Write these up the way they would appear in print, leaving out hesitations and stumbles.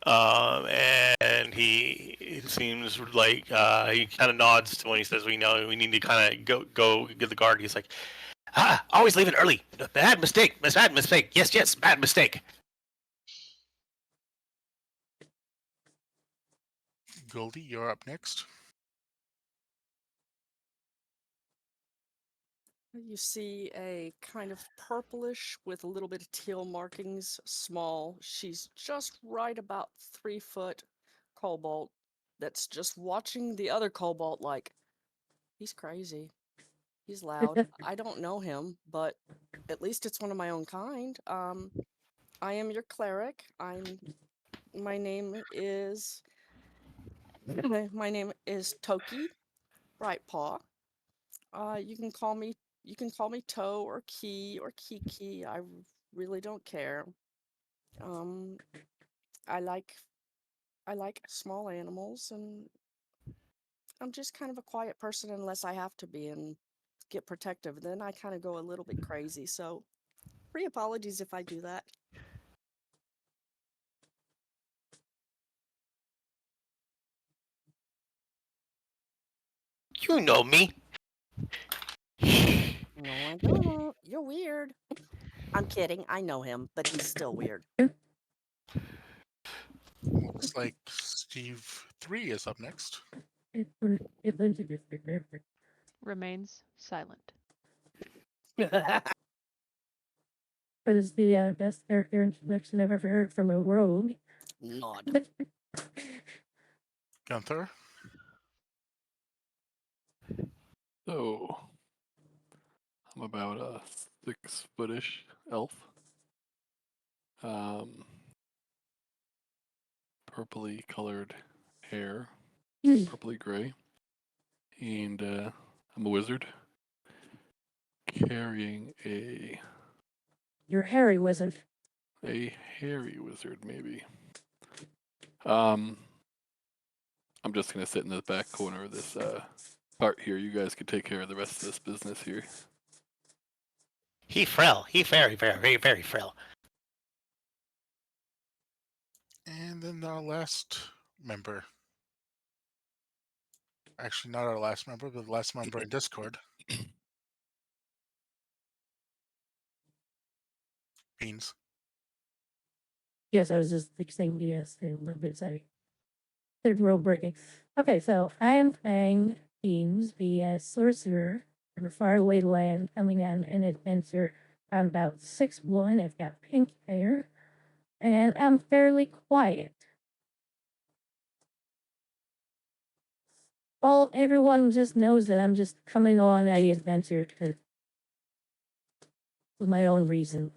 And he seems like he kind of nods to when he says, "We know we need to kind of go get the guard." He's like, always leaving early. Bad mistake. Bad mistake. Yes, bad mistake." Goldie, you're up next. You see a kind of purplish with a little bit of teal markings, small. She's just right about 3 foot cobalt that's just watching the other cobalt like, he's crazy. He's loud. I don't know him, but at least it's one of my own kind. I am your cleric. My name is my name is Toki Brightpaw. You can call me Toe or Key or Kiki. I really don't care. Um, I like I like small animals, and I'm just kind of a quiet person unless I have to be and get protective. Then I kind of go a little bit crazy. So, apologies if I do that. You know me. No, I don't. You're weird. I'm kidding. I know him, but he's still weird. Looks like Steve 3 is up next. Remains silent. But it's the best character introduction I've ever heard from a rogue. Nod. Gunther. So, I'm about a 6-footish elf. Purpley colored hair, purpley gray. And I'm a wizard. Carrying a You're Harry Wizard. hairy wizard, maybe. I'm just gonna sit in the back corner of this part here. You guys could take care of the rest of this business here. He frail. He very frail. And then our last member. Actually, not our last member, but the last member in Discord. Beans. Yes, I was just saying yes a little bit. Sorry. Third world breaking. Okay, so I am playing Beans, the sorcerer from a faraway land coming on an adventure. I'm about 6'1". I've got pink hair, and I'm fairly quiet. Well, everyone just knows that I'm just coming on an adventure for my own reasons.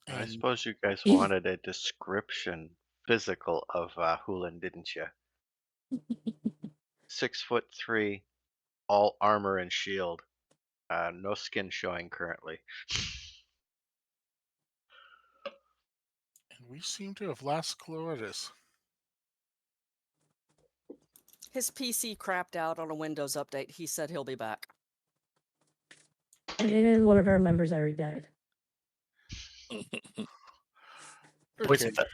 I suppose you guys wanted a description, physical, of Hulan, didn't you? 6'3", all armor and shield. No skin showing currently. And we seem to have lost Cloris. His PC crapped out on a Windows update. He said he'll be back. And one of our members already died. Points at that.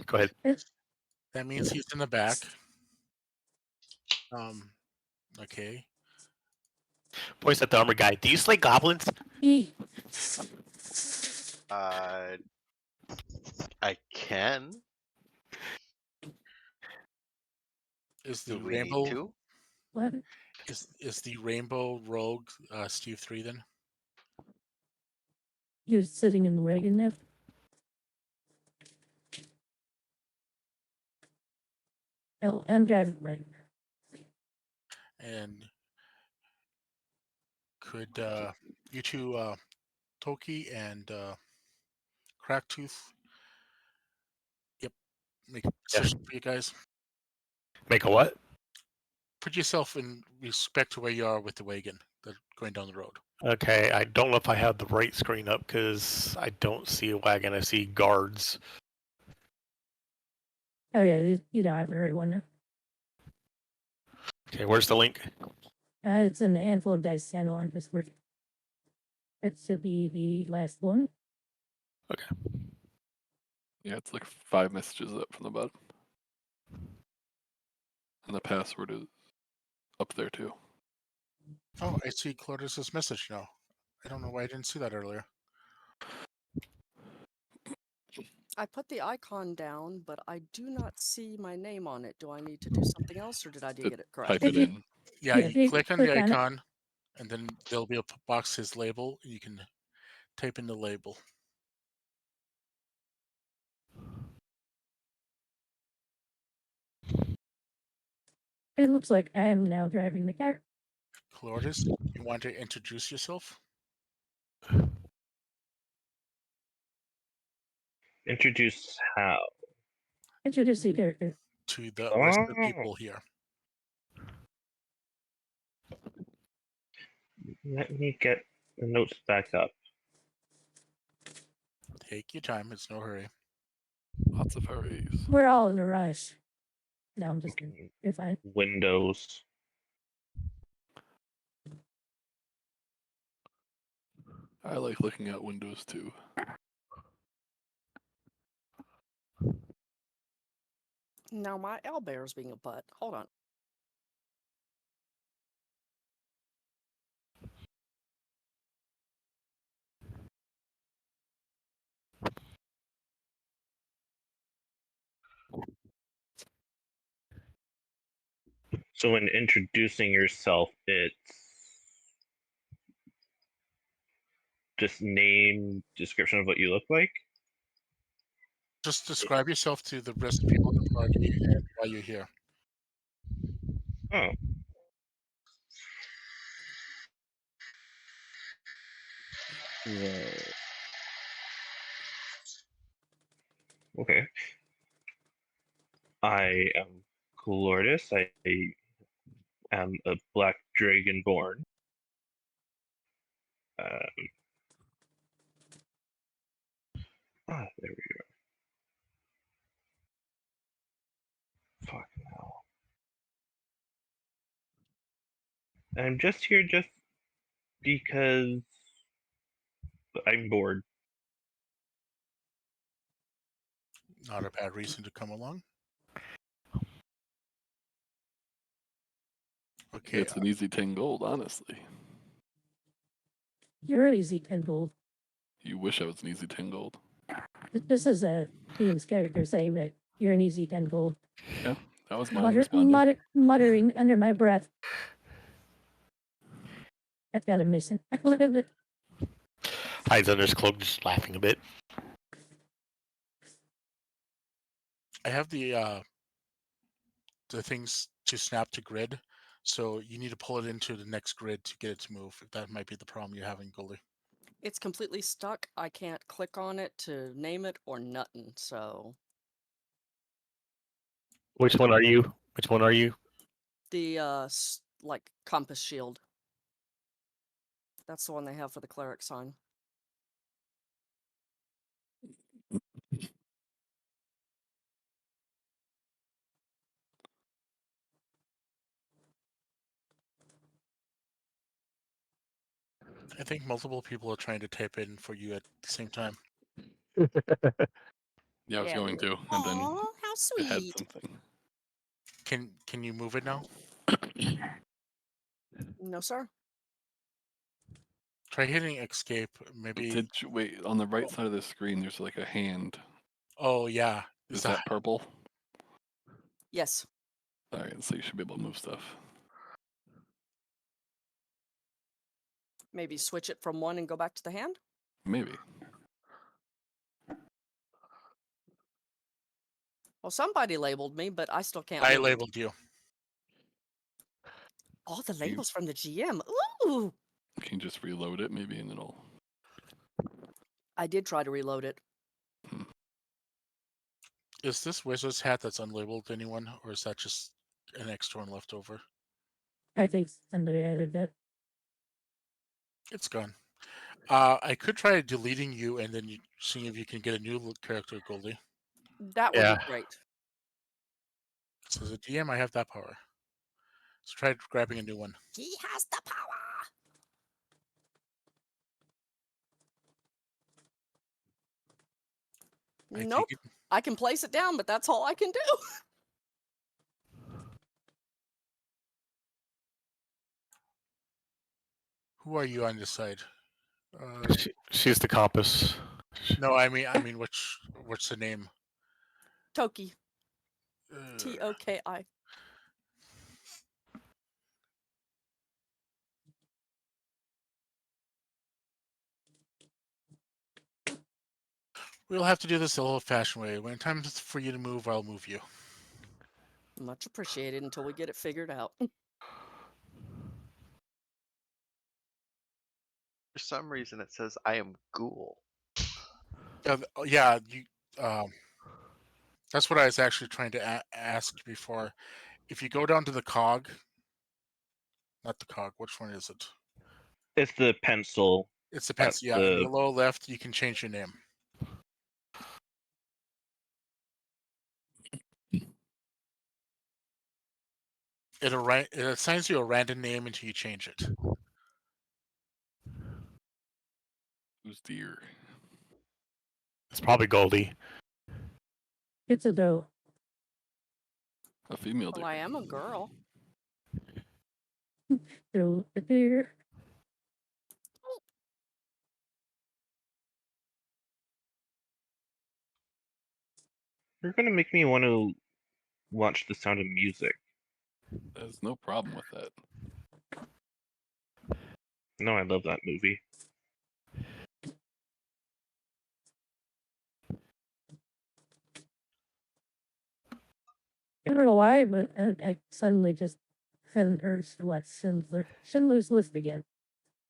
Go ahead. That means he's in the back. Okay. Points at the armor guy. Do you slay goblins? I can. Is the Do we rainbow need to? What? Is the rainbow rogue Steve 3 then? You're sitting in the wagon now. Oh, I'm driving right. And could you two, Toki and Cracktooth, make a position for you guys? Make a what? Put yourself in respect to where you are with the wagon going down the road. Okay, I don't know if I have the right screen up because I don't see a wagon. I see guards. Oh yeah, you know, I've heard one. Okay, where's the link? It's an handful of dice channel on this word. It should be the last one. Yeah, it's like 5 messages up from the bottom. And the password is up there too. Oh, I see Claudius's message now. I don't know why I didn't see that earlier. I put the icon down, but I do not see my name on it. Do I need to do something else, or did I Just get it Type correct? it in. Yeah, Yeah, you click on the click on it. icon, and then there'll be a box his label. You can type in the label. It looks like I am now driving the car. Claudius, you want to introduce yourself? Introduce how? Introduce the character. To the rest of the Oh, people here. let me get the notes back up. Take your time. It's no hurry. Lots of hurries. We're all in a rush. No, I'm just kidding. You're fine. Windows. I like looking at windows too. Now my owlbear's being a butt. Hold on. So when introducing yourself, it's just name, description of what you look like. Just describe yourself to the rest of the people in the party and why you're here. Oh. Right. Okay. I am Glordis. I am a black dragonborn. There we go. Fucking hell. I'm just here just because I'm bored. Not a bad reason to come along. Okay, It's an easy 10 gold, honestly. You're easy 10 gold. You wish I was an easy 10 gold. This is a team's character saying that you're an easy 10 gold. Yeah, that was my responding. Muttering under my breath. I've got a mission. Look at it. Hides under his cloak, just laughing a bit. I have the things to snap to grid, so you need to pull it into the next grid to get it to move. If that might be the problem you're having, Goldie. It's completely stuck. I can't click on it to name it or nothing. So Which one are you? Which one are you? the like compass shield. That's the one they have for the cleric sign. I think multiple people are trying to type in for you at the same time. Yeah, I was going to, and then Aw, how it had sweet. something. Can you move it now? No, sir. Try hitting escape. Maybe. Did you, wait, on the right side of the screen, there's like a hand. Oh yeah. Is that purple? Yes. Alright, so you should be able to move stuff. Maybe switch it from one and go back to the hand? Maybe. Well, somebody labeled me, but I still can't. I move. labeled you. All the labels from the GM. Ooh! Can you just reload it maybe and it'll... I did try to reload it. Is this wizard's hat that's unlabeled anyone, or is that just an extra one left over? I think somebody added that. It's gone. I could try deleting you and then seeing if you can get a new character, Goldie. That would be great. So as a DM, I have that power. So try grabbing a new one. He has the power. Nope. take it. I can place it down, but that's all I can do. Who are you on this side? She's the compass. No, I mean, what's the name? Toki. Uh, Toki. We'll have to do this the old-fashioned way. When time's for you to move, I'll move you. Much appreciated until we get it figured out. For some reason, it says I am ghoul. Yeah, you. That's what I was actually trying to ask before. If you go down to the cog, not the cog. Which one is it? It's the pencil. It's the at pencil. Yeah, in the lower left, you can change your name. It assigns you a random name until you change it. Who's deer? It's probably Goldie. It's a doe. A female deer. Well, I am a girl. So the deer. You're gonna make me want to watch The Sound of Music. There's no problem with that. No, I love that movie. I don't know why, but I suddenly just hadn't heard what Schindler's List again.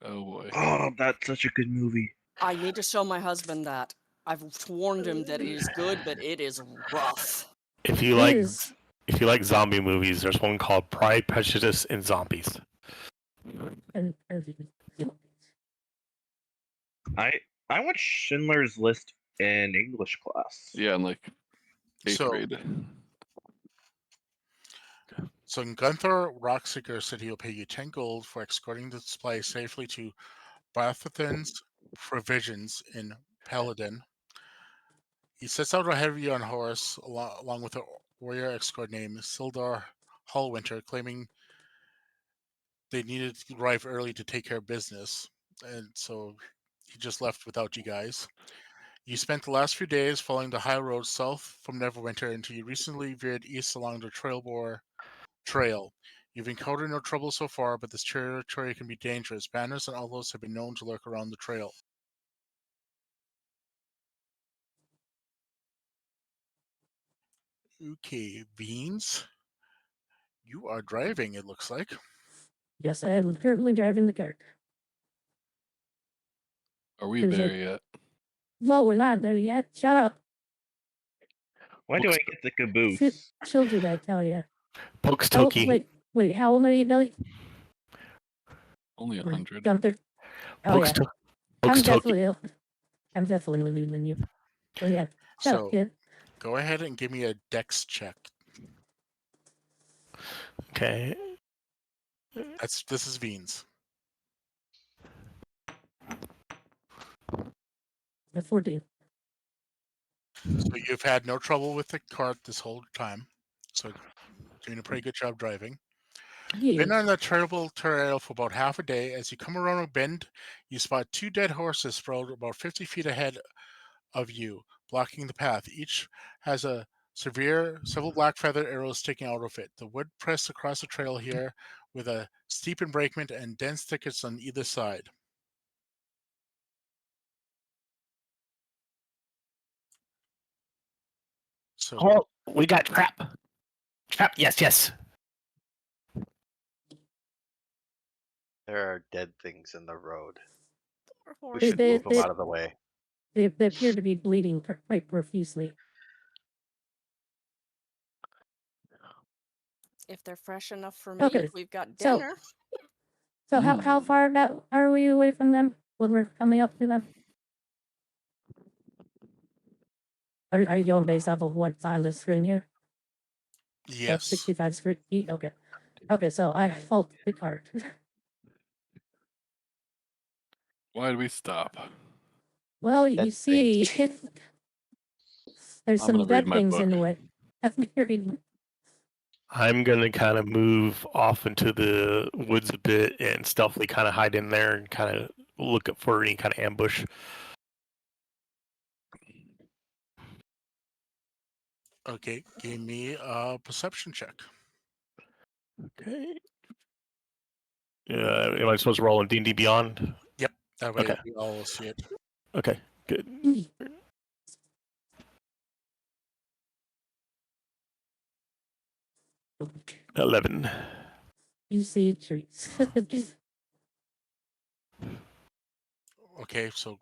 Oh boy. Oh, that's such a good movie. I need to show my husband that. I've warned him that it is good, but it is rough. If you like zombie movies, there's one called Pride, Prejudice, and Zombies. And I watched Schindler's List in English class. Yeah, in like 8th grade. So Gunther Rockseeker said he'll pay you 10 gold for escorting the supply safely to Barthathan's Provisions in Paladin. He sets out ahead of you on a horse, along with a warrior escort named Sildar Hallwinter, claiming they needed to arrive early to take care of business, and so he just left without you guys. You spent the last few days following the high road south from Neverwinter until you recently veered east along the Trailbore Trail. You've encountered no trouble so far, but this territory can be dangerous. Banners and outlaws have been known to lurk around the trail. Okay, Veens, you are driving, it looks like. yes, I am currently driving the cart. Are we there yet? No, we're not there yet. Shut up. Why do I get the caboose? Children, I tell you. Pokes Oh, Toki. wait, how old are you, Billy? Only 100. Gunther. Oh, Pokes, yeah. to- pokes Toki. I'm definitely older than you. Oh, yeah. Shut So, up, kid. go ahead and give me a dex check. Okay. This is Veens. At 14. So you've had no trouble with the cart this whole time. So doing a pretty good job driving. Been on that terrible trail for about half a day. As you come around a bend, you spot two dead horses sprawled about 50 feet ahead of you, blocking the path. Each has several black feathered arrows sticking out of it. The wood pressed across the trail here with a steep embankment and dense thickets on either side. So, Oh, we got trap. Trap. Yes. There are dead things in the road. We Horses. should move them out of the way. They appear to be bleeding quite profusely. If they're fresh enough for me, Okay, we've got so- dinner. So how far now are we away from them when we're coming up to them? Are you going based off of what's on the screen here? yes. 65 feet? Okay. Okay, so I fault the cart. Why did we stop? Well, you That's see, There's I'm some gonna read dead my things in the book. way. I'm hearing I'm gonna kind of move off into the woods a bit and stealthily kind of hide in there and kind of look up for any kind of ambush. Okay, give me a perception check. Okay. Am I supposed to roll in D&D Beyond? That way Okay. we all will see it. Okay, good. 11. you see trees. Okay, so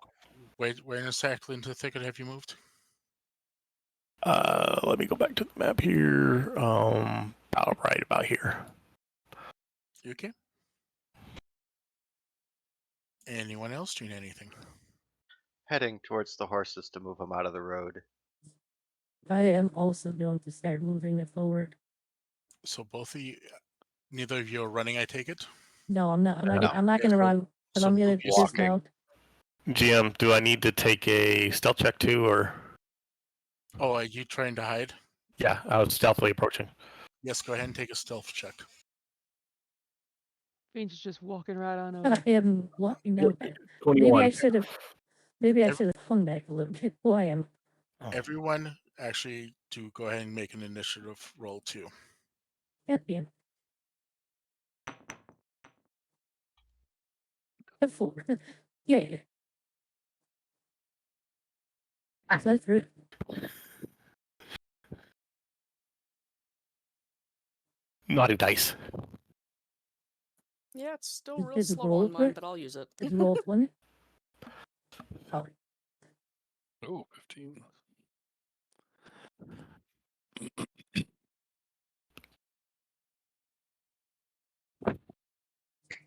where exactly into the thicket have you moved? Let me go back to the map here. About here. You okay? Anyone else doing anything? Heading towards the horses to move them out of the road. I am also going to start moving it forward. So both of you, neither of you are running, I take it? No, I'm not. No. I'm not Okay, going to so- run. But so I'm going move to your walking. dismount. GM, do I need to take a stealth check too, or? Oh, are you trying to hide? Yeah, I was stealthily approaching. Yes, go ahead and take a stealth check. Veens is just walking right on I over. am walking down there. 21. Maybe I should have hung back a little bit. Oh, I am. Everyone actually do go ahead and make an initiative roll too. Champion. A 4. Yeah. Is that true? Naughty dice. Yeah, it's still Is real this slow roll on mine, for- but I'll use it. Did you roll 20? Oh, Oh, 15.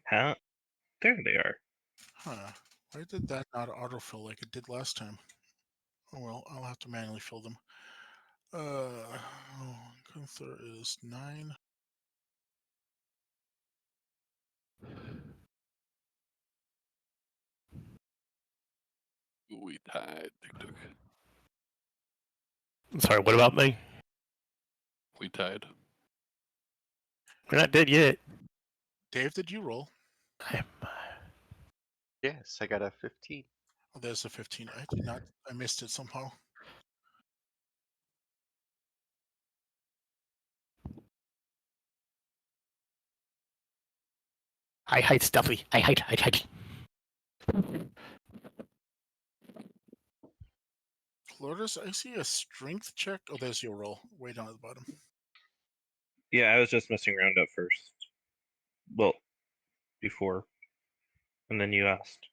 How? There they are. Huh. Why did that not autofill like it did last time? Oh well, I'll have to manually fill them. Gunther is 9. We tied. Tuk-tuk. I'm sorry, what about me? We tied. We're not dead yet. Dave, did you roll? I'm, Yes, I got a 15. Oh, there's a 15. I did not. I missed it somehow. I hide stealthily. I hide. Lourdes, I see a strength check. Oh, there's your roll. Way down at the bottom. Yeah, I was just messing around at first. Well, before. And then you asked.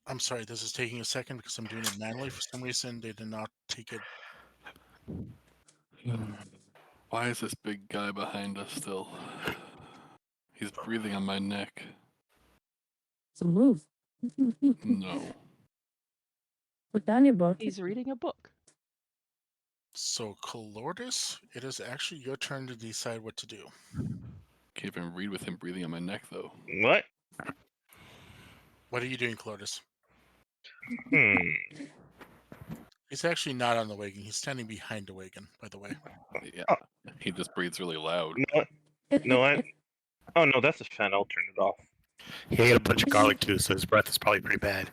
I'm sorry, this is taking a second because I'm doing it manually. For some reason, they did not take it. Why is this big guy behind us still? He's breathing on my neck. so move. No. Put down your book. He's reading a book. So, Lourdes, it is actually your turn to decide what to do. Can't even read with him breathing on my neck, though. What? What are you doing, Lourdes? Hmm. He's actually not on the wagon. He's standing behind the wagon, by the way. Yeah. Oh. He just breathes really loud. No, Oh no, that's a fan. I'll turn it off. He ate a bunch of garlic too, so his breath is probably pretty bad.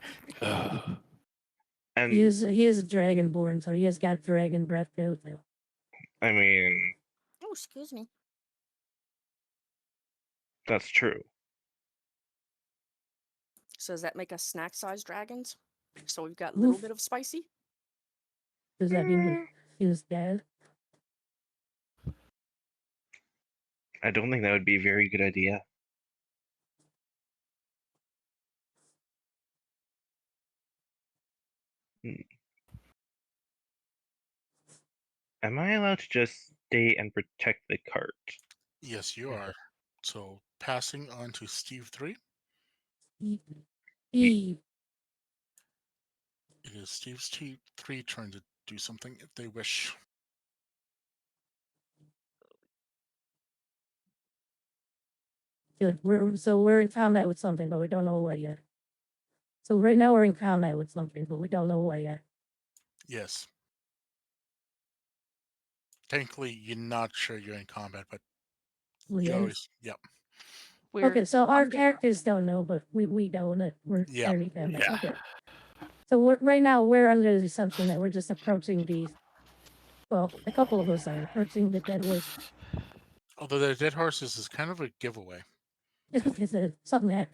And He is a dragonborn, so he has got dragon breath too. I mean, Oh, excuse me. that's true. So does that make us snack-sized dragons? So we've got a little Oof. bit of spicy? Does that mean he was dead? I don't think that would be a very good idea. Am I allowed to just stay and protect the cart? Yes, you are. So, passing on to Steve 3. He It is Steve's T3 turn to do something if they wish. Good. We're in combat with something, but we don't know what yet. So right now we're in combat with something, but we don't know what yet. Yes. Technically, you're not sure you're in combat, but you Yes. always, yep. We're Okay, so our on the- characters don't know, but we know that we're Yeah. already combat. Yeah. Okay. So right now we're under the assumption that we're just approaching these. Well, a couple of us are approaching the dead horse. Although the dead horses is kind of a giveaway. It's something that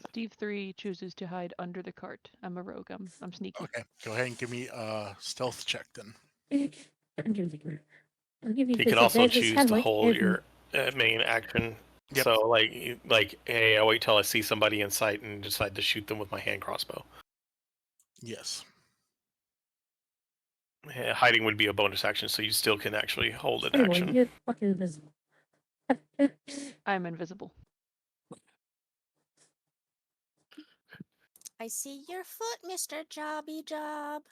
Steve 3 chooses to hide under the cart. I'm a rogue. I'm sneaky. Okay, go ahead and give me a stealth check then. I'll give you You can also disadvantage. It's choose kind of to like hold every- your main action. Yep. So like, hey, I wait till I see somebody in sight and decide to shoot them with my hand crossbow. Yes. Hiding would be a bonus action, so you still can actually hold an Anyway, action. you're fucking invisible. I'm invisible. I see your foot, Mr. Jobby Job.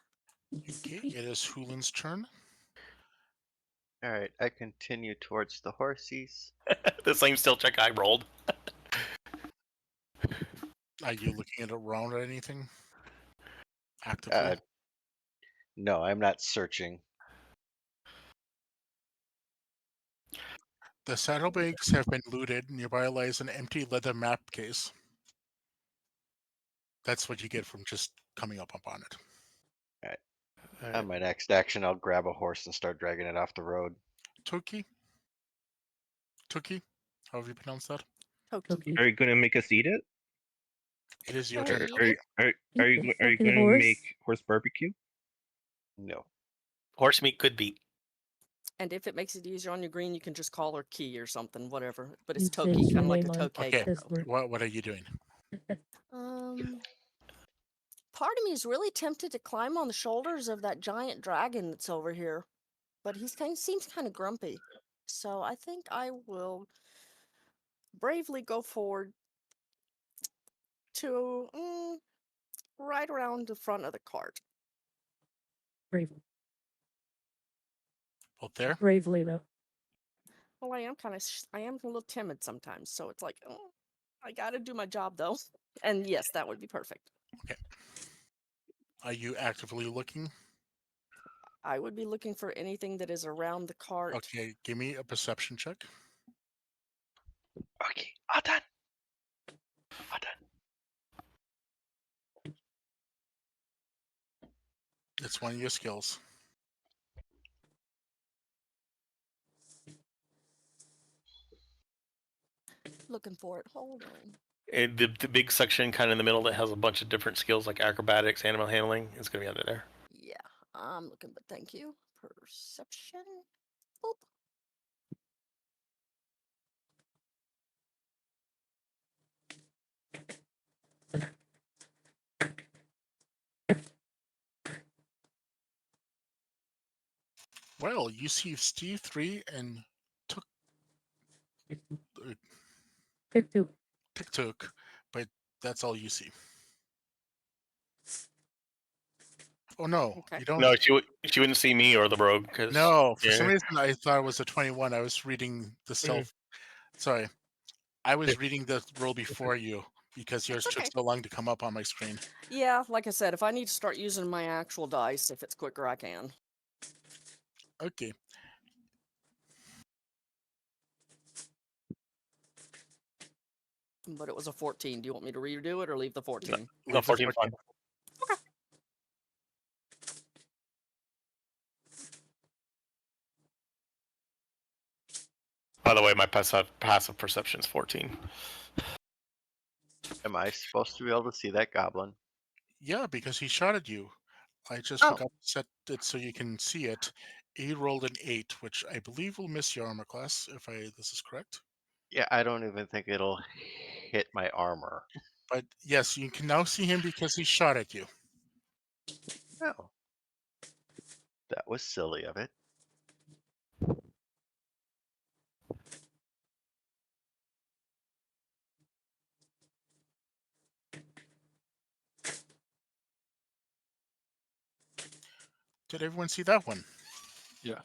Okay, it is Hulin's turn. All right, I continue towards the horsies. The same stealth check I rolled. Are you looking at around or anything? Actively? No, I'm not searching. The saddlebags have been looted. Nearby lies an empty leather map case. That's what you get from just coming up upon it. On my next action, I'll grab a horse and start dragging it off the road. Toki? However you pronounce that. Toki. Are you going to make us eat it? It is your Sure. turn. Eat Are you The going fucking to horse. make horse barbecue? No. Horse meat could be. And if it makes it easier on your green, you can just call her Key or something, whatever. But it's You Toki, changed kind your of like a name on Tokay. Okay. this word. What are you doing? Part of me is really tempted to climb on the shoulders of that giant dragon that's over here, but seems kind of grumpy. So I think I will bravely go forward to right around the front of the cart. Bravely. Both there? Bravely though. Well, I am I am a little timid sometimes, so it's like, oh, I got to do my job though. And yes, that would be perfect. Okay. Are you actively looking? I would be looking for anything that is around the cart. Okay, give me a perception check. Okay, all done. All done. It's one of your skills. Looking for it. Hold on. And the big section kind of in the middle that has a bunch of different skills like acrobatics, animal handling is going to be under there. Yeah, I'm looking, but thank you. Perception. Boop. Well, you see Steve 3 and Pick two. Tuk, but that's all you see. Oh no, Okay. you don't. No, she wouldn't see me or the rogue because No, for some reason I thought it was a 21. I was reading the self. Sorry, I was reading the roll before you because yours That's took okay. so long to come up on my screen. Yeah, like I said, if I need to start using my actual dice, if it's quicker, I can. Okay, But it was a 14. Do you want me to redo it or leave the 14? no 14 is fine. By the way, my passive perception is 14. Am I supposed to be able to see that goblin? yeah, because he shot at you. I just Oh. forgot to set it so you can see it. He rolled an 8, which I believe will miss your armor class, if this is correct. Yeah, I don't even think it'll hit my armor. But yes, you can now see him because he shot at you. Oh. That was silly of it. Did everyone see that one? Yes.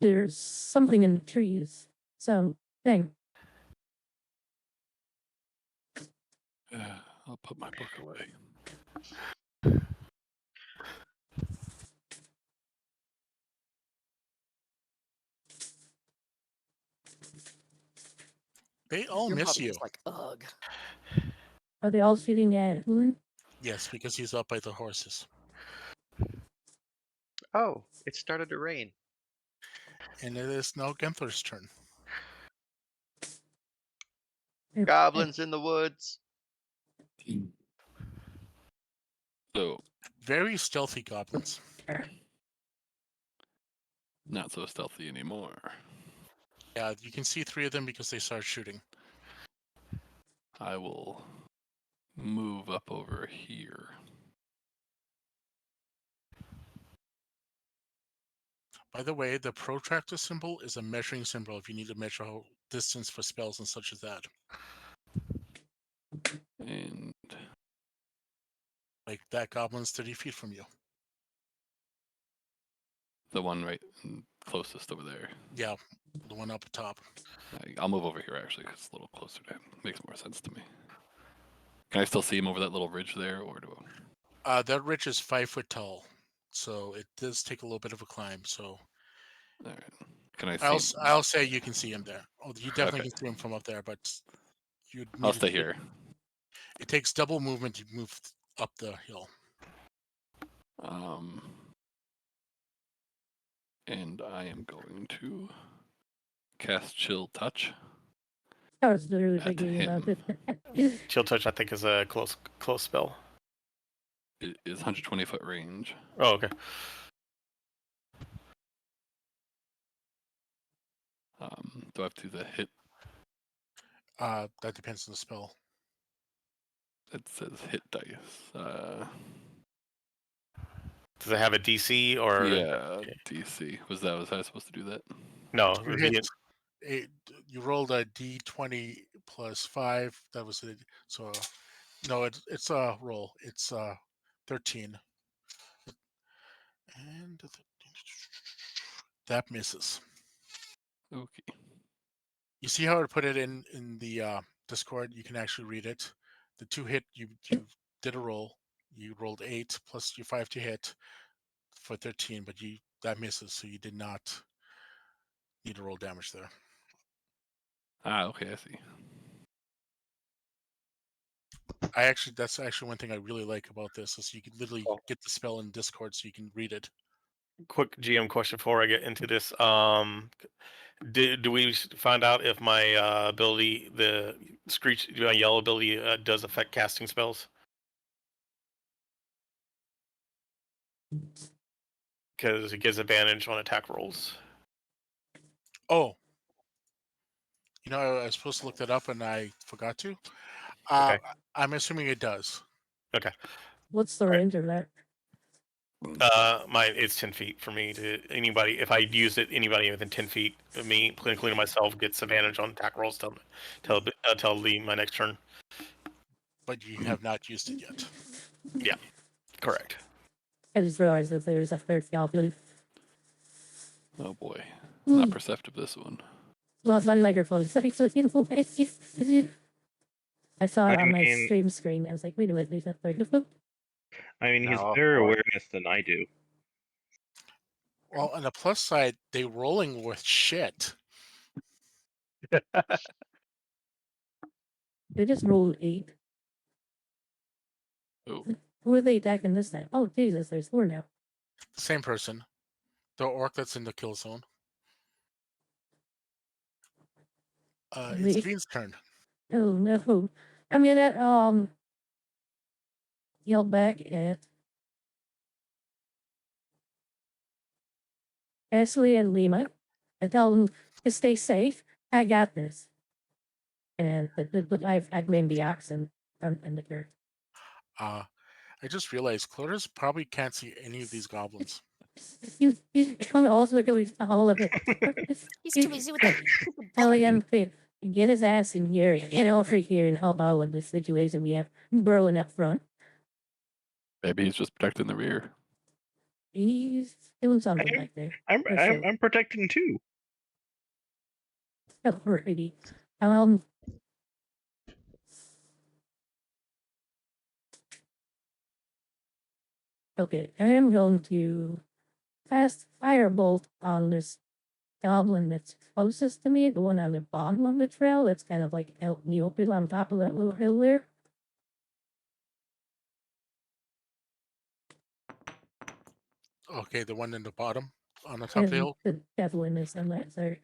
There's something in the trees. Some thing. I'll put my book away. They all Your miss puppy you. is like, ugh. Are they all shooting at Hoolan? Yes, because he's up by the horses. Oh, it started to rain. And it is now Gunther's turn. Goblins in the woods. So, Very stealthy goblins. not so stealthy anymore. Yeah, you can see 3 of them because they start shooting. I will move up over here. By the way, the protractor symbol is a measuring symbol if you need to measure how distance for spells and such as that. And Like that goblin's 30 feet from you. the one right closest over there. Yeah, the one up top. I'll move over here actually because it's a little closer to him. Makes more sense to me. Can I still see him over that little ridge there, or do That ridge is 5 foot tall, so it does take a little bit of a climb. So all right. Can I see him? I'll say you can see him there. Oh, you definitely Okay. can see him from up there, but you need I'll to stay take- here. It takes double movement to move up the hill. And I am going to cast Chill Touch. I was literally At thinking about him. it. Chill touch, I think, is a close spell. It is 120 foot range. Oh, okay. Do I have to do the hit? That depends on the spell. It says hit dice. Does it have a DC or? Yeah, DC. Was I supposed to do that? No. You hit you rolled a d20 plus 5. That was it. So no, it's a roll. It's 13. And that misses. Okay. You see how I put it in the Discord? You can actually read it. The 2 hit, you did a roll. You rolled 8 plus your 5 to hit for 13, but that misses, so you did not need to roll damage there. Okay, I see. That's actually one thing I really like about this is you can literally get the spell in Discord so you can read it. Quick GM question before I get into this. Do we find out if my ability, the Screech Yellow ability, does affect casting spells? Because it gives advantage on attack rolls. Oh, I was supposed to look that up and I forgot to. Okay. I'm assuming it does. Okay. What's the range of that? It's 10 feet for me to anybody. If I use it, anybody within 10 feet of me, including myself, gets advantage on attack rolls till my next turn. But you have not used it yet. Yeah, correct. I just realized that there's a third goblin. Oh boy. Not perceptive, this one. Lost my microphone. Sorry, so beautiful. I saw it I on my mean- stream screen. I was like, wait a minute, there's a third. I mean, he's No, better boy. awareness than I do. Well, on the plus side, they rolling with shit. They just rolled 8. Oh, Who are they attacking this time? Oh, Jesus, there's 4 now. Same person. The orc that's in the kill zone. It's Me? Veen's turn. Oh, no. I'm gonna, yell back at Ashley and Lima and tell them to stay safe. I got this. And but I've blamed the oxen and the dirt. I just realized Cloris probably can't see any of these goblins. You come also do all of it. He's too busy with that stupid Tell button. him to get his ass in here, get over here and help out with this situation we have brewing up front. Maybe he's just protecting the rear. He's doing something I'm- back there. I'm For I'm, sure. I'm protecting too. Alrighty. Okay, I am going to fast firebolt on this goblin that's closest to me, the one on the bottom of the trail. That's kind of like out in the open on top of that little hill there. Okay, the one in the bottom on the top of the And hill. the devil is on that side.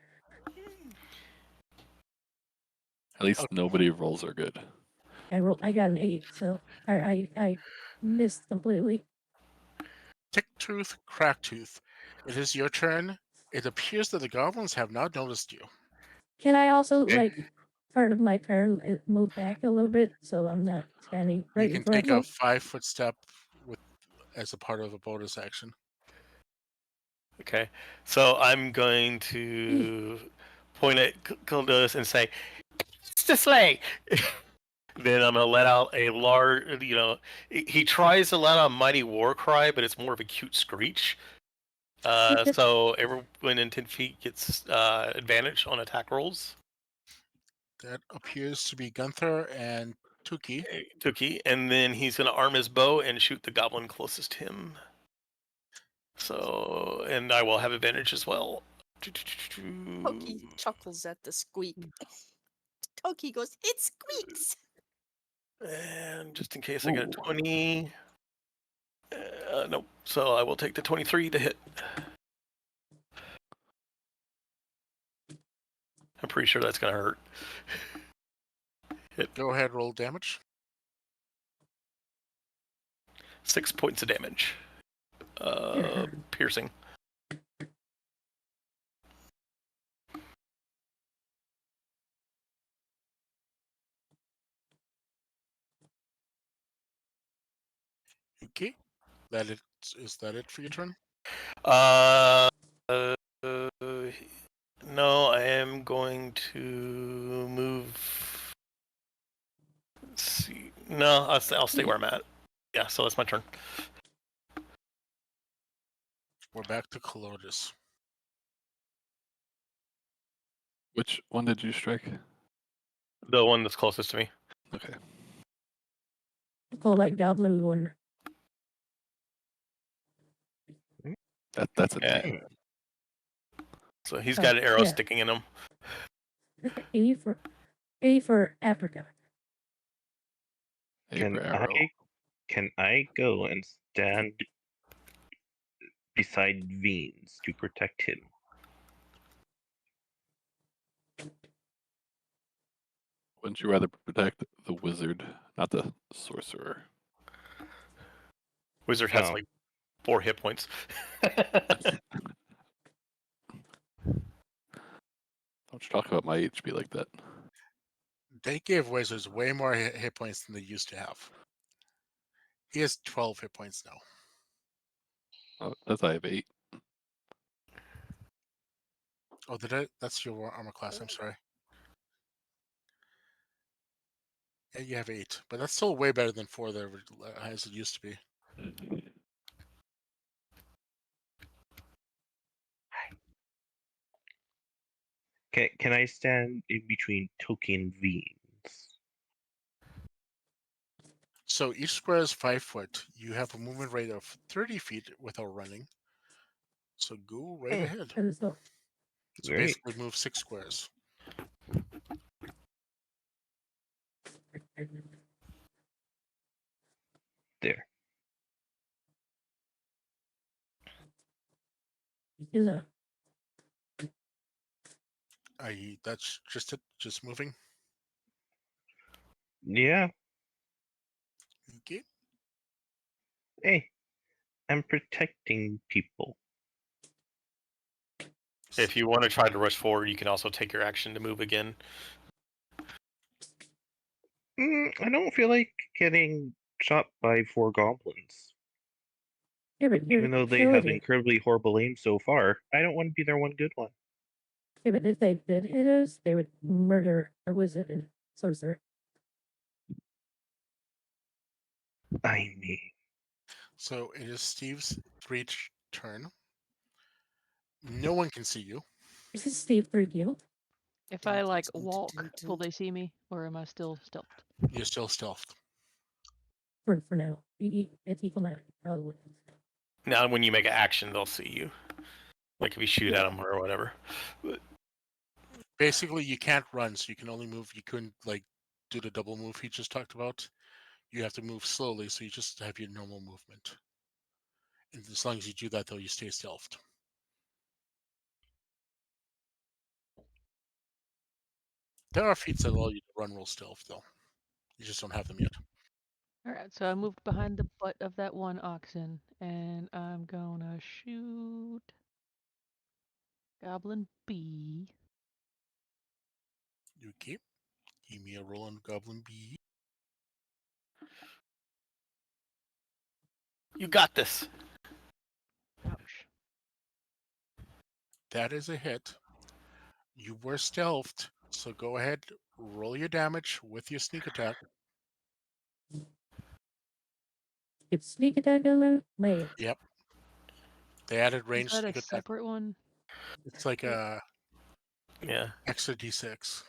At least Okay. nobody rolls are good. I got an 8, so I missed completely. Tick tooth, crack tooth. It is your turn. It appears that the goblins have not noticed you. Can I also Okay. like part of my turn move back a little bit so I'm not standing right You in can front take of a them? 5-foot step with as a part of a bonus action. Okay, so I'm going to point at Kildus and say, "It's the sleigh." Then I'm gonna let out a large, he tries to let out a mighty war cry, but it's more of a cute screech. So everyone in 10 feet gets advantage on attack rolls. That appears to be Gunther and Tuki. Tuki, and then he's gonna arm his bow and shoot the goblin closest to him. So, and I will have advantage as well. Toki chuckles at the squeak. Toki goes, "It squeaks." And just in case I get a 20. Nope. So I will take the 23 to hit. I'm pretty sure that's going to hurt. Go ahead, roll damage. 6 points of damage. Piercing. Okay. Is that it for your turn? No, I am going to move. Let's see. No, I'll stay where I'm at. Yeah, so that's my turn. We're back to Colodus. Which one did you strike? The one that's closest to me. Okay. Call that goblin one. That's a Yeah. 10. So he's got an arrow yeah. sticking in him. A for Africa. A per arrow. Can I go and stand beside Veens to protect him? Wouldn't you rather protect the wizard, not the sorcerer? Wizard has Oh. like 4 hit points. Don't you talk about my HP like that. They give wizards way more hit points than they used to have. He has 12 hit points now. Oh, that's I have 8. Oh, did I? That's your armor class. I'm sorry. Yeah, you have 8, but that's still way better than 4 that as it used to be. Can I stand in between Toki and Veens? So each square is 5 foot. You have a movement rate of 30 feet without running. So go right ahead. So Great. basically move 6 squares. There. That's just it. Just moving. Yeah. Okay. Hey, I'm protecting people. If you want to try to rush forward, you can also take your action to move again. I don't feel like getting shot by 4 goblins. Yeah, but Even though they have incredibly horrible aim so far, I don't want to be their one good one. Yeah, but if they did hit us, they would murder a wizard and sorcerer. I mean, So it is Steve's turn. No one can see you. This is Steve Preview. If I like walk, will they see me, or am I still stealthed? You're still stealthed. For now. It's equal now. Probably. Now, when you make an action, they'll see you. Like if you shoot at them or whatever. Basically, you can't run, so you can only move. You couldn't like do the double move he just talked about. You have to move slowly, so you just have your normal movement. And as long as you do that, though, you stay stealthed. There are feats that allow you to run roll stealth, though. You just don't have them yet. Alright, so I moved behind the butt of that one oxen, and I'm gonna shoot Goblin B. Okay. Give me a roll on Goblin B. You got this. Ouch. That is a hit. You were stealthed, so go ahead, roll your damage with your sneak attack. It's sneak attack on there? Wait. Yep. They added Is range that a sneak attack. separate one? It's like a Yeah. extra d6.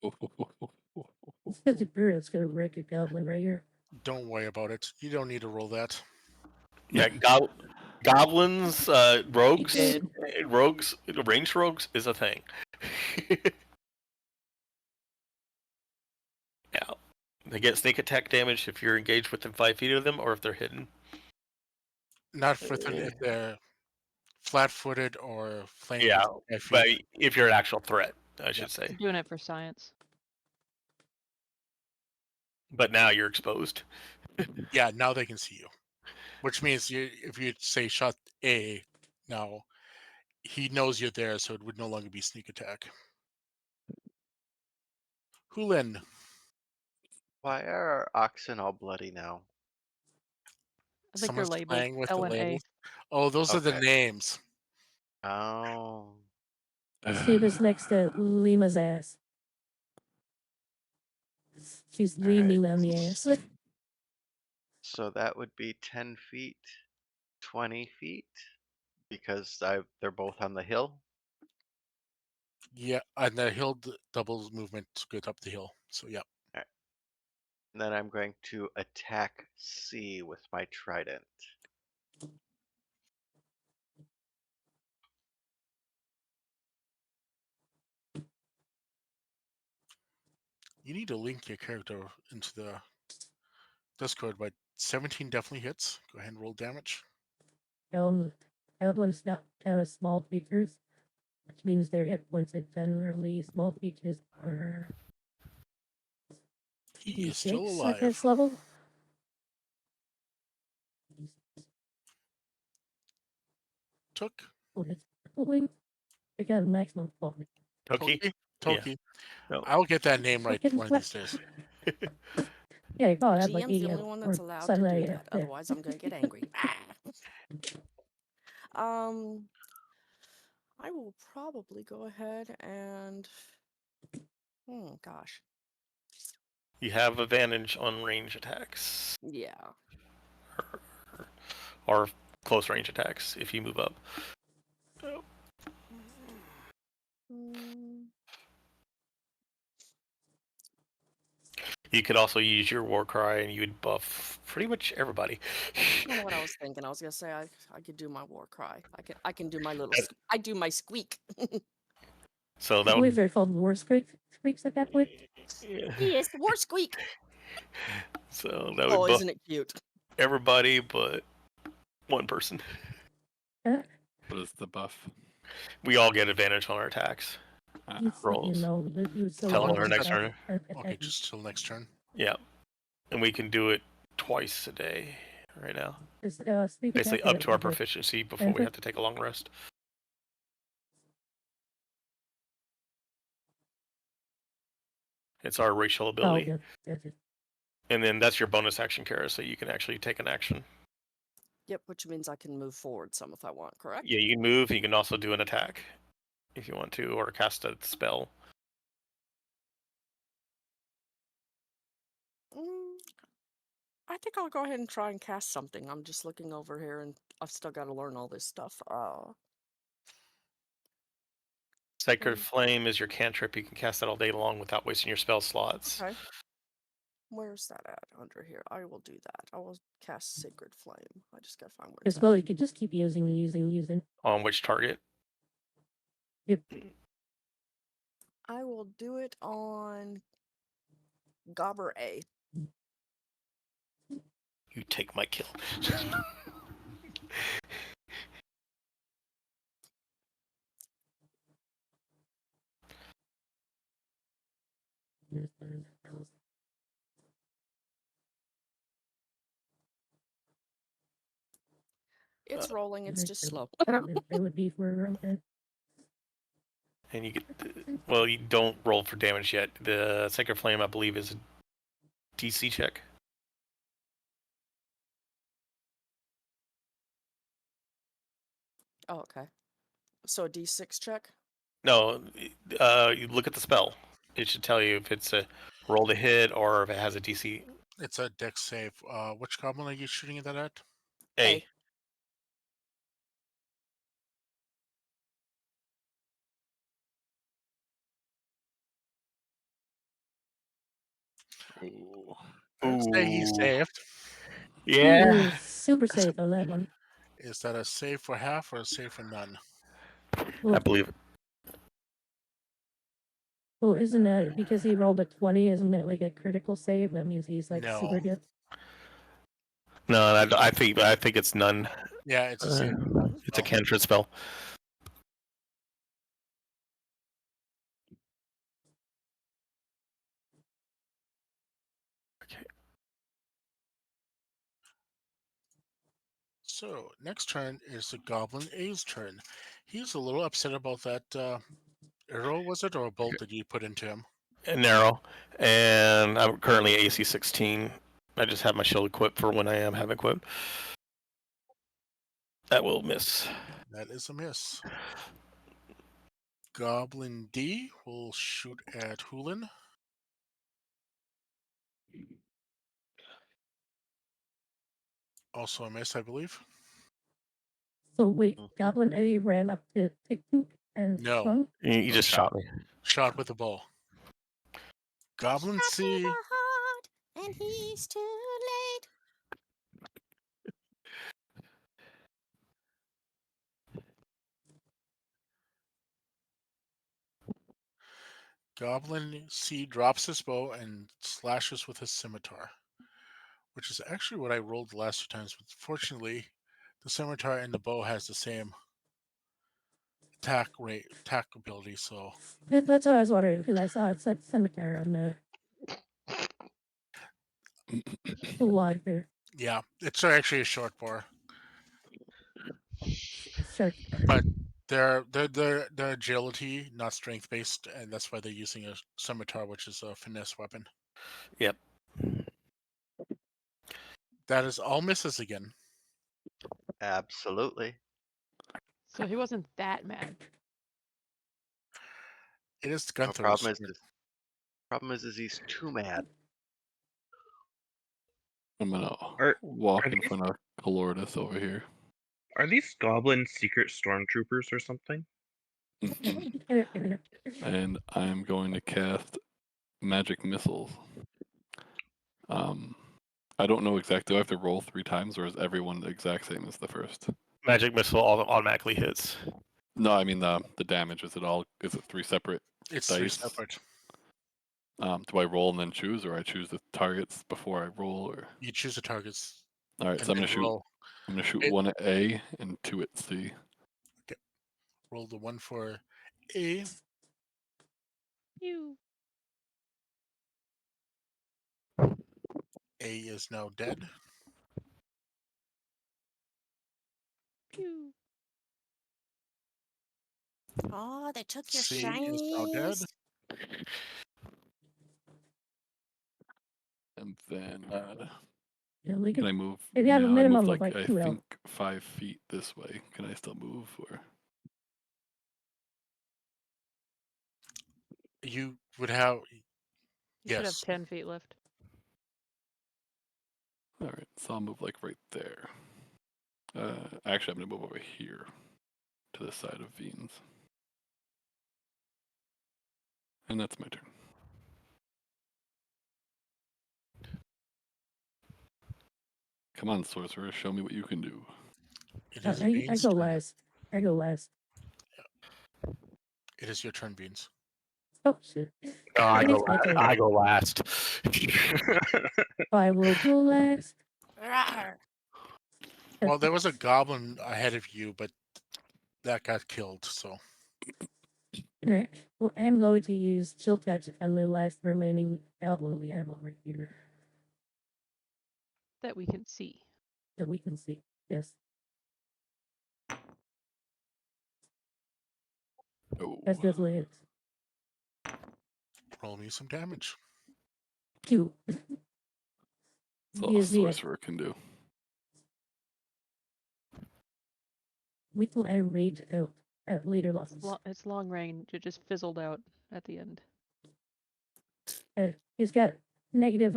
It's because it's gonna wreck a goblin right here. Don't worry about it. You don't need to roll that. Yeah, goblins, rogues, did. ranged rogues is a thing. Yeah, they get sneak attack damage if you're engaged within 5 feet of them, or if they're hidden. Not for if they're flat-footed or flanked. Yeah, with 5 but feet. if you're an actual threat, I should Yep. say. I'm doing it for science. But now you're exposed. Yeah, now they can see you. Which means if you say shot A, now he knows you're there, so it would no longer be sneak attack. Hulin. Why are our oxen all bloody now? I think Someone's they're labeled playing with L the and A. labels. Oh, those are the Okay. names. Oh. Steve is next to Lima's ass. She's leaning on the ass. So that would be 10 feet, 20 feet, because they're both on the hill. Yeah, and the hill doubles movement to get up the hill. So yeah. And then I'm going to attack C with my trident. You need to link your character into the Discord, but 17 definitely hits. Go ahead and roll damage. Goblins not kind of small creatures, which means their hit points are generally small creatures are He is still D6 at alive. this level. Took. We got a maximum point. Toki? Toki. No. I'll get that name right Fucking one of these days. Yeah, you probably have like GM's the 80 only one that's or allowed to something do like that. that. Otherwise, I'm going to get angry. I will probably go ahead and. Oh gosh. You have advantage on range attacks Yeah. or close range attacks if you move up. Mm, You could also use your war cry, and you would buff pretty much everybody. you know what I was thinking? I was gonna say I could do my war cry. I can do my little. I do my squeak. So I that believe would. they're called war squeaks at that point. Yeah. Yes, war squeak. So that would Oh, buff isn't it cute? everybody but one person. Yeah. What is the buff? We all get advantage on our attacks. Rolls. Tell on our next turn. Okay, just till next turn. Yeah, and we can do it twice a day right now. Sneak Basically, attack up to our with proficiency before we have to take a long rest. It's our racial ability. And then that's your bonus action, Kara, so you can actually take an action. Yep, which means I can move forward some if I want, correct? Yeah, you can move. You can also do an attack if you want to, or cast a spell. Mm, I think I'll go ahead and try and cast something. I'm just looking over here, and I've still got to learn all this stuff. Sacred Mm. Flame is your cantrip. You can cast that all day long without wasting your spell slots. Okay. Where's that at? Under here. I will do that. I will cast Sacred Flame. I just gotta find where it's As at. well, you could just keep using. On which target? Yep. I will do it on Gobber A. You take my kill. It's rolling. It's just slow. It would be for And you get, well, you don't roll for damage yet. The Sacred Flame, I believe, is a DC check. Oh, okay. So a D6 check. No, you look at the spell. It should tell you if it's a roll to hit or if it has a DC. It's a dex save. Which goblin are you shooting that at? A. Ooh. I'd say he's Ooh. saved. Yeah. Ooh, super safe on that one. Is that a save for half or a save for none? I believe it. Well, isn't that because he rolled a 20? Isn't it like a critical save? That means he's like No. super good. No, I think it's none. Yeah, it's a save for none. It's a cantrip spell. Okay. So next turn is the Goblin A's turn. He's a little upset about that arrow, was it, or a bolt that you put into him? An arrow, and I'm currently AC 16. I just have my shield equipped for when I am having equipped. That will miss. That is a miss. Goblin D will shoot at Hulin. Also a miss, I believe. So wait, Goblin Eddie ran up to Tickton and No. swung? You just shot me. Shot with a bow. Goblin C. heart, and he's too late. Goblin C drops his bow and slashes with his scimitar, which is actually what I rolled the last 2 times. But fortunately, the scimitar and the bow has the same attack ability. So That's what I was wondering because I saw it said cemetery on the line there. yeah, it's actually a short bow, Sure. but they're agility, not strength based, and that's why they're using a scimitar, which is a finesse weapon. Yep. That is all misses again. Absolutely. So he wasn't that mad. It is The Gunther's. problem is he's too mad. I'm gonna Are- walk are in these- front of Colordus over here. Are these goblin secret stormtroopers or something? And I'm going to cast magic missiles. I don't know exactly. Do I have to roll 3 times, or is everyone the exact same as the first? Magic missile automatically hits. No, I mean the damage. Is it 3 separate It's dice? 3 separate. Do I roll and then choose, or I choose the targets before I roll? Or You choose the targets. all right, so I'm and gonna shoot. roll. I'm gonna shoot It- 1 at A and 2 at C. Roll the 1 for A. You. A is now dead. Pew. Oh, they took your C is now dead. shinies. And then Yeah, we can could, I move? it had a now? I minimum moved of like I 2 think 5 feet this way. Can I still move? Or You would have. You should have Yes. 10 feet left. All right, so I'll move like right there. Actually, I'm gonna move over here to the side of Veens. And that's my turn. Come on, sorcerer, show me what you can do. It is I Beans' go turn. last. I go last. It is your turn, Beans. Oh shit. No, I It go is my last. turn. I go last. I will go last. Well, there was a goblin ahead of you, but that got killed, so. Alright, well, I'm going to use chill touch on the last remaining goblin we have over here That we can see. that we can see. Yes, Oh, that's definitely it. Roll me some damage. 2. that's all a Yes, yeah. sorcerer can do. Wait till I rage out at later losses. It's long range. It just fizzled out at the end. He's got negative,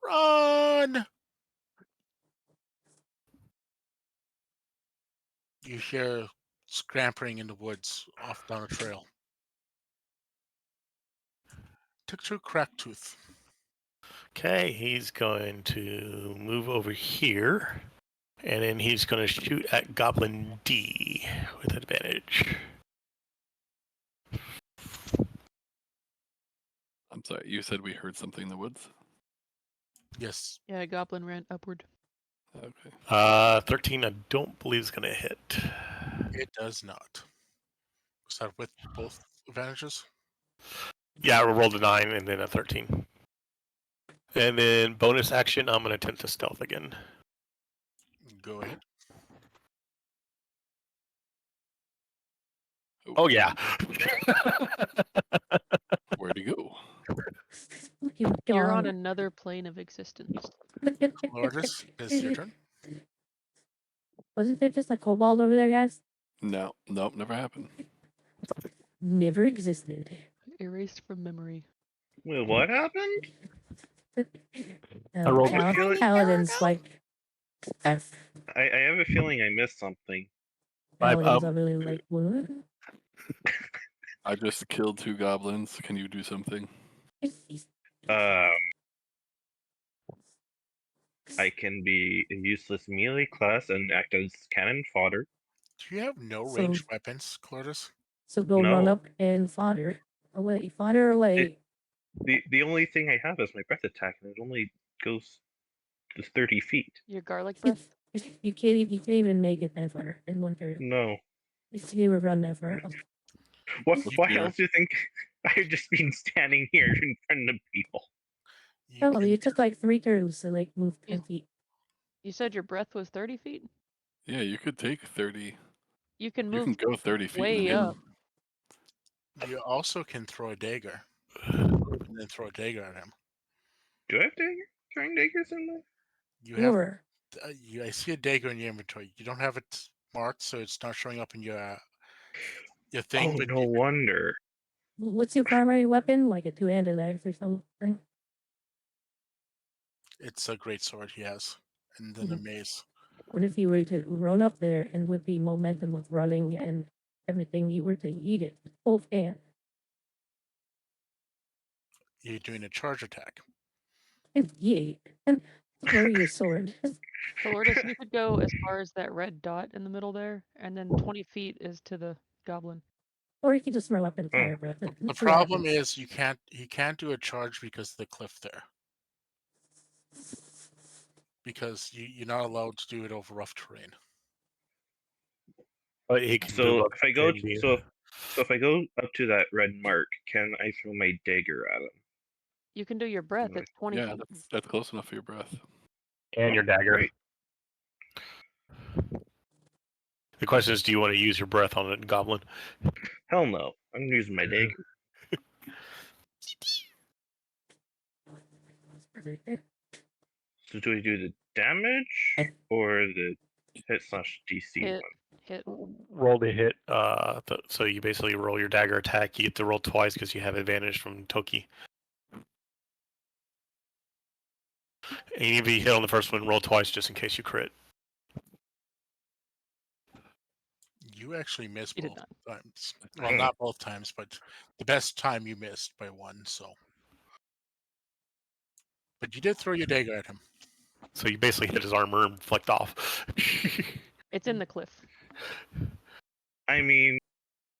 Run! You hear scampering in the woods off down a trail. Took to Cracktooth. Okay, he's going to move over here, and then he's going to shoot at Goblin D with advantage. I'm sorry, you said we heard something in the woods? Yes, Yeah, goblin ran upward. Okay. 13, I don't believe is going to hit. it does not. Is that with both advantages? Yeah, I rolled a 9 and then a 13. And then bonus action, I'm going to attempt to stealth again. Go ahead. Oh, yeah. Where'd he go? He's You're on gone. another plane of existence. Lourdes, it's your turn. Wasn't there just a kobold over there, guys? No, nope, never happened. Never existed. Erased from memory. Wait, what happened? I rolled a feeling- Paladins like F. I have a feeling I missed something. Paladins are really like what? I just killed 2 goblins. Can you do something? I can be a useless melee class and act as cannon fodder. Do you have no So- ranged weapons, Lourdes? So go run No. up and fodder away. Fodder away. The only thing I have is my breath attack, and it only goes to 30 feet. Your garlic breath? You can't even make it that far in one turn. No. If you ever run that far. Why here. else do you think I've just been standing here in front of people? You Oh, can you took like 3 turns to like move 10 feet. You said your breath was 30 feet? Yeah, you could take 30. You can You move can go 30 feet. in a way minute. up. You also can throw a dagger. And then throw a dagger at him. Do I have throwing daggers in there? You have. Or I see a dagger in your inventory. You don't have it marked, so it's not showing up in your thing. Oh, But no wonder. what's your primary weapon? Like a 2-handed axe or something? it's a great sword he has, and then a mace. What if you were to run up there and with the momentum of running and everything, you were to eat it with both hands? You're doing a charge attack. And yay. And throw your sword. So, Lourdes, you could go as far as that red dot in the middle there, and then 20 feet is to the goblin. Or you could just run up and fire breath. The problem is he can't do a charge because of the cliff there. Because you're not allowed to do it over rough terrain. But he can So move up if I go, and be- so if I go up to that red mark, can I throw my dagger at him? You can do your breath Nice. at 20 Yeah, feet. that's close enough for your breath. and your dagger. Great. The question is, do you want to use your breath on a goblin? Hell no! I'm using my dagger. So do I do the damage or the hit / DC Hit. one? Hit. Roll to hit. So you basically roll your dagger attack. You get to roll twice because you have advantage from Toki. And if you hit on the first one, roll twice just in case you crit. You actually missed You did both not. times. Well, not both times, but the best time you missed by one. So, but you did throw your dagger at him. So you basically hit his armor and flicked off. It's in the cliff. I mean,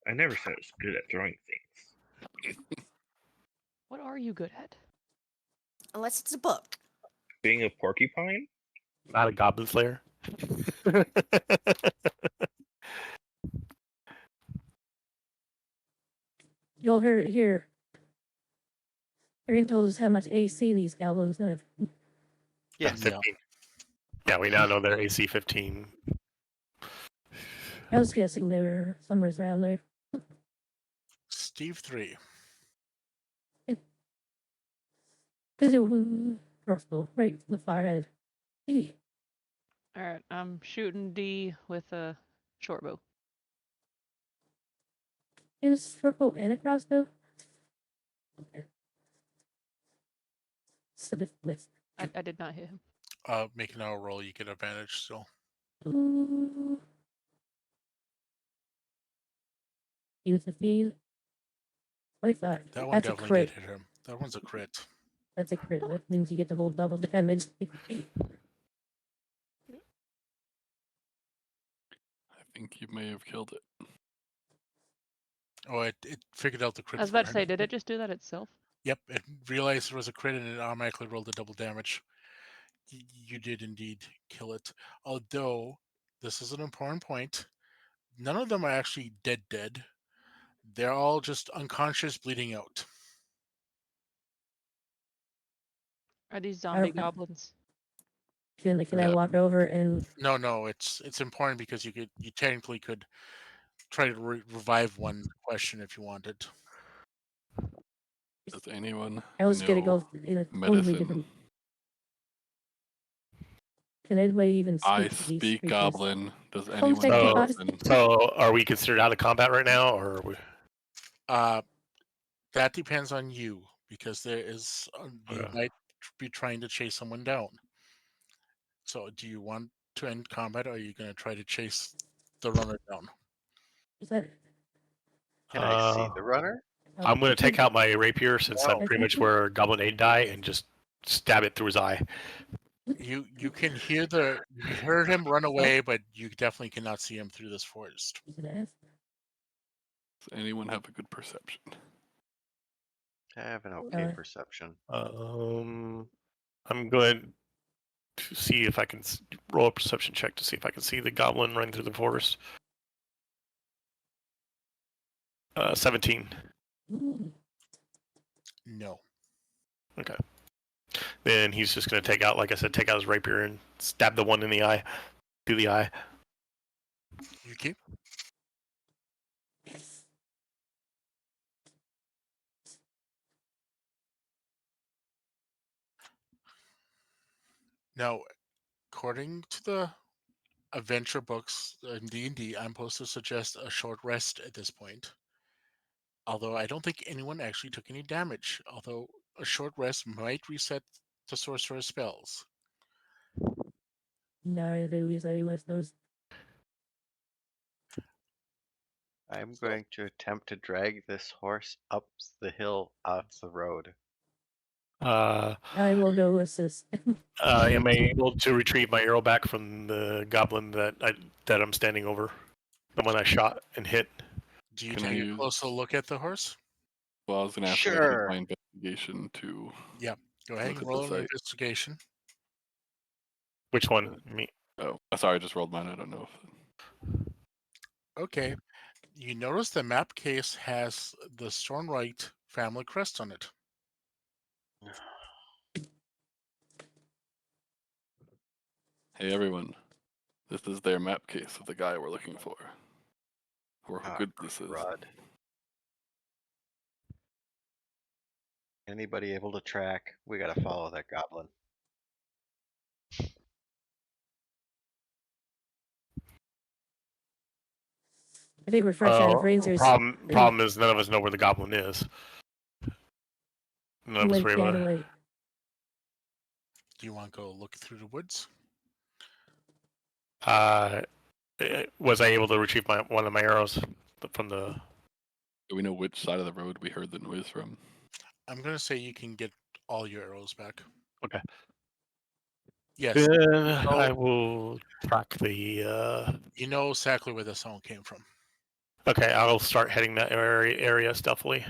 I never said I was good at throwing things. What are you good at? Unless it's a book. Being a porcupine? Not a goblin slayer. You'll hear here. Erin told us how much AC these goblins have. Yes. 15. Yeah, we now know they're AC 15. I was guessing they were somewhere around there. Steve 3. Because it was crossbow, right? The far head. Hey, All right, I'm shooting D with a short bow. is purple and a crossbow? Okay. So this. I did not hit him. Make an hour roll. You get advantage still. Ooh. Use the feed. 25. That one That's a definitely crit. did hit him. That one's a crit. That's a crit. That means you get the whole double damage. I think you may have killed it. Oh, it figured out the crit. I was about to for say, him. did it just do that itself? Yep, it realized there was a crit and it automatically rolled the double damage. You did indeed kill it. Although, this is an important point. None of them are actually dead. They're all just unconscious, bleeding out. Are these zombie Okay. goblins? Can I Yeah. walk over and No, it's important because you technically could try to revive one question if you wanted. Does anyone I was gonna know go in a totally medicine? different. Can anybody even speak I to these speak creatures? goblin. Does Oh, anyone thank know God. medicine? So are we considered out of combat right now, or are we? That depends on you because there is you Okay. might be trying to chase someone down. So, do you want to end combat, or are you going to try to chase the runner down? Is that? Can I see the runner? I'm going to take out my rapier since I'm No. pretty much where Goblin 8 died and just stab it through his eye. You can hear you heard him run away, but you definitely cannot see him through this forest. Does anyone have a good perception? I have an okay perception. I'm going to see if I can roll a perception check to see if I can see the goblin running through the forest. 17. No. Okay. Then he's just going to take out, like I said, take out his rapier and stab the one in the eye, through the eye. Yuki? Now, according to the adventure books in D&D, I'm supposed to suggest a short rest at this point. Although I don't think anyone actually took any damage. Although a short rest might reset the sorcerer's spells. No, they use those. I'm going to attempt to drag this horse up the hill off the road. I will go assist. Am I able to retrieve my arrow back from the goblin that I'm standing over? The one I shot and hit? Do you Can I take a use- closer look at the horse? Well, I was going to ask if I Sure. could my investigation to. Yep. Go ahead Look and at roll the an site. investigation. Which one? Me. Oh, sorry, I just rolled mine. I don't know. Okay. You notice the map case has the Stornwright family crest on it. Hey, everyone. This is their map case of the guy we're looking for. Or how good this is. Crud. Anybody able to track? We gotta follow that goblin. I think we're fresh out of razors. Problem is none of us know where the goblin is. None of us Went were the able other to. way. Do you want to go look through the woods? Was I able to retrieve one of my arrows from the? Do we know which side of the road we heard the noise from? I'm going to say you can get all your arrows back. Okay. Yes. I will track the. You know exactly where the sound came from. Okay, I'll start heading that area stealthily.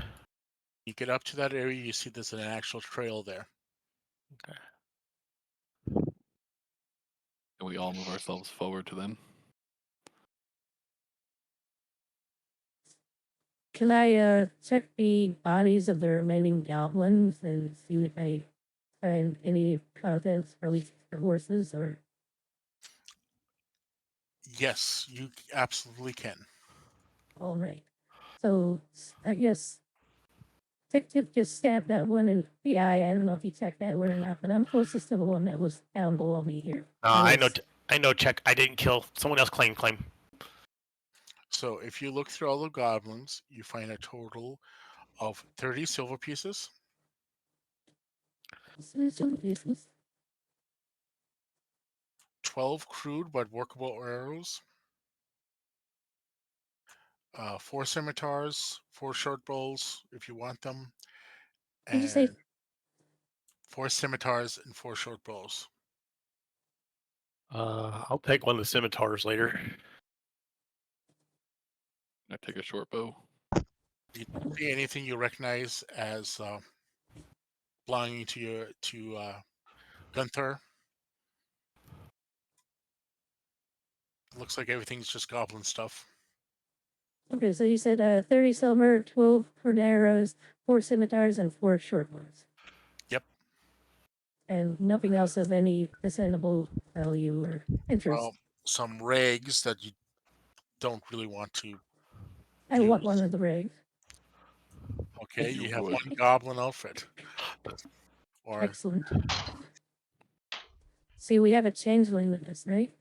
You get up to that area, you see there's an actual trail there. Okay. And we all move ourselves forward to them. Can I check the bodies of the remaining goblins and see if I find any contents, or at least the horses, or Yes, you absolutely can. all right. So I guess Tip just stabbed that one in the eye. I don't know if you checked that one or not, but I'm closest to the one that was down below me here. I know. Check. I didn't kill. Someone else claim. So if you look through all the goblins, you find a total of 30 silver pieces, 12 crude but workable arrows, 4 scimitars, 4 short bows if you want them, Did you and say 4 scimitars and 4 short bows. I'll take one of the scimitars later. I take a short bow. You don't see anything you recognize as belonging to Gunther. Looks like everything's just goblin stuff. okay? So you said 30 silver, 12 for arrows, 4 scimitars, and 4 short ones. Yep. And nothing else of any assignable value or interest. Well, some rags that you don't really want to. I want one of the rigs. Okay, You you have would. one goblin outfit. Or Excellent. See, we have a changeling with us, right?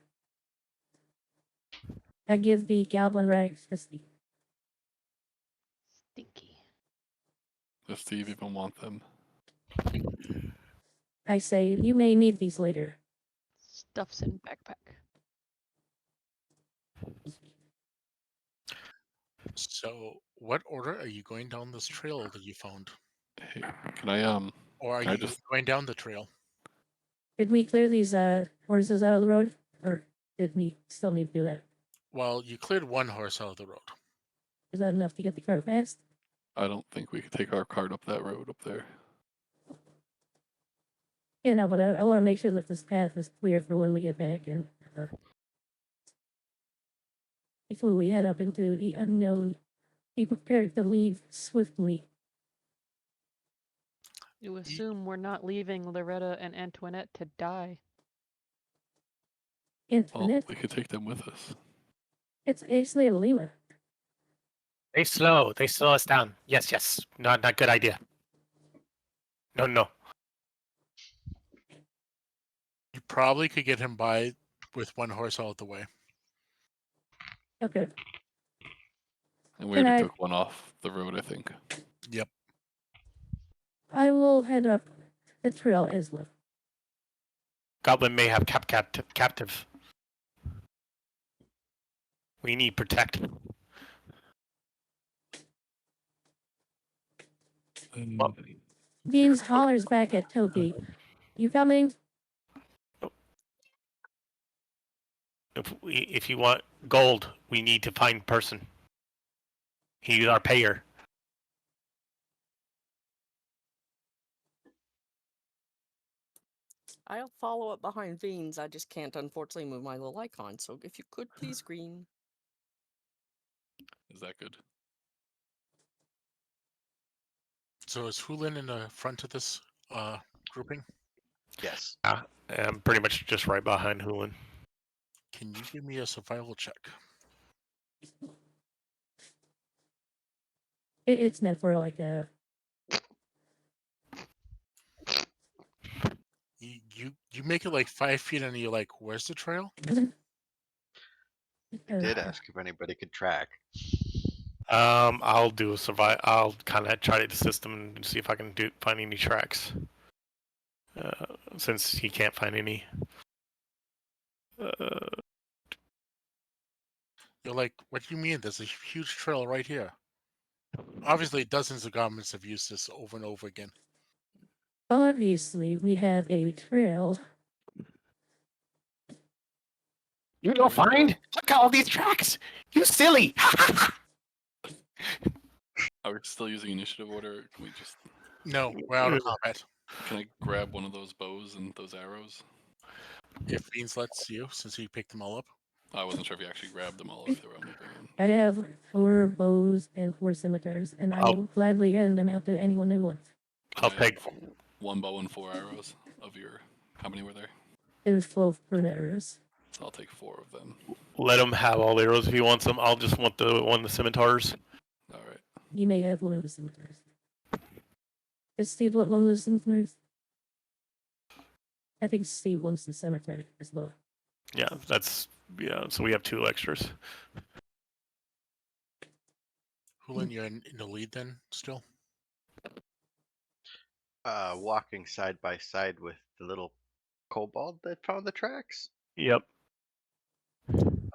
I give the goblin rags to Steve. Stinky. Does Steve even want them? I say, you may need these later. Stuffs in backpack. so, what order are you going down this trail that you found, Hey, can I or are Can I you just- going down the trail? Did we clear these horses out of the road? Or did we still need to do that? Well, you cleared one horse out of the road. Is that enough to get the car fast? I don't think we could take our cart up that road up there. You know, but I want to make sure that this path is clear for when we get back and before we head up into the unknown. Be prepared to leave swiftly. You assume we're not leaving Loretta and Antoinette to die. Well, Infinite. we could take them with us. It's Ashley and Lima. They slow us down. Yes. Not good idea. No. You probably could get him by with one horse out of the way. Okay. And we Can already I- took one off the road, I think. Yep. I will head up the trail as well. Goblin may have captive. We need protect. Beans hollers back at Toki. You coming? If you want gold, we need to find person. He's our payer. I'll follow up behind Veens. I just can't, unfortunately, move my little icon. So if you could please green. Is that good? So is Hulin in the front of this grouping? Yes. I'm pretty much just right behind Hulin. Can you give me a survival check? It's meant for like You make it like 5 feet, and you're like, "Where's the trail?" Did ask if anybody could track. I'll do a survive. I'll kind of try to assist them and see if I can find any tracks. since he can't find any. You're like, what do you mean? There's a huge trail right here. Obviously, dozens of governments have used this over and over again. Obviously, we have a trail. You don't find? Look at all these tracks! You silly! Are we still using initiative order? Can we just? No, we're out of combat. Can I grab one of those bows and those arrows? If Veens lets you, since he picked them all up. I wasn't sure if you actually grabbed them all or if they were on the ground. I have 4 bows and 4 scimitars, and I will gladly hand them out to anyone who wants. I'll Can I take. have 1 bow and 4 arrows of your. How many were there? There's 12 per arrows. So I'll take 4 of them. Let him have all the arrows if he wants them. I'll just want the scimitars. All right. You may have one of the scimitars. Is Steve want one of the scimitars? I think Steve wants the scimitar as well. Yeah, so we have 2 extras. Hulin, you're in the lead then, still? Walking side by side with the little kobold that found the tracks. Yep.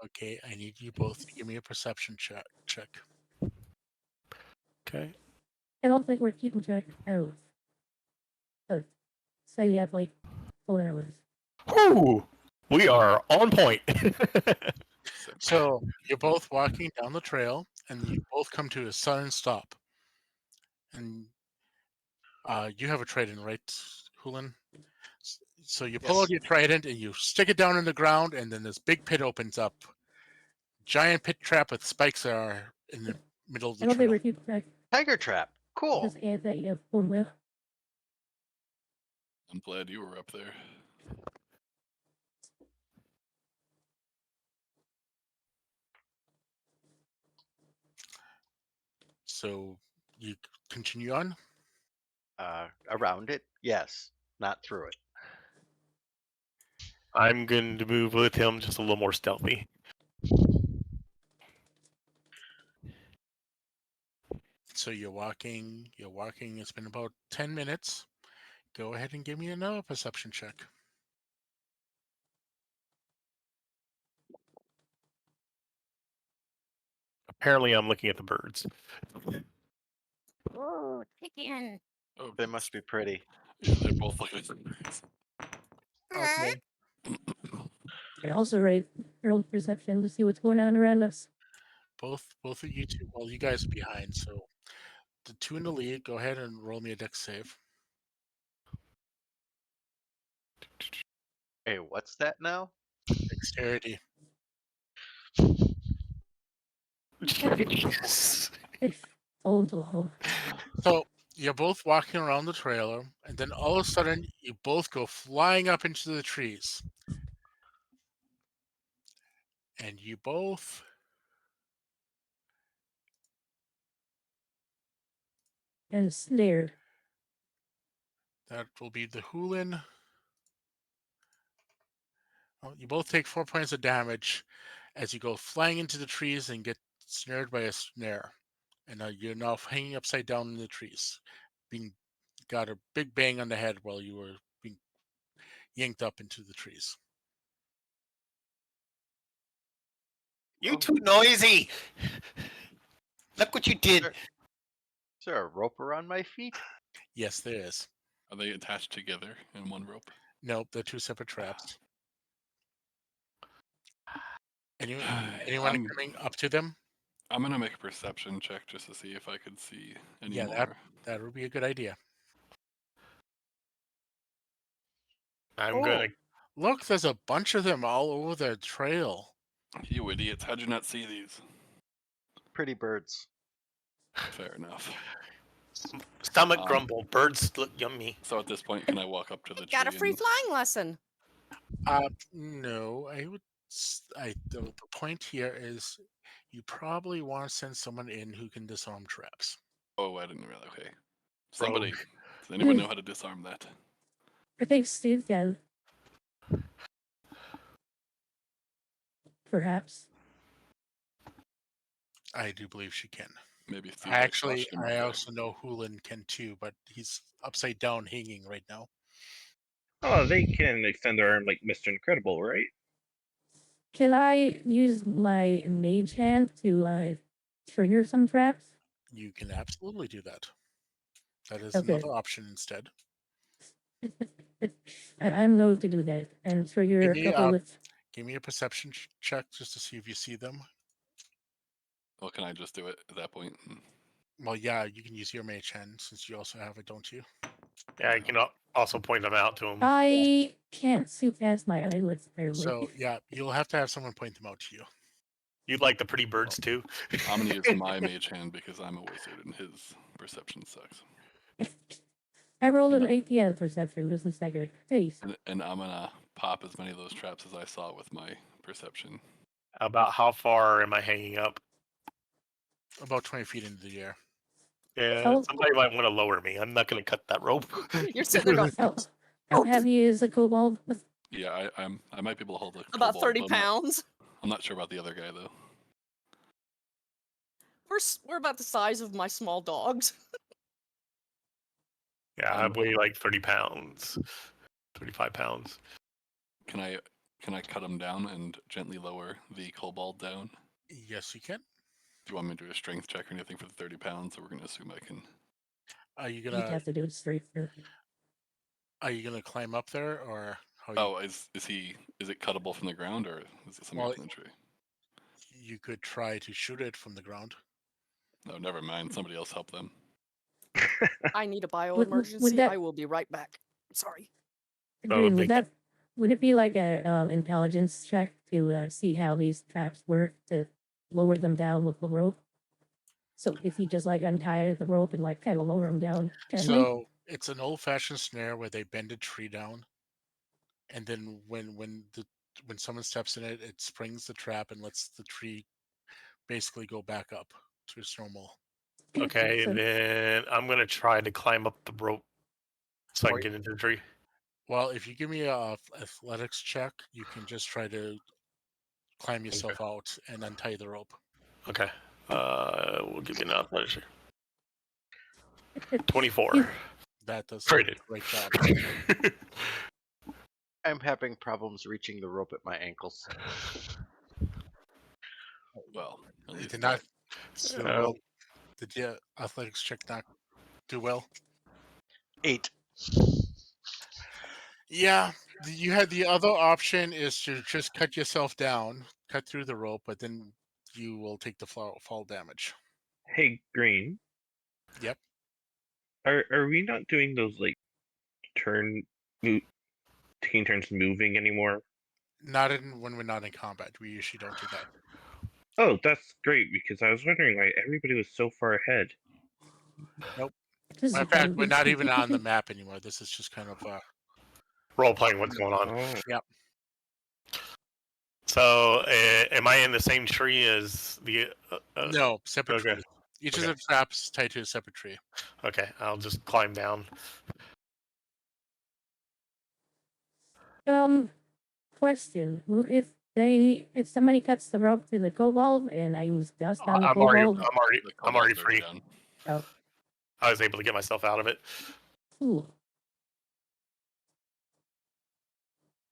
Okay, I need you both to give me a perception check. Okay. I don't think we're keeping track of arrows. Oh, so you have like 4 arrows. Woo! We are on point. So you're both walking down the trail, and you both come to a sudden stop. And you have a trident, right, Hulin? So you pull out your trident and you stick it down in the ground, and then this big pit opens up. Giant pit trap with spikes are in the middle of I the don't think trail. we're keeping track. Tiger trap. Cool. Just add that you have 4 well. I'm glad you were up there. So you continue on. Around it, yes, not through it. I'm going to move with him just a little more stealthy. So you're walking. It's been about 10 minutes. Go ahead and give me another perception check. Apparently, I'm looking at the birds. Oh, chicken. Oh, They must be pretty. yeah, they're both looking. Okay. I also rate early perception to see what's going on around us. Both of you two. Well, you guys are behind. So the 2 in the lead. Go ahead and roll me a dex save. Hey, what's that now? Dexterity. Jesus. Oh, oh. So you're both walking around the trailer, and then all of a sudden you both go flying up into the trees. And you both And a snare. that will be the Hulin. Well, you both take 4 points of damage as you go flying into the trees and get snared by a snare. And you're now hanging upside down in the trees, being got a big bang on the head while you were being yanked up into the trees. You too noisy. Look what you did. Is there a rope around my feet? Yes, there is. Are they attached together in one rope? Nope, they're 2 separate traps. Anyone coming up to them? I'm gonna make a perception check just to see if I could see any Yeah, more. that would be a good idea. I'm gonna. Look, there's a bunch of them all over the trail. You idiots! How'd you not see these? Pretty birds. Fair enough. Stomach grumble. Birds look yummy. So at this point, can I walk up to the tree? Got a free and- flying lesson. No, the point here is you probably want to send someone in who can disarm traps. Oh, I didn't realize. Okay. Somebody. Rogue. Does anyone know how to disarm that? I think Steve can. Perhaps. I do believe she can. Maybe. Steve I gets flushed in I my also know Hulin can too, but he's upside down hanging right now. Oh, they can extend their arm like Mr. Incredible, right? Can I use my mage hand to trigger some traps? You can absolutely do that. That is Okay. another option instead. I'm going to do that and trigger a me, couple of. Give me a perception check just to see if you see them. Well, can I just do it at that point? Well, yeah, you can use your mage hand since you also have it, don't you? Yeah, I can also point them out to him. I can't see past my eyelids barely. So yeah, you'll have to have someone point them out to you. You'd like the pretty birds too. I'm gonna use my mage hand because I'm a wizard and his perception sucks. I rolled an 18 perception just a second. Face. And I'm gonna pop as many of those traps as I saw with my perception. About how far am I hanging up? About 20 feet into the air. Yeah, Oh. somebody might want to lower me. I'm not going to cut that rope. You're sitting there going, How heavy is a kobold? Yeah, I might be able to hold a about kobold, 30 but I'm not- pounds. I'm not sure about the other guy though. We're about the size of my small dogs. Yeah, I weigh like 30 pounds, 35 pounds. Can I cut him down and gently lower the kobold down? Yes, you can. Do you want me to do a strength check or anything for the 30 pounds, or we're gonna assume I can? Are you You'd gonna have to do it straight through. climb up there, or how? Oh, is it cuttable from the ground, or is it something Well, up in the tree? You could try to shoot it from the ground. No, never mind. Somebody else help them. I need a bio Would emergency. that- I will be right back. Sorry. Green, they- would it be like a intelligence check to see how these traps work to lower them down with the rope? So if you just like untie the rope and like kind of lower them down gently. So it's an old-fashioned snare where they bend a tree down, and then when someone steps in it, it springs the trap and lets the tree basically go back up to its normal. Okay, So- then I'm going to try to climb up the rope so I Or- can get into the tree. Well, if you give me a athletics check, you can just try to climb yourself out and untie the rope. Okay. We'll give you an athletics check. 24. That does Traded. a great job. I'm having problems reaching the rope at my ankles. Well, at It least did not. that. So, well, did your athletics check not do well? 8. Yeah, you had the other option is to just cut yourself down, cut through the rope, but then you will take the fall damage. Hey, Green. Yep. Are we not doing those like taking turns moving anymore? Not when we're not in combat. We usually don't do that. Oh, that's great because I was wondering why everybody was so far ahead. This Matter is of fact, we're probably- not even on the map anymore. This is just kind of Role playing what's going on. Oh, yep. So, am I in the same tree as the. No, separate okay. trees. Each Okay. of the traps tied to a separate tree. Okay, I'll just climb down. Question: if somebody cuts the rope to the kobold and I use dust on the I'm already, kobold, The I'm already kobold's free. done. oh, I was able to get myself out of it. ooh,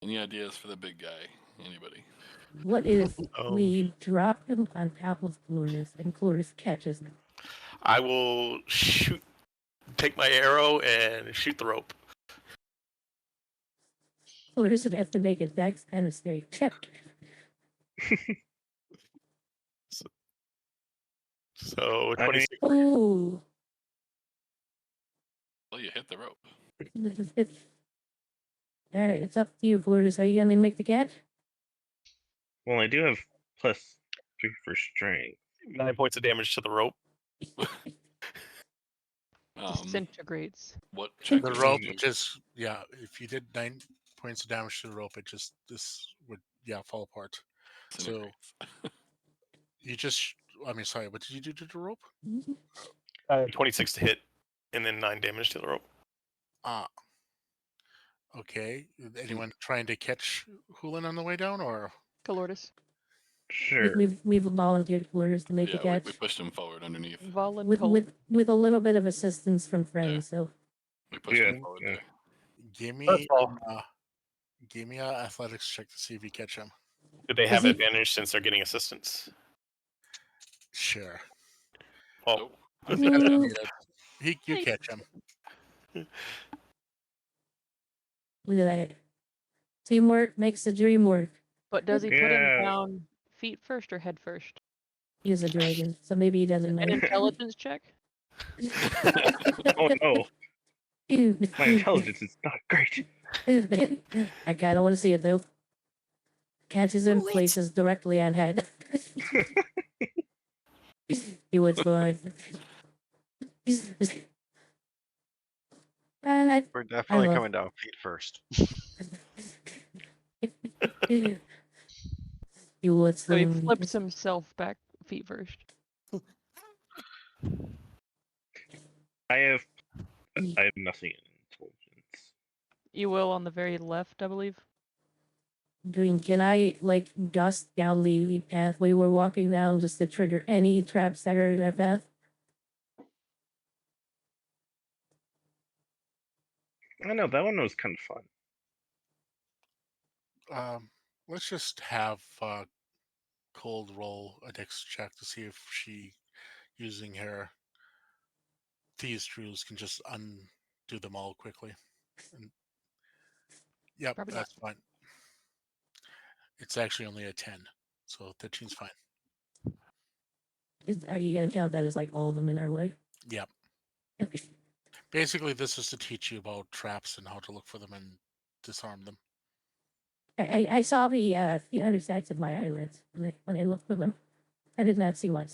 Any ideas for the big guy? Anybody? what if Oh. we drop him on top of Glorious and Glorious catches him? I will take my arrow and shoot the rope. Glorious would have to make a dex and a straight check. So, I mean- 26. Ooh, Well, you hit the rope. it's all right. It's up to you, Glorious. Are you gonna make the catch? well, I do have +3 for strength. 9 points of damage to the rope. Disintegrates. What check? The would rope you do? just if you did 9 points of damage to the rope, this would fall apart. So Disintegrates. you just sorry, what did you do to the rope? 26 to hit, and then 9 damage to the rope. Okay. Anyone trying to catch Hulin on the way down, or Calordis. Sure. We've volunteered Glorious to make the Yeah, catch we pushed him forward underneath. with a little bit of assistance from friends. So We pushed him Yeah, forward yeah. there. Give First me of all, give me an athletics check to see if you catch him. do they Is have he- advantage since they're getting assistance? Sure. Well, Nope. You okay. gotta Ooh. beat it. You catch him. Look at that. Teamwork makes the dream work. But does he put him Yeah. down feet first or head first? He's a dragon, so maybe he doesn't An know. intelligence check? Oh no, my intelligence is not great. I kind of want to see it though. Catches him, Roll it. places directly on head. He was fine. And We're definitely love- coming down feet first. he was So he some. flips himself back feet first. I have nothing in intelligence. You will on the very left, I believe. Can I like dust down the path we were walking down just to trigger any traps that are in that path? I know that one was kind of fun. Let's just have Cold roll a dex check to see if she, using her thieves' tools, can just undo them all quickly. And, yep, Probably that's fine. It's actually only a 10, so 13's fine. Are you gonna count that as like all of them in our way? Yep. Basically, this is to teach you about traps and how to look for them and disarm them. I saw the other sides of my eyelids when I looked for them. I did not see one.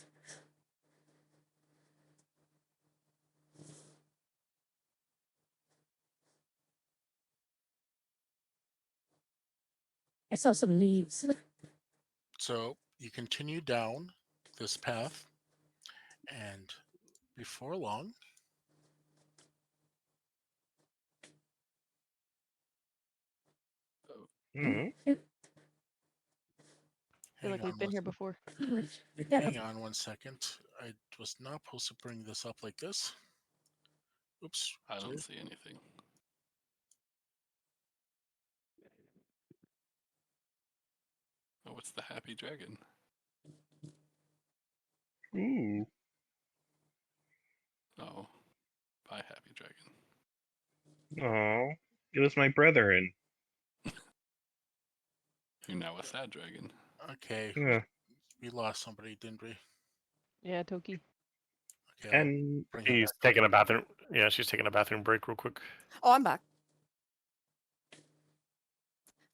I saw some leaves. So you continue down this path, and before long, Hmm. I feel hang like on, we've been here before. hang on 1 second. I was not supposed to bring this up like this. Oops. I don't sorry. see anything. Oh, it's the happy dragon. Ooh. Oh, bye, happy dragon. Oh, it was my brother, and You're now a sad dragon. Okay, yeah. we lost somebody, didn't we? Yeah, Toki. Okay, I'll And bring her She's back up. taking a bathroom. Yeah, she's taking a bathroom break real quick. Oh, I'm back.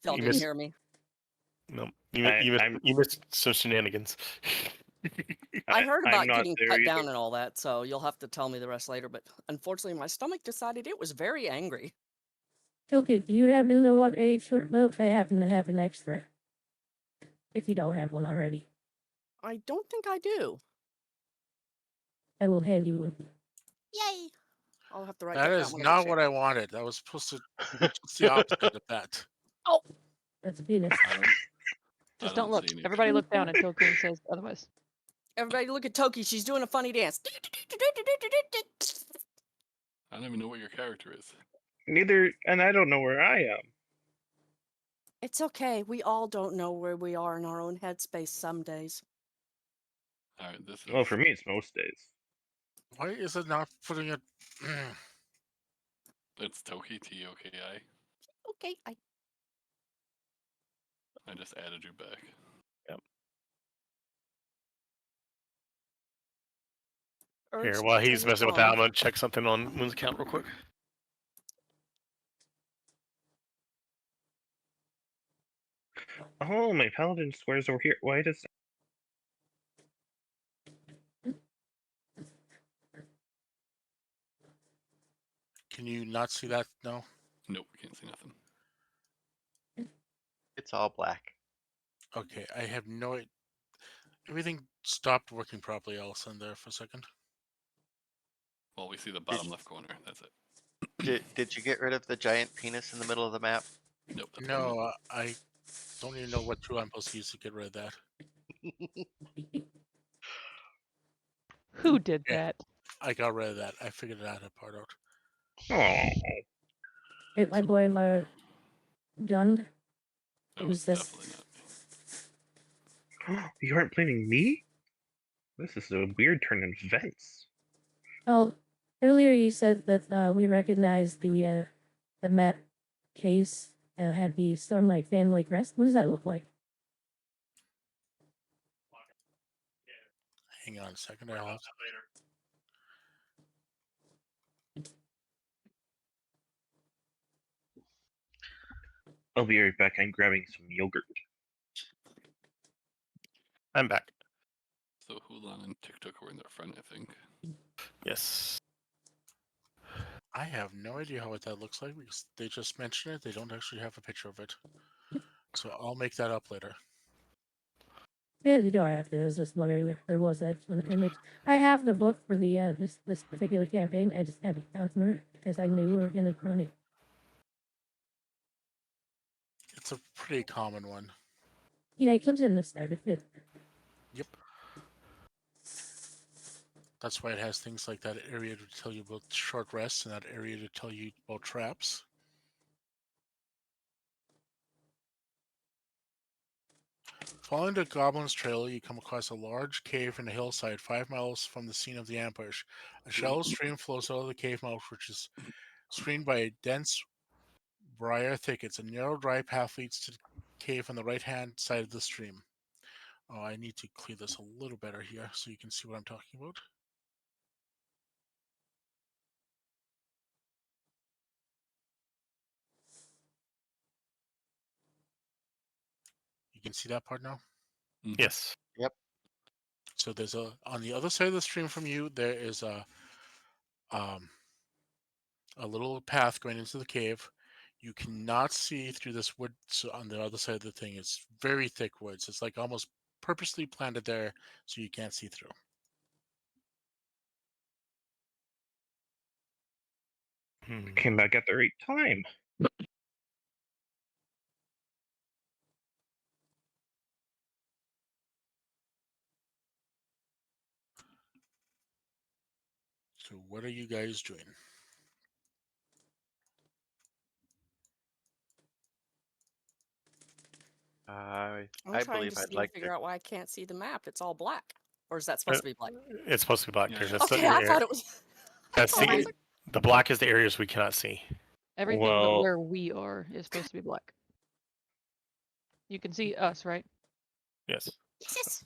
Phil You didn't missed- hear me. No, I'm- you missed some shenanigans. I heard I'm about not getting there cut either. down and all that, so you'll have to tell me the rest later. But unfortunately, my stomach decided it was very angry. Okay, do you happen to know what a short boat? I happen to have an extra. If you don't have one already, I don't think I do. I will hand you one. Yay! I'll have to write That that is down. not what I wanted. I was supposed to just the opposite of that. That's a penis. Just I don't look. see any Everybody traps. look down until Queen says otherwise. Everybody look at Toki. She's doing a funny dance. I don't even know what your character is. Neither, and I don't know where I am. It's okay. We all don't know where we are in our own headspace some days. All right, this is. Well, for me, it's most days. Why is it not putting it? It's Toki, Toki. Okay, I I just added you back. Here, urged while to he's messing with that, respond. I'm gonna check something on Moon's account real quick. Oh, my paladin square's over here. Why does? Can you not see that? No. Nope, can't see nothing. It's all black. Okay, I have no. Everything stopped working properly. I'll send there for a second. Well, we see the bottom left corner. That's it. Did you get rid of the giant penis in the middle of the map? Nope. That's No, I don't even know what tool I'm supposed to use to get rid of that. Who did Yeah. that? I got rid of that. I figured that part out. Oh, It my boy Jund. That Who's was this? definitely not me. You aren't blaming me? This is a weird turn in events. Oh, earlier you said that we recognized the map case had the Stormlight family crest. What does that look like? Hang on a second. I'll have to... I'll be right back. I'm grabbing some yogurt. I'm back. So Hulan and TikTok were in the front, I think. Yes. I have no idea what that looks like because they just mentioned it. They don't actually have a picture of it. So I'll make that up later. Yeah, you don't have to. It was just wondering if there was that image. I have the book for the this particular campaign. I just haven't found it because I knew we were gonna run it. It's a pretty common one. Yeah, it comes in the starter kit. Yep. That's why it has things like that area to tell you about short rests and that area to tell you about traps. Following the Goblin's Trail, you come across a large cave in a hillside 5 miles from the scene of the ambush. A shallow stream flows out of the cave mouth, which is screened by dense briar thickets. A narrow, dry path leads to the cave on the right-hand side of the stream. Oh, I need to clear this a little better here so you can see what I'm talking about. You can see that part now? Yes. So there's on the other side of the stream from you, there is a little path going into the cave. You cannot see through this wood on the other side of the thing. It's very thick woods. It's like almost purposely planted there so you can't see through. Came back at the right time. So what are you guys doing? I I'm trying believe to I'd see like figure to. out why I can't see the map. It's all black. Or is that supposed to be black? It's supposed to be black. Yeah, There's yeah. just Okay, I thought it was. that's Oh, I was the, the black is the areas we cannot see. Everything but Well- where we are is supposed to be black. You can see us, right? Yes. Yes.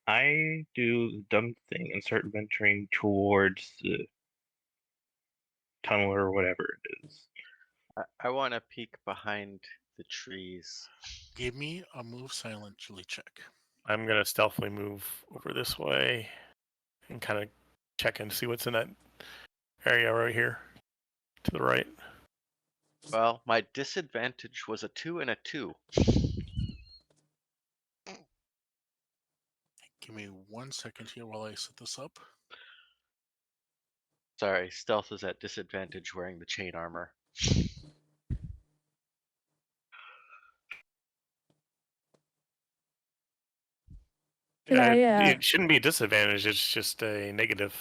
I do the dumb thing and start venturing towards the tunnel or whatever it is. I want to peek behind the trees. Give me a move silently check. I'm gonna stealthily move over this way and kind of check and see what's in that area right here to the right. Well, my disadvantage was a 2 and a 2. Give me 1 second here while I set this up. Sorry, stealth is at disadvantage wearing the chain armor. Can I, It shouldn't be a disadvantage. It's just a negative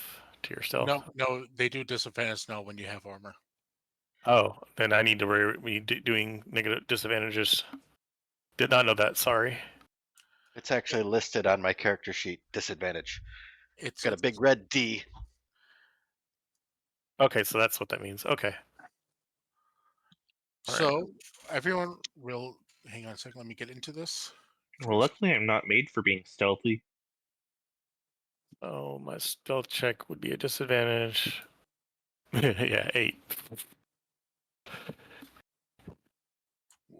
to your stealth. No, they do disadvantage now when you have armor. Oh, then I need to be doing negative disadvantages. Did not know that. Sorry. It's actually listed on my character sheet. Disadvantage. It's Got a big red D. Okay, so that's what that means. Okay. All So everyone will hang on a second. Let me get into this. Well, luckily I'm not made for being stealthy. Oh, my stealth check would be a disadvantage. Yeah, 8.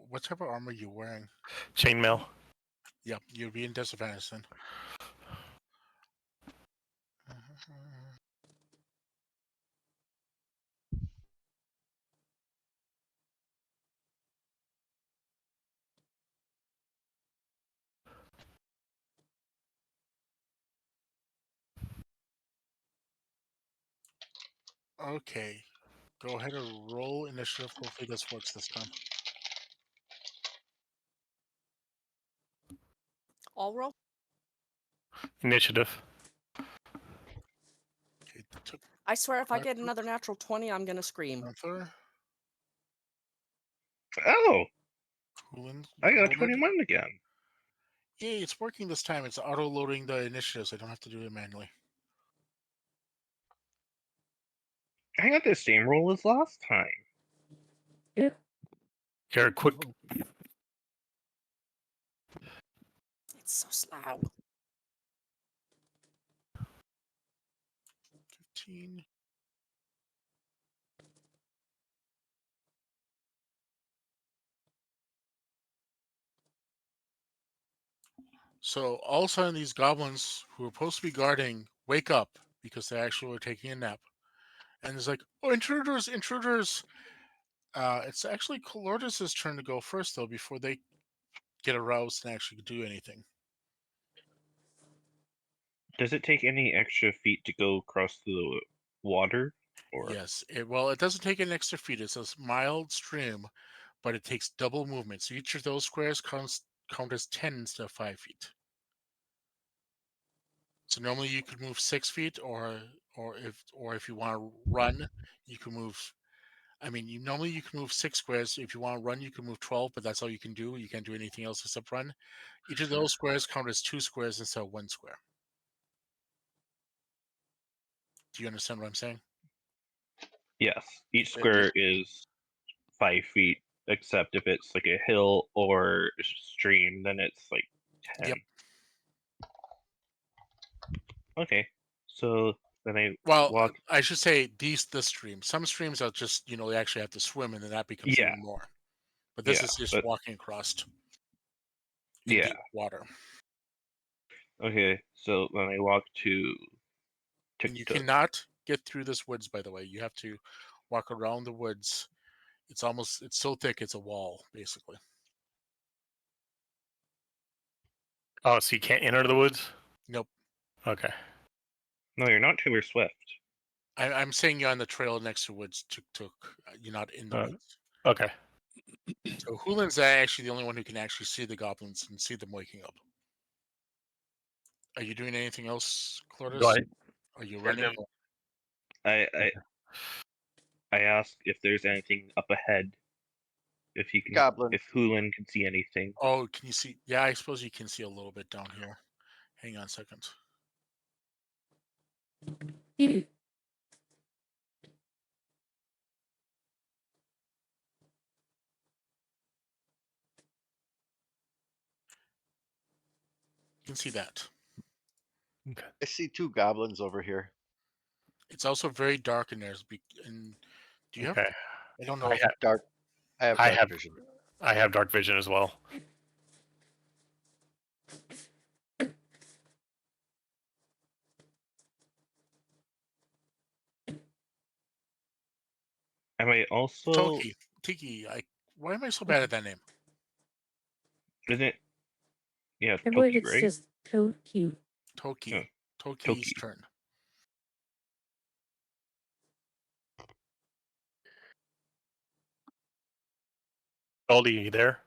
What type of armor are you wearing? Chainmail. Yep, you'd be in disadvantage then. Okay, go ahead and roll initiative. Hopefully this works this time. All roll. Initiative. Okay, I swear, if I Alright, get another natural 20, I'm gonna scream. Gunther, Oh, Hulen, I got Wilmot. 21 again. Yay, it's working this time. It's auto-loading the initiatives. I don't have to do it manually. I got the same roll as last time. Here, quick. It's so slow. 15. So all of a sudden, these goblins who are supposed to be guarding wake up because they actually were taking a nap, and it's like, "Oh, intruders, intruders!" It's actually Colordus's turn to go first, though, before they get aroused and actually do anything. Does it take any extra feet to go across the water? Or Yes, it doesn't take an extra feet. It's a mild stream, but it takes double movement. So each of those squares count as 10 instead of 5 feet. So normally you could move 6 feet, or if you want to run, you can move. I mean, normally you can move 6 squares. If you want to run, you can move 12, but that's all you can do. You can't do anything else except run. Each of those squares count as 2 squares instead of 1 square. Do you understand what I'm saying? yes, each Yeah, square is 5 feet, except if it's like a hill or a stream, then it's like 10. Yep. Okay, so then I Well, walk. I should say this stream. Some streams are just, they actually have to swim, and then that becomes Yeah, even more. But this yeah, is just but walking across in yeah. deep water. Okay, so then I walk to And you Tuk. cannot get through this woods, by the way. You have to walk around the woods. It's so thick, it's a wall, basically. Oh, so you can't enter the woods? Nope. Okay. No, you're not Taylor Swift. I'm saying you're on the trail next to woods. You're not in the woods. Okay. So Hulin's actually the only one who can actually see the goblins and see them waking up. Are you doing anything else, Clortus? Go ahead. Are you running? them- I ask if there's anything up ahead. If Goblins. Hulin can see anything. Oh, can you see? Yeah, I suppose you can see a little bit down here. Hang on a second. You You can see that. Okay. I see 2 goblins over here. It's also very dark in there. And do you have? Okay. I don't know. I If, have, Dark. I have I dark have vision. I have dark vision as well. Am I also? Toki, Tiki. Why am I so bad at that name? Isn't it? Yeah, I believe Toki, it's right? just so cute. Toki. Yeah. Toki's Toki. turn. Goldie, you there?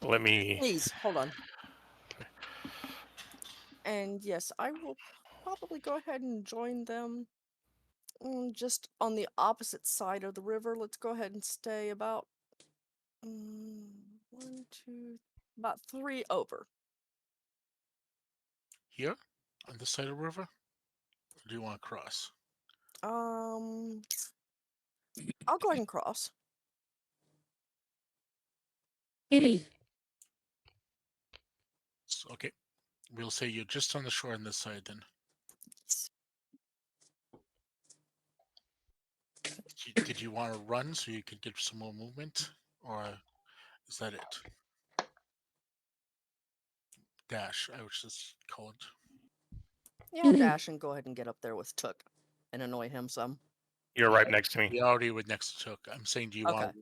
Let me. Please, hold on. And yes, I will probably go ahead and join them just on the opposite side of the river. Let's go ahead and stay about 3 over. Here, on this side of the river. Or do you want to cross? I'll go ahead and cross. Kitty, Okay. We'll say you're just on the shore on this side then. Did you want to run so you could get some more movement? Or is that it? Dash, I would just call it. Yeah, I'll dash and go ahead and get up there with Took and annoy him some. You're right next to me. We already were next to Took. I'm saying, do you Okay. want to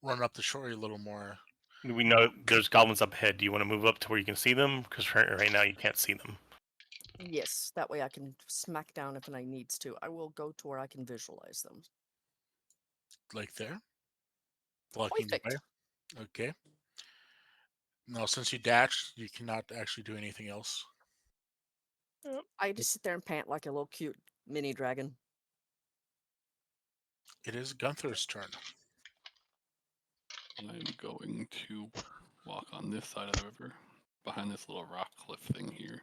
run up the shore a little more? We know there's goblins up ahead. Do you want to move up to where you can see them? Because right now you can't see them. Yes, that way I can smack down if I needs to. I will go to where I can visualize them. Like there? Blocking the Perfect. way? Okay. Now, since you dashed, you cannot actually do anything else. I just sit there and pant like a little cute mini dragon. It is Gunther's turn. I'm going to walk on this side of the river, behind this little rock cliff thing here.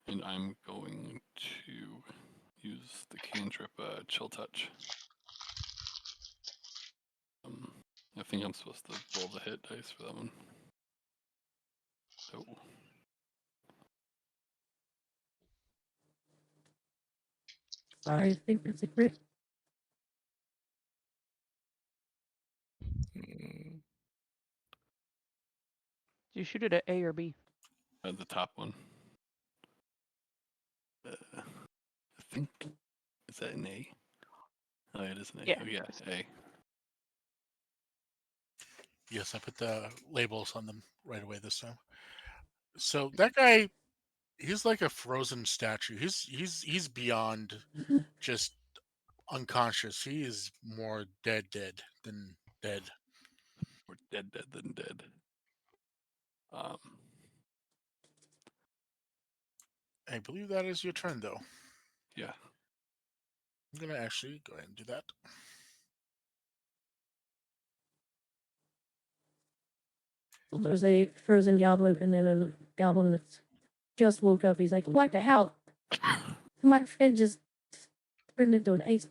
And I'm going to use the cantrip Chill Touch. I think I'm supposed to roll the hit dice for that one. Oh. I think it's a crit. Mm, Do you shoot it at A or B? The top one. I think, is that an A? Oh, it is an A. Yeah. Oh, yeah, A. Yes, I put the labels on them right away this time. So that guy, he's like a frozen statue. He's beyond just unconscious. He is more dead than dead. We're dead than dead. I believe that is your turn, though. Yeah. I'm gonna actually go ahead and do that. There's a frozen goblin, and then a goblin that's just woke up. He's like, "What the hell? My friend just turned into an ice."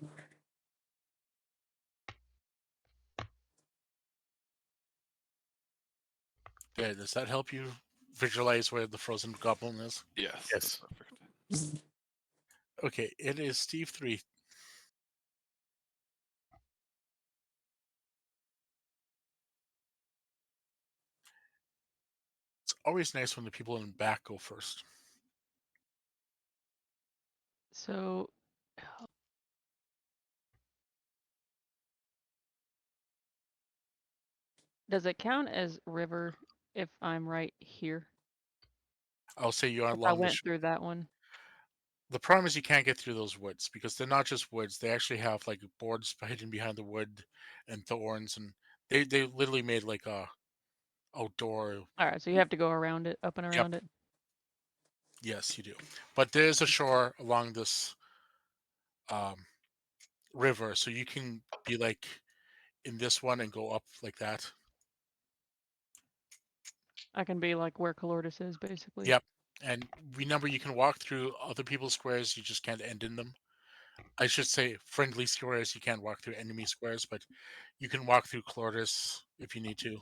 Yeah, does that help you visualize where the frozen goblin is? Yes. Yes. Perfect. Okay, it is Steve 3. It's always nice when the people in back go first. So, does it count as river if I'm right here? I'll say you're If I along the. went through that one? The problem is you can't get through those woods because they're not just woods. They actually have like boards hidden behind the wood and thorns, and they literally made like a outdoor. All right, so you have to go around it, up and around it. Yes, you do. But there's a shore along this river, so you can be like in this one and go up like that. I can be like where Calordis is, basically. Yep. And remember, you can walk through other people's squares. You just can't end in them. I should say friendly squares. You can't walk through enemy squares, but you can walk through Clortis if you need to,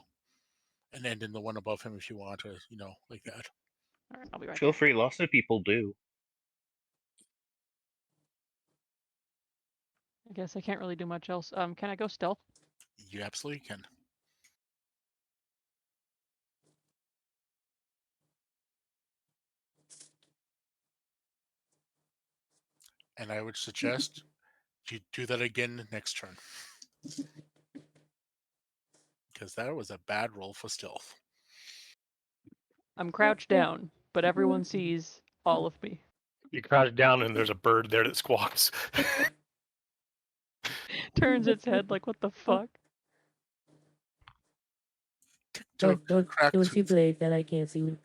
and end in the one above him if you want, or like that. All right, I'll be right Feel back. free. Lots of people do. I guess I can't really do much else. Can I go stealth? You absolutely can. And I would suggest you do that again next turn. Because that was a bad roll for stealth. I'm crouched down, but everyone sees all of me. You crouch down and there's a bird there that squawks. Turns its head like, what the fuck? Don't Crack do it too tooth. late that I can't see you.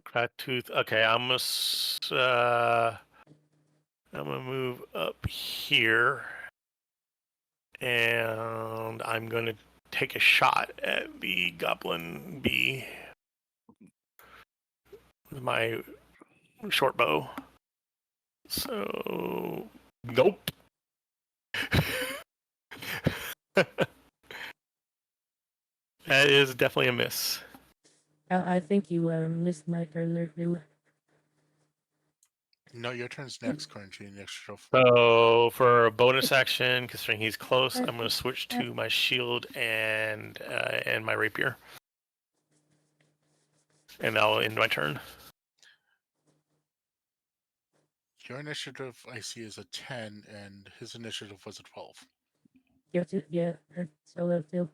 Crack tooth. Okay, I'm gonna move up here, and I'm gonna take a shot at the goblin bee with my short bow. So, nope. That is definitely a miss. I think you missed my turn there too. No, your turn's next, according to the initiative. So for a bonus action, considering he's close, I'm going to switch to my shield and my rapier, and I'll end my turn. Your initiative, I see, is a 10, and his initiative was a 12. Yeah, so that's too.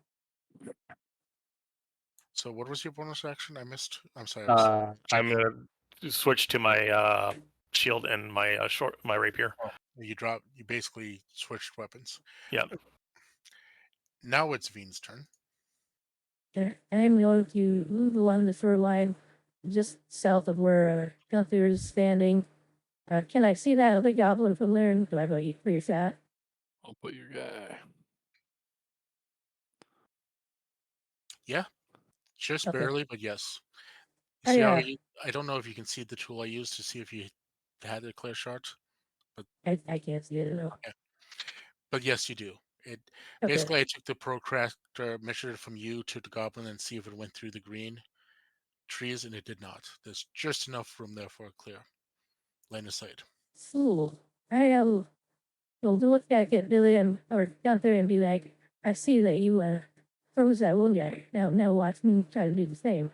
So what was your bonus action? I missed. I'm sorry. I'm going to switch to my shield and my my rapier. You basically switched weapons. Yep. Now it's Veen's turn. I'm going to move along the shore line just south of where Gunther is standing. Can I see that other goblin from there? Do I have a free shot? I'll put your guy. Yeah, just Okay. barely, but yes. Oh, See how yeah. I don't know if you can see the tool I used to see if you had a clear shot, I can't see it at all. but yes, you do. It Okay. basically I took the protractor, measured it from you to the goblin, and see if it went through the green trees, and it did not. There's just enough room there for a clear line of sight. So I will look back at Billy or Gunther and be like, I see that you froze that wound guy. Now watch me try to do the same.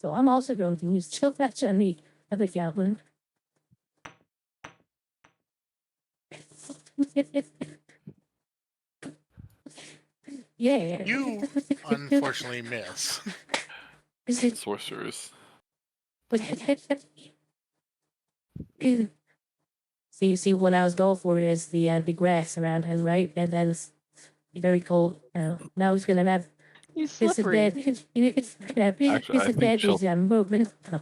So I'm also going to use chill touch on the other goblin. Yeah. You unfortunately miss. Sorcerers. See, what I was going for is the grass around him, right? And then it's very cold. Now he's gonna have He's slippery. Actually, I think disadvantage on movement. Oh,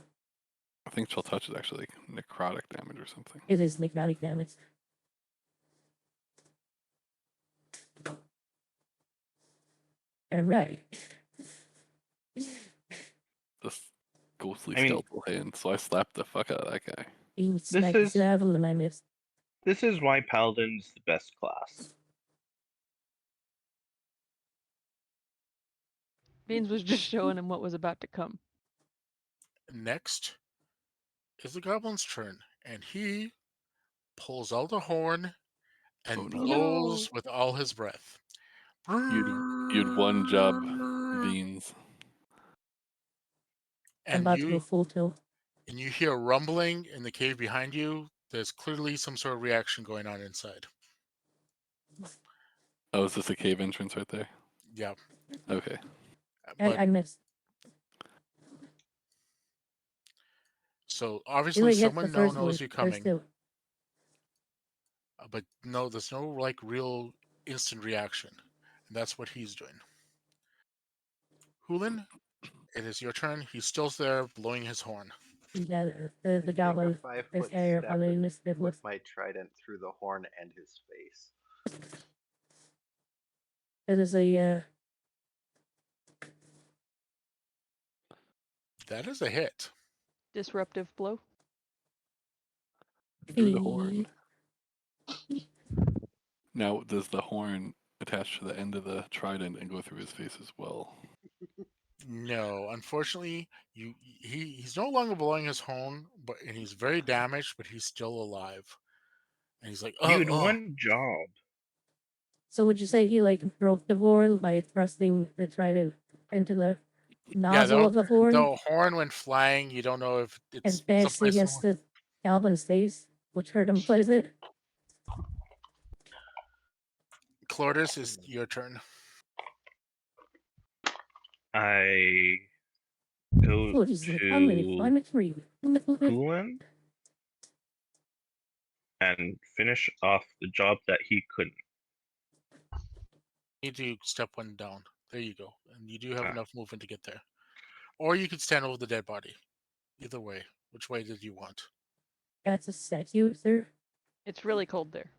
I think chill touch is actually like necrotic damage or something. it is necrotic damage. All right. This ghostly I mean- skeletal hand, so I slapped the fuck out of that guy. You smacked is- the gravel and I missed. This is why Paladin's the best class. Beans was just showing him what was about to come. Next is the goblin's turn, and he pulls out the horn and Oh, no. blows with all his breath. You'd one job, Veens. I'm And about to go you full tilt. and you hear rumbling in the cave behind you. There's clearly some sort of reaction going on inside. Oh, is this a cave entrance right there? Yeah, Okay. but I missed. so You obviously only hit the someone first knows one. you're There's coming, two. but no, there's no like real instant reaction, and that's what he's doing. Hulin, it is your turn. He's still there, blowing his horn. Yeah, the Take goblin. a 5 This foot area step probably and missed it put with. my trident through the horn and his face. It is a That is a hit. Disruptive blow. Through the horn. Now, does the horn attach to the end of the trident and go through his face as well? No, unfortunately, he's no longer blowing his horn, and he's very damaged, but he's still alive. And he's like, Dude, one job. So would you say he like broke the horn by thrusting the trident into the nozzle of the horn the horn went flying. You don't know if and it's bashed someplace. against the goblin's face, which hurt him quite a bit? Clortis, is your turn. I go Oh, just like, I'm ready. to I'm a tree. Hulin and finish off the job that he couldn't. You need to step one down. There you go. And you do have Ah. enough movement to get there. Or you could stand over the dead body. Either way. Which way did you want? That's a statue, sir. It's really cold there.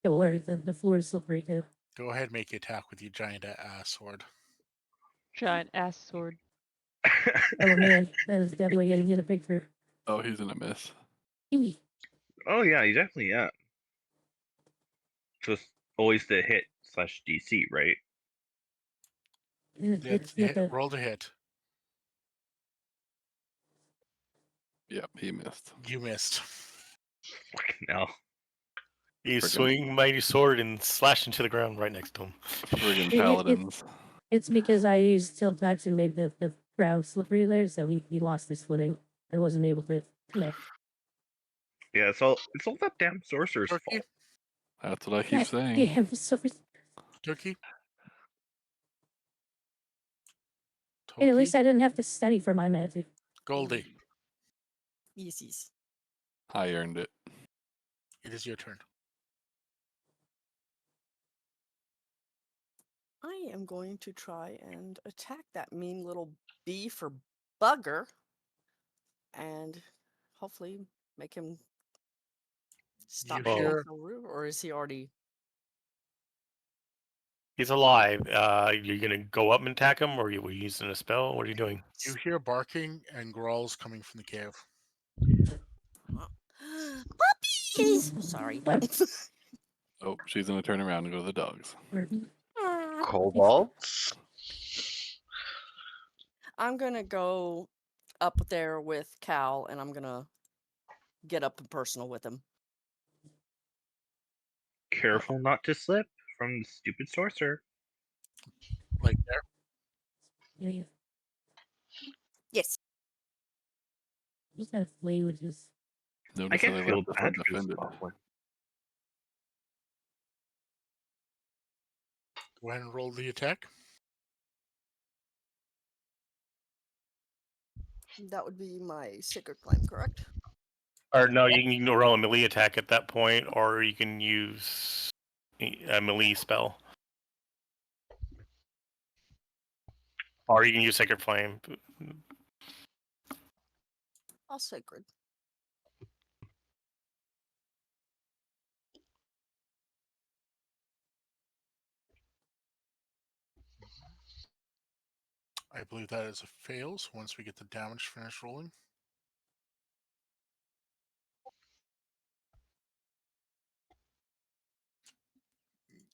Don't worry, the floor is slippery too. Go ahead, make your attack with your giant ass sword. Giant ass sword. Oh man, that is definitely gonna get a picture. Oh, he's gonna miss. Eee. Oh yeah, you definitely yeah. So it's always the hit / DC, right? It's not the Roll the hit. Yep, he missed. You missed. Fucking hell. You Friggin- swing mighty sword and slash into the ground right next to him. Friggin' it- paladins. It's because I used tilt touch and made the ground slippery there, so he lost his footing and wasn't able to connect. Yeah, it's all that damn sorcerer's Turkey? fault. That's what I keep saying. Damn, so Turkey? hey, at least Toki? I didn't have to study for my magic. Goldie, Yeezies. I earned it. it is your turn. I am going to try and attack that mean little beef or bugger and hopefully make him stop being hear- so rude. Or is he already? He's alive. You're gonna go up and attack him, or are you using a spell? What are you doing? You hear barking and growls coming from the cave. Puppies! Sorry. Oh, she's gonna turn around and go to the dogs. Kobolds? I'm gonna go up there with Cal and I'm gonna get up and personal with him. Careful not to slip from the stupid sorcerer. Like there. Yeah, Yes. just gotta flee with just I Notice that get I feel left us bad for this undefended. goblin. Go ahead and roll the attack. That would be my sacred flame, correct? Or no, you can roll a melee attack at that point, or you can use a melee spell, or you can use Sacred Flame. All sacred. I believe that is a fail. So once we get the damage finished rolling.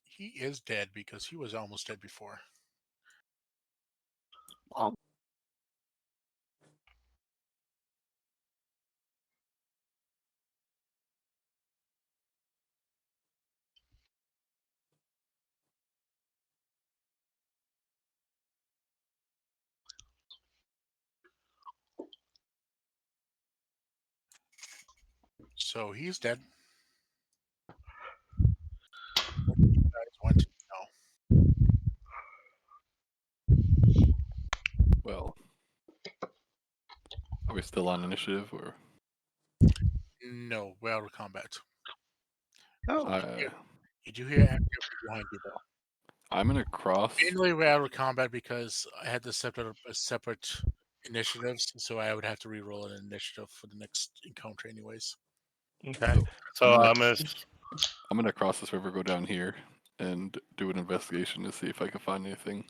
He is dead because he was almost dead before. So he's dead. What do you guys want to know? Well, are we still on initiative, or No, we're out of combat. Oh, You do hear activity behind you though. I'm gonna cross? Mainly we're out of combat because I had to set up a separate initiatives, so I would have to re-roll an initiative for the next encounter anyways. Okay, So, so I'm I'm gonna- gonna. I'm gonna cross this river, go down here, and do an investigation to see if I can find anything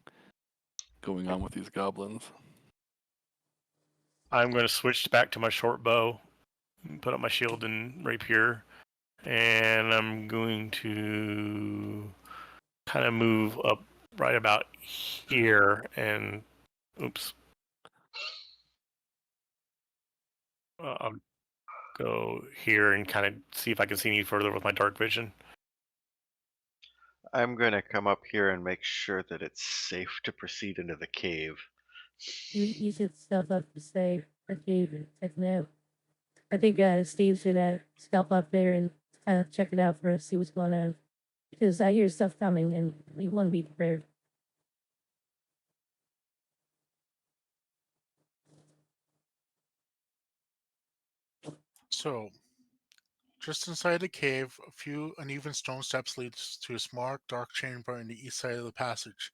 going on with these goblins. I'm going to switch back to my short bow, and put up my shield and rapier, and I'm going to kind of move up right about here and oops. I'll go here and kind of see if I can see any further with my dark vision. I'm gonna come up here and make sure that it's safe to proceed into the cave. you should stuff up to stay for Steve check it out. I think Steve should step up there and kind of check it out for us, see what's going on. Because I hear stuff coming and we want to be prepared. So, just inside the cave, a few uneven stone steps leads to a small dark chamber in the east side of the passage.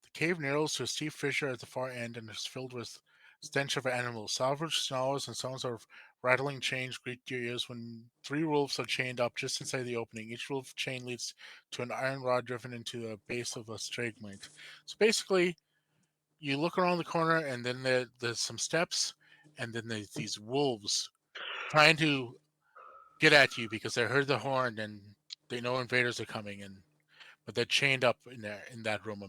The cave narrows to a steep fissure at the far end and is filled with stench of animals. Savage snarls and sounds of rattling chains greet your ears when three wolves are chained up just inside the opening. Each wolf chain leads to an iron rod driven into the base of a stalagmite. So basically, you look around the corner and then there's some steps, and then there's these wolves trying to get at you because they heard the horn and they know invaders are coming, and but they're chained up in there in that room,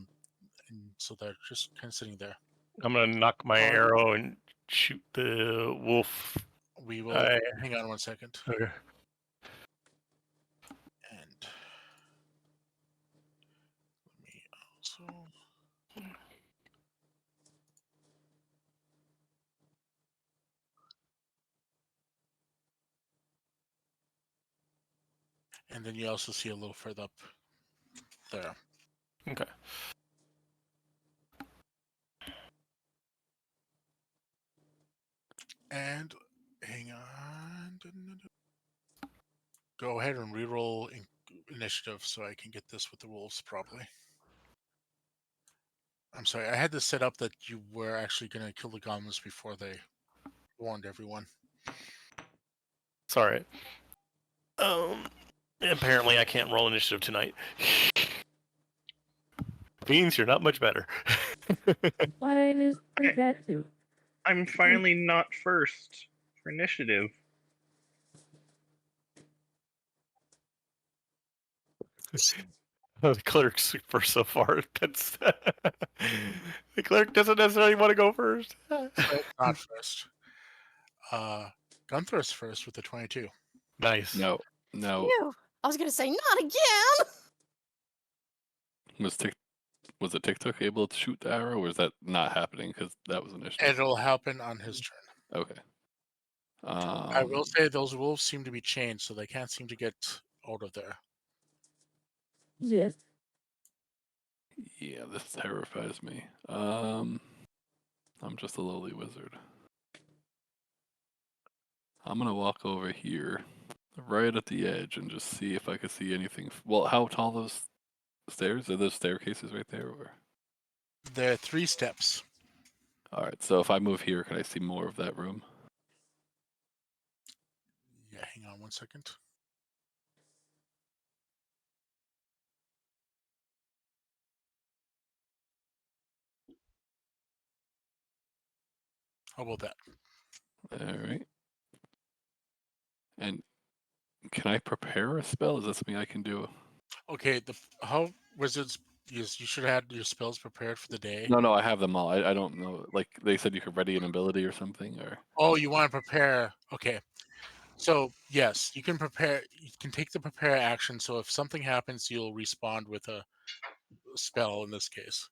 and so they're just kind of sitting there. I'm going to knock my Alright. arrow and shoot the wolf. We will hang on 1 second. Okay. And let me also. And then you also see a little further up there. Okay. And hang on. Go ahead and reroll initiative so I can get this with the wolves properly. I'm sorry. I had this set up that you were actually going to kill the goblins before they warned everyone. Sorry. Apparently I can't roll initiative tonight. Beans, you're not much better. Why is that too? I'm finally not first for initiative. The clerk's first so far. That's the clerk doesn't necessarily want to go first. Not first. Gunther's first with the 22. Nice. No. Phew. I was gonna say not again. Was it TikTok able to shoot the arrow, or is that not happening because that was initiative? It'll happen on his turn. Okay. I will say those wolves seem to be chained, so they can't seem to get out of there. Yes. Yeah, this terrifies me. I'm just a lowly wizard. I'm gonna walk over here, right at the edge, and just see if I can see anything. Well, how tall those stairs? Are those staircases right there? Or... There are 3 steps. All right. So if I move here, can I see more of that room? Yeah, hang on 1 second. How about that? All right. And can I prepare a spell? Is that something I can do? Okay, how wizards you should have your spells prepared for the day. No, I have them all. I don't know. Like they said, you could ready an ability or something, or Oh, you want to prepare? Okay. So yes, you can prepare. You can take the prepare action. So if something happens, you'll respond with a spell in this case.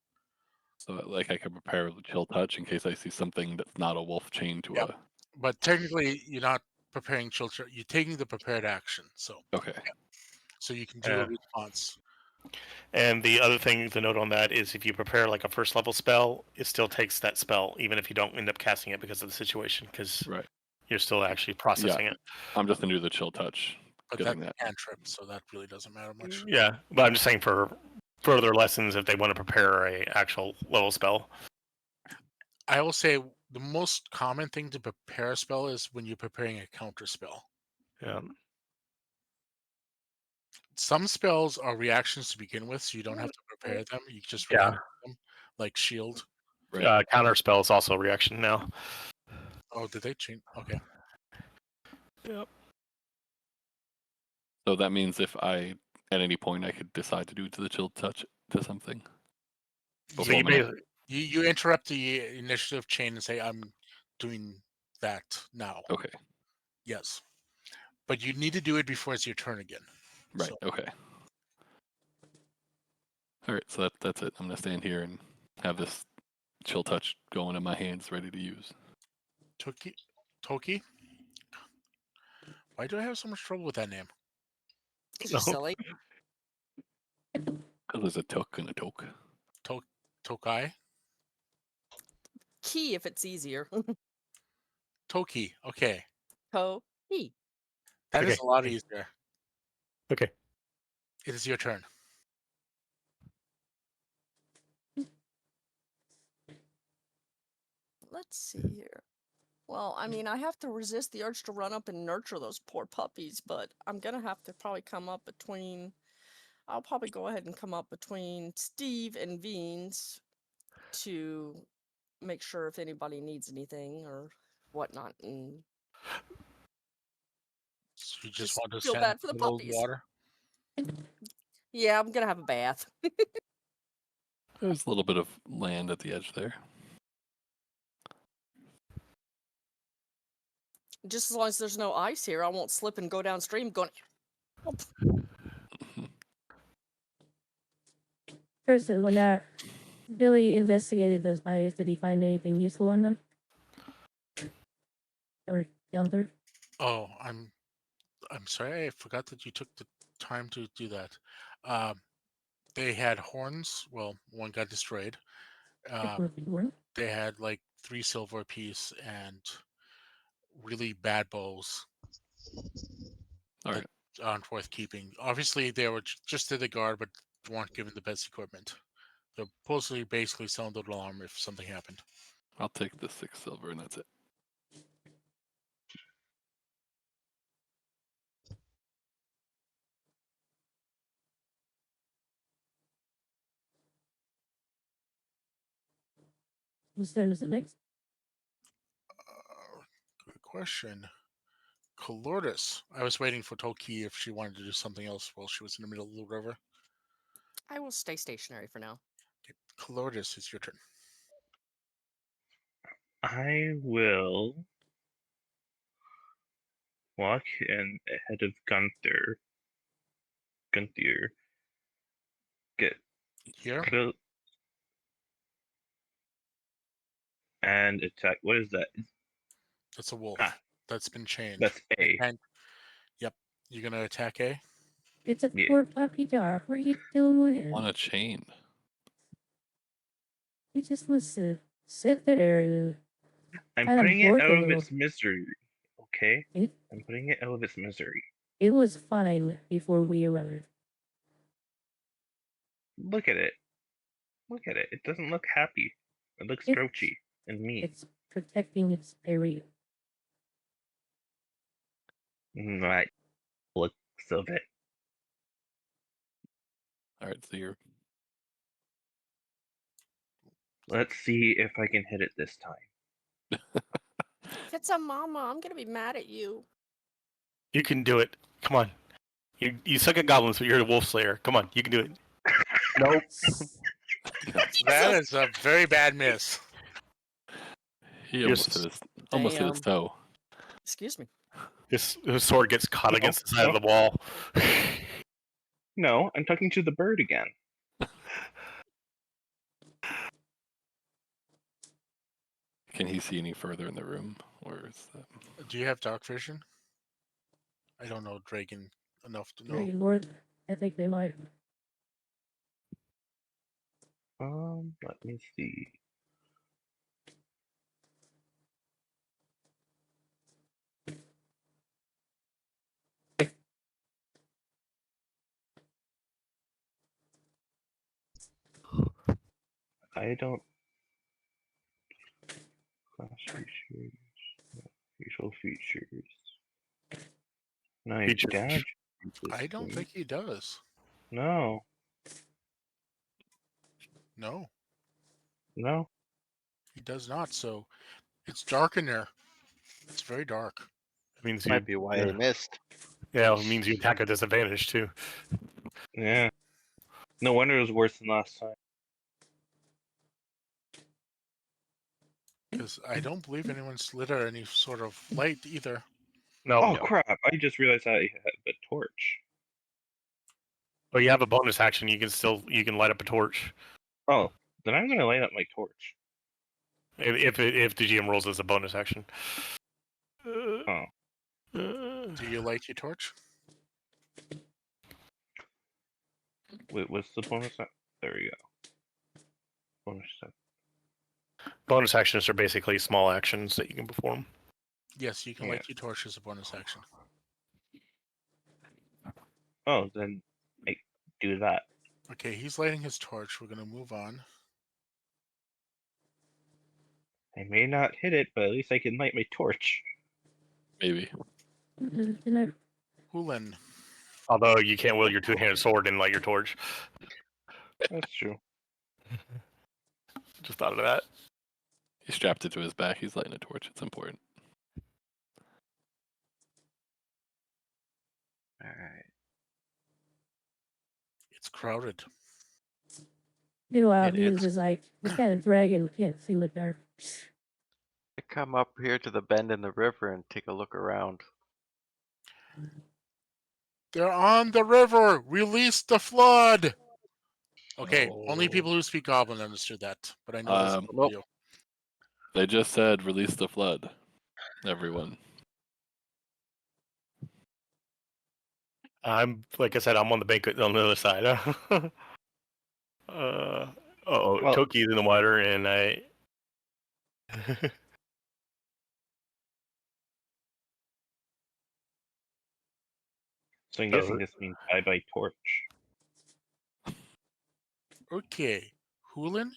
so like I could prepare a chill touch in case I see something that's not a wolf chained to Yep. a. But technically, you're not preparing children. You're taking the prepared action. So Okay. so you can do a response. And the other thing to note on that is if you prepare like a first level spell, it still takes that spell, even if you don't end up casting it because of the situation, because Right. you're still actually processing it. I'm just gonna do the chill touch. But Getting that's that. a cantrip, so that really doesn't matter much. Yeah, but I'm just saying for further lessons, if they want to prepare a actual level spell. I will say the most common thing to prepare a spell is when you're preparing a counter spell. Yeah. Some spells are reactions to begin with, so you don't have to prepare them. You just Yeah. react to them, like shield. Right. Counter spell is also a reaction now. Oh, did they change? Okay. Yep. So that means if I at any point I could decide to do the chill touch to something. So Before you my- basically, You interrupt the initiative chain and say, "I'm doing that now." Okay. Yes, but you need to do it before it's your turn again. Right. So, Okay. All right. So that's it. I'm gonna stand here and have this chill touch going in my hands, ready to use. Toki. Why do I have so much trouble with that name? You're silly. Because there's a took and a toke. Tokai. Key if it's easier. Toki. Okay, Key. that is Okay. a lot easier. okay. It is your turn. Let's see here. Well, I mean, I have to resist the urge to run up and nurture those poor puppies, but I'm gonna have to probably come up between. I'll probably go ahead and come up between Steve and Veens to make sure if anybody needs anything or whatnot, and So you just want to feel stand bad for the in the puppies. water. Yeah, I'm gonna have a bath. There's a little bit of land at the edge there. Just as long as there's no ice here, I won't slip and go downstream going. First, when Billy investigated those bodies, did he find anything useful on them? Or Gunther? Oh, I'm sorry. I forgot that you took the time to do that. They had horns. Well, one got destroyed. They had like 3 silver apiece and really bad bows All that right. aren't worth keeping. Obviously, they were just to the guard, but weren't given the best equipment. They're supposedly basically sounded alarm if something happened. I'll take the 6 silver and that's it. Whose turn is it next? Good question. Colordus. I was waiting for Toki if she wanted to do something else while she was in the middle of the river. I will stay stationary for now. Okay. Colordus, it's your turn. I will walk in ahead of Gunther. Get Here? close and attack. What is that? That's a wolf. Ah. That's been chained. That's A. And, yep. You're gonna attack A? It's a Yeah. poor puppy dog. What are you doing? On a chain. He just wants to sit there. I'm Kind of putting it bored out a of little. its misery. Okay? It, I'm putting it out of its misery. it was fine before we arrived. Look at it. Look at it. It doesn't look happy. It looks It's- grouchy and mean. It's protecting its area. Right. Looks of it. Alright, so you're Let's see if I can hit it this time. If it's a mama, I'm gonna be mad at you. You can do it. Come on. You suck at goblins, but you're a wolf slayer. Come on, you can do it. Nope. That is a very bad miss. he You're almost hit his Damn. toe. Excuse me. His sword gets caught No, against the side no. of the wall. No, I'm talking to the bird again. Can he see any further in the room? Or is that... Do you have dark vision? I don't know Dragon enough to know. Dragon Lord, I think they might. Let me see. I don't. Class features. Facial features. Nice Features. dad. I don't think he does. No. No, No. he does not. So it's dark in there. It's very dark. It means Might be why he missed. Yeah, it means you attack at disadvantage too. Yeah. No wonder it was worse than last time. Because I don't believe anyone's lit any sort of light either. No, Oh no. crap! I just realized I had a torch. But you have a bonus action. You can light up a torch Oh, then I'm gonna light up my torch. if the GM rolls as a bonus action. Oh. Do you light your torch? Wait, what's the bonus? There we go. Bonus set. Bonus actions are basically small actions that you can perform. Yes, you can Yeah. light your torch as a bonus action. Oh, then I do that. Okay, he's lighting his torch. We're gonna move on. I may not hit it, but at least I can light my torch. Maybe. Hulen. Although you can't wield your two-handed sword and light your torch. That's true. Just thought of that. He strapped it to his back. He's lighting a torch. It's important. All right. It's crowded. Meanwhile, It Muse is. is like, what kind of dragon can't see the dark? I come up here to the bend in the river and take a look around. They're on the river. Release the flood. Okay, only Oh. people who speak Goblin understood that, but I know this is a Nope. video. They just said release the flood. Everyone. I'm like I said, I'm on the bank on the other side. Well- Toki's in the water, and I. So I'm guessing this means bye bye torch. Okay, Hulin,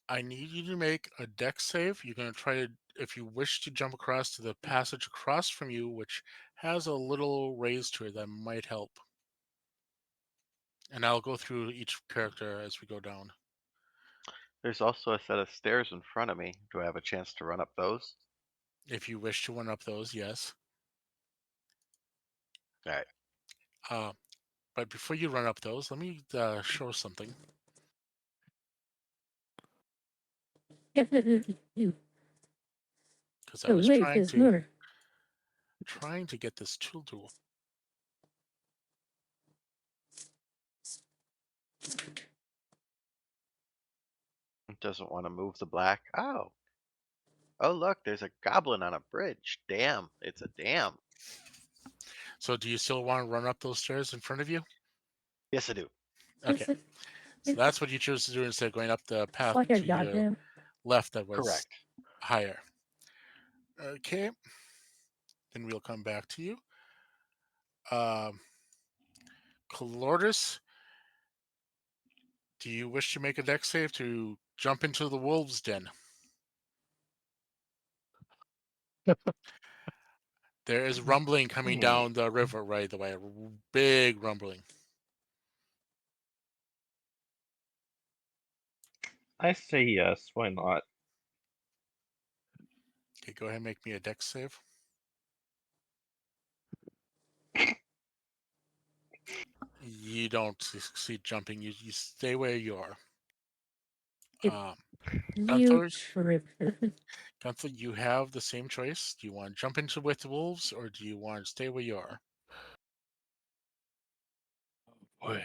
I need you to make a dex save. You're going to try to, if you wish to jump across to the passage across from you, which has a little raise to it that might help. And I'll go through each character as we go down. There's also a set of stairs in front of me. Do I have a chance to run up those? If you wish to run up those, yes. All right. But before you run up those, let me show something. Because I was trying to get this tool. It doesn't want to move the black. Oh. Oh, look, there's a goblin on a bridge. Damn, it's a dam. So do you still want to run up those stairs in front of you? Yes, I do. Okay. So that's what you chose to do instead of going up the path Like a to your goddamn. left that was Correct. higher. Okay. Then we'll come back to you. Calordis, do you wish to make a dex save to jump into the wolves' den? There is rumbling coming down the river right away. Big rumbling. I say yes. Why not? Okay, go ahead and make me a dex save. You don't succeed jumping. You stay where you are. Gunther, Gunther, you have the same choice. Do you want to jump into with the wolves, or do you want to stay where you are? Boy.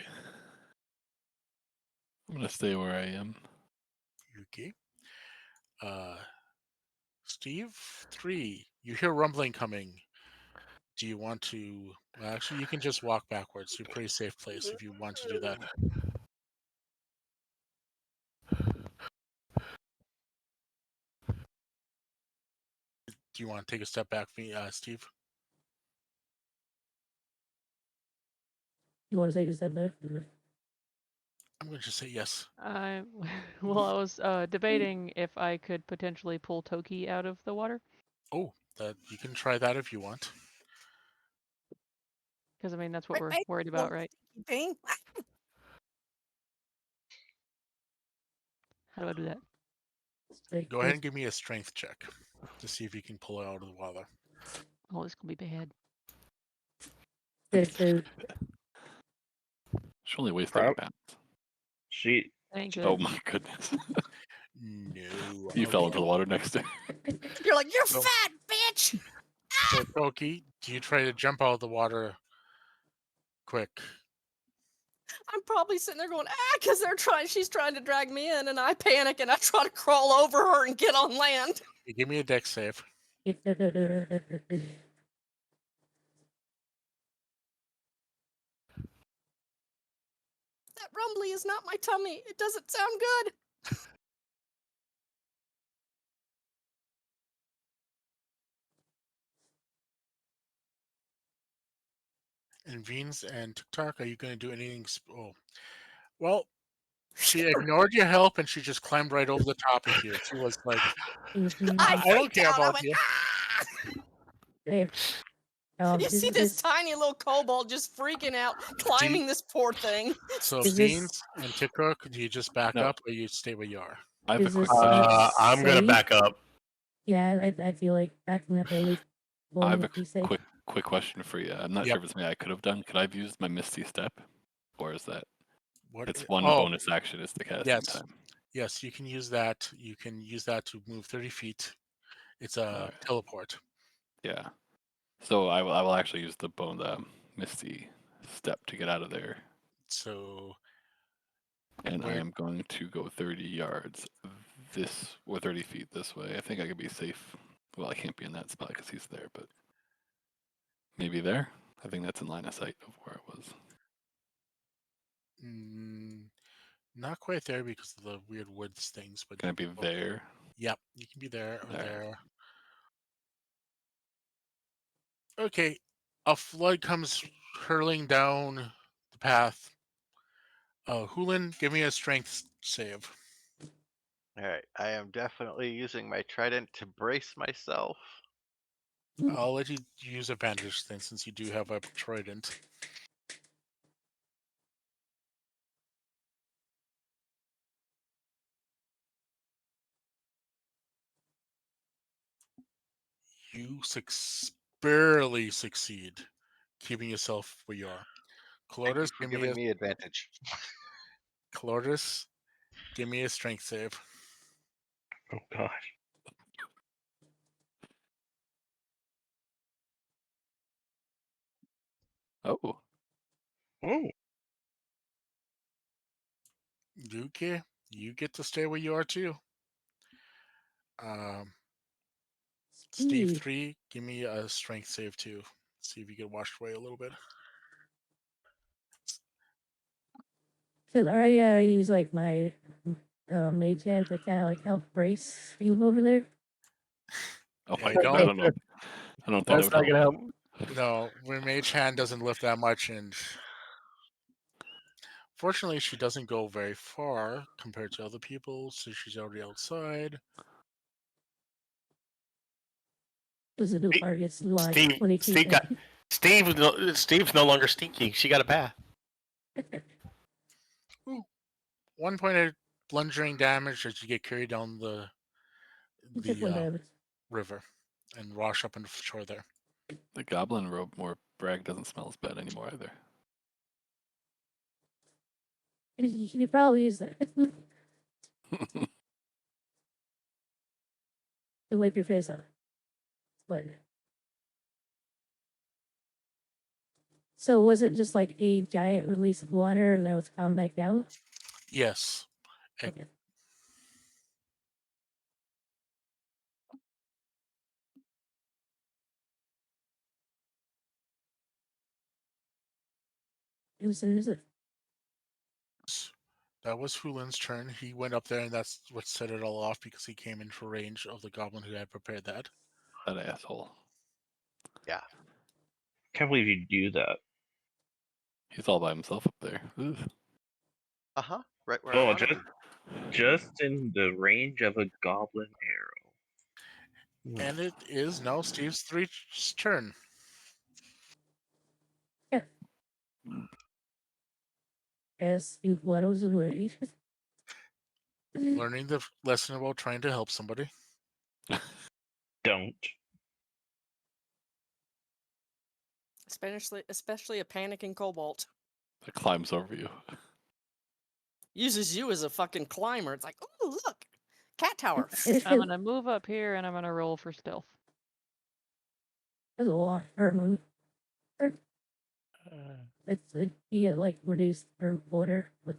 I'm gonna stay where I am. Okay. Steve, 3. You hear rumbling coming. Do you want to... Well, actually, you can just walk backwards. You're a pretty safe place if you want to do that. Do you want to take a step back, Steve? You want to take a step back? I'm going to just say yes. I well, I was debating if I could potentially pull Toki out of the water. Oh, you can try that if you want. Because I mean that's what we're worried about, right? How do I do that? Go ahead and give me a strength check to see if you can pull it out of the water. Oh, this could be bad. She only weighs 30 pounds. She. Ain't good. Oh my goodness. No. You fell into the water next to her. You're like, you're fat, bitch! So, Toki, do you try to jump out of the water quick? I'm probably sitting there going, because she's trying to drag me in, and I panic and I try to crawl over her and get on land. You give me a dex save. That rumbly is not my tummy. It doesn't sound good. And Veens and TikTok, are you going to do anything? Oh, well, she ignored your help and she just climbed right over the top of you. She was like, I don't care about you. You see this tiny little kobold just freaking out, climbing this poor thing. So, Veens and TikTok, do you just back up or you stay where you are? I have a quick question. I'm going to back up. Yeah, I feel like backing up at least. I have a quick question for you. I'm not sure if it's something I could have done. Could I have used my Misty Step? Or is that... It's one bonus action is the casting time. Yes, you can use that. You can use that to move 30 feet. It's a teleport. Yeah. So I will actually use the Misty Step to get out of there. So... And I am going to go 30 yards or 30 feet this way. I think I could be safe. Well, I can't be in that spot because he's there, but maybe there. I think that's in line of sight of where I was. Not quite there because of the weird woods things, but can I be there? Yep, you can be there or there. Okay, a flood comes hurling down the path. Hulin, give me a strength save. All right, I am definitely using my trident to brace myself. I'll let you use advantage then, since you do have a trident. You barely succeed, keeping yourself where you are. Thank you Cloris, for giving me advantage. Cloris, give me a strength save. Oh gosh. Oh, Oh, Okay, you get to stay where you are too. Steve, 3, give me a strength save too. See if you get washed away a little bit. Should I use like my mage hand to kind of like help brace you over there? oh Yeah, my I god! don't- I don't know. I don't think that That's would not gonna help. help. No, Mage Hand doesn't lift that much, and fortunately, she doesn't go very far compared to other people, so she's already outside. Does it do Steve- targets like Steve, 20 feet? Steve got Steve's no longer stinky. She got a bath. Ooh, 1 point of bludgeoning damage as you get carried down the Just one damage. river and wash up on the shore there. The goblin robe more brag doesn't smell as bad anymore either. You probably use that to wipe your face off. But so was it just like a giant release of water and that was calmed back down? Yes. Okay. It was That was Hulin's turn. He went up there, and that's what set it all off because he came into range of the goblin who had prepared that. That asshole. Yeah. can't believe you do that. He's all by himself up there. Ugh. Uh-huh. Right where I Oh, want to be. just in the range of a goblin arrow. And it is now Steve's turn. as you what was already. Learning the lesson about trying to help somebody. Don't. Especially a panicking kobold. That climbs over you. Uses you as a fucking climber. It's like, oh, look, cat tower. I'm gonna move up here and I'm gonna roll for stealth. There's a lot her move. It's you get like reduced her water with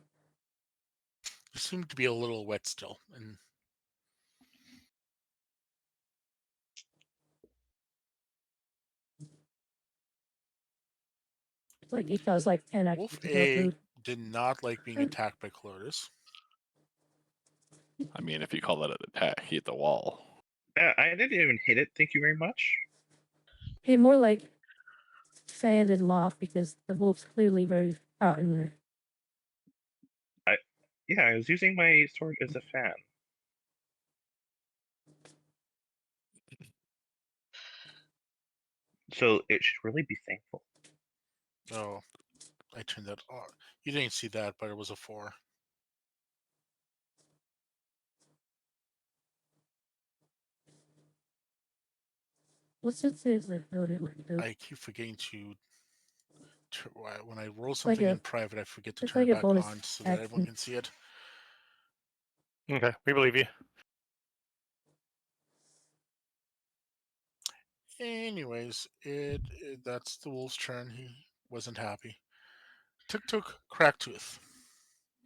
You seem to be a little wet still, and it's like it does like 10 Wolf extra to go A through. did not like being attacked by Cloris. I mean, if you call that an attack, he hit the wall. I didn't even hit it. Thank you very much. Hey, more like fanned him off because the wolf's clearly very hot in there. Yeah, I was using my sword as a fan. So it should really be thankful. Oh, I turned that on. You didn't see that, but it was a 4. What's it say that it would do? I keep forgetting to. When I roll like something a- in private, I forget to it's turn like it a back bonus on so that everyone action. can see it. Okay, we believe you. Anyways, that's the wolf's turn. He wasn't happy. Took Cracktooth.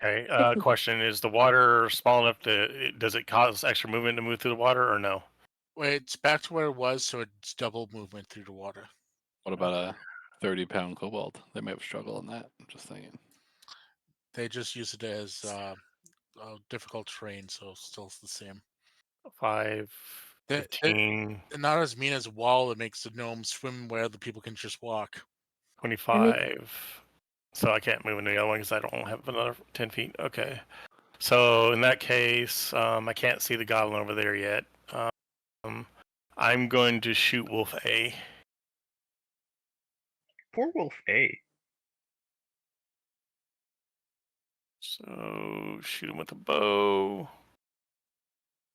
Okay. Question: is the water small enough to? Does it cause extra movement to move through the water, or no? Well, it's back to where it was, so it's double movement through the water. What about a 30-pound kobold? They might have struggled on that. I'm just saying. They just use it as difficult terrain, so still the same. 5, They- 15, They're not as mean as Wall that makes the gnomes swim where the people can just walk. 25. So I can't move into the other one because I don't have another 10 feet. Okay. So in that case, I can't see the goblin over there yet. I'm going to shoot Wolf A. Poor Wolf A. So shoot him with a bow.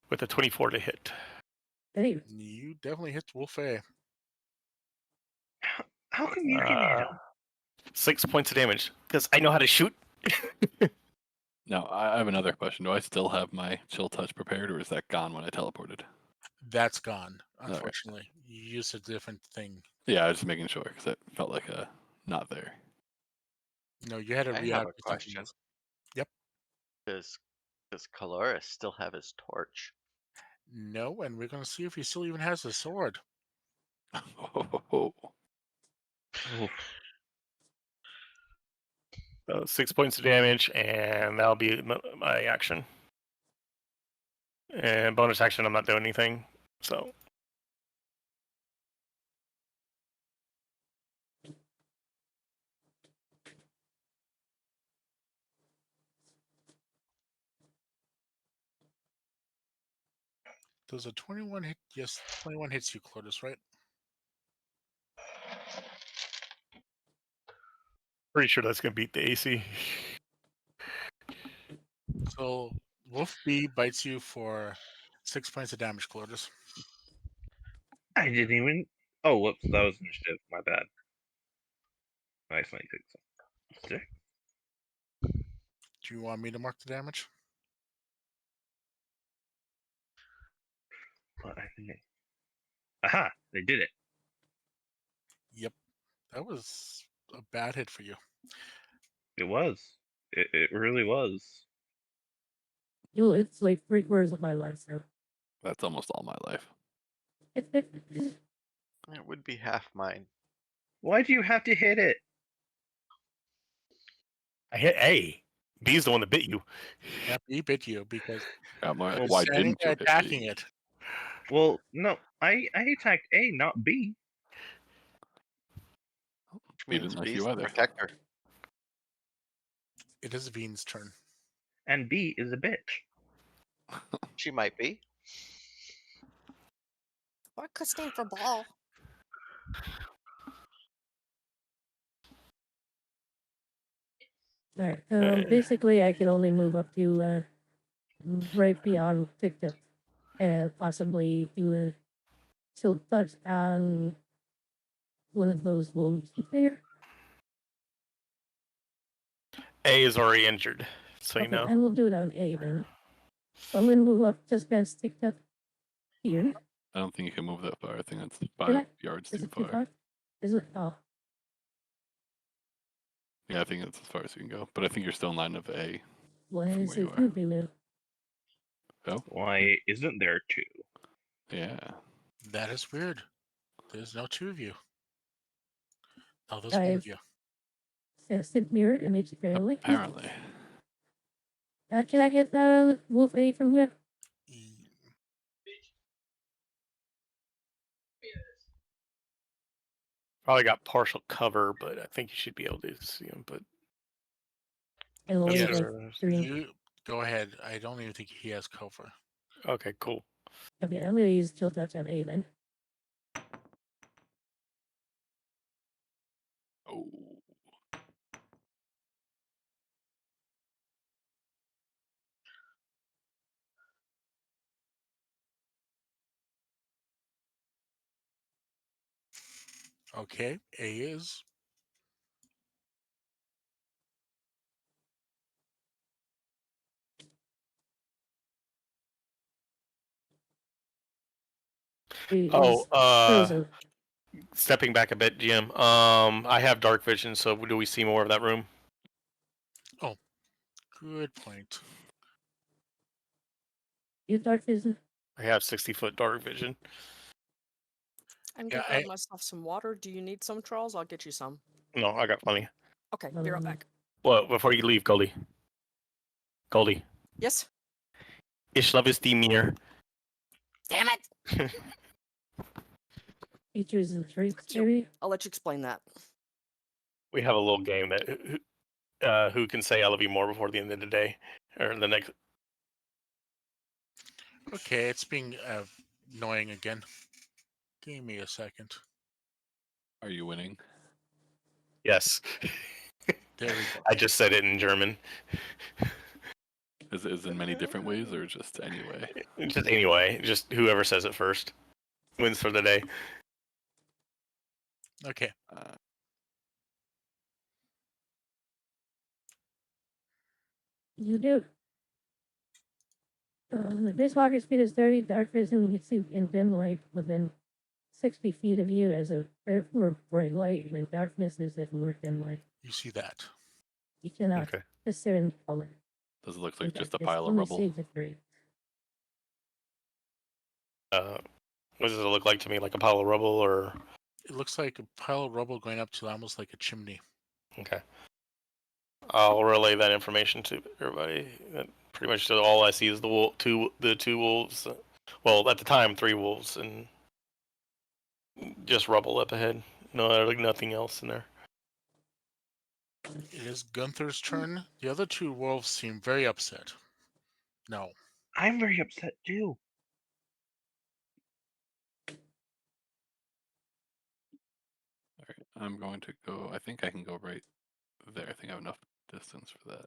With a 24 to hit. Hey, You definitely hit Wolf A. How come you can hit him? 6 points of damage because I know how to shoot. Now, I have another question. Do I still have my chill touch prepared, or is that gone when I teleported? That's gone, Alright. unfortunately. You used a different thing. Yeah, I was just making sure because it felt like not there. No, you had to I re have a something question. else. Yep. Does Caloris still have his torch? No, and we're going to see if he still even has a sword. Oh, Oof. 6 points of damage, and that'll be my action. And bonus action, I'm not doing anything. So Does a 21 hit? Yes, 21 hits you, Clotus, right? pretty sure that's gonna beat the AC. So Wolf B bites you for 6 points of damage, Clotus. I didn't even. Oh, whoops. That was initiative. My bad. Nice, 96. Do you want me to mark the damage? But I think. Aha! They did it. Yep. That was a bad hit for you. It was. It really was. it's like 3/4 of my life now. that's almost all my life. It would be half mine. Why do you have to hit it? I hit A. B's the one that bit you. Yep, he bit you because Why you're standing didn't you there hit attacking me? it. Well, no. I attacked A, not B. Which B means didn't like B's you the either. protector. It is Veen's turn. And B is a bitch. She might be. What could stand for ball? Alright, basically I can only move up to right beyond Victor and possibly do a tilt touch on one of those wolves there. A is already injured, so you Okay, know. I will do it on A then. So I'm gonna move up just past Victor here. I don't think you can move that far. I think that's Did 5 I? yards Is too it too far. far? Is it? Oh, Yeah, I think that's as far as you can go. But I think you're still in line of A. what From is where you it are. could be now? Oh, Why isn't there two? yeah. That is weird. There's no two of you. Oh, there's one I've of you. tested mirror image apparently. Apparently. Can I get wolf A from here? Probably got partial cover, but I think you should be able to see him. But And only Yes, like 3. you go ahead. I don't even think he has cover. okay, cool. Okay, I'm gonna use tilt touch on A then. Oh. Okay, A is. It Oh, is frozen. stepping back a bit, Jim. I have dark vision, so do we see more of that room? Good point. You dark vision. I have 60-foot dark vision. I'm Yeah, gonna grab myself some water. Do you need some, Charles? I'll get you some. No, I got plenty. Okay, be right back. Well, before you leave, Goldie. Goldie. Yes? Ich love is die mir. Damn it! Features and traits Thank you. area. I'll let you explain that. We have a little game that who can say "I love you" more before the end of the day or the next. Okay, it's being annoying again. Give me a second. Are you winning? Yes, There we go. I just said it in German. Is it in many different ways or just anyway? Just anyway, just whoever says it first wins for the day. Okay. You do. The dishwalker speed is 30. Dark vision gets you in dim light within 60 feet of you as a or bright light. When darkness is if we're dim light. You see that. You cannot Okay. discern color. Does it look like just a Darkness pile of only rubble? sees the gray. What does it look like to me? Like a pile of rubble, or It looks like a pile of rubble going up to almost like a chimney. okay? I'll relay that information to everybody. That pretty much all I see is the two wolves. Well, at the time, 3 wolves and just rubble up ahead. No, like nothing else in there. It is Gunther's turn. The other 2 wolves seem very upset. No. I'm very upset too. All right, I'm going to go. I think I can go right there. I think I have enough distance for that.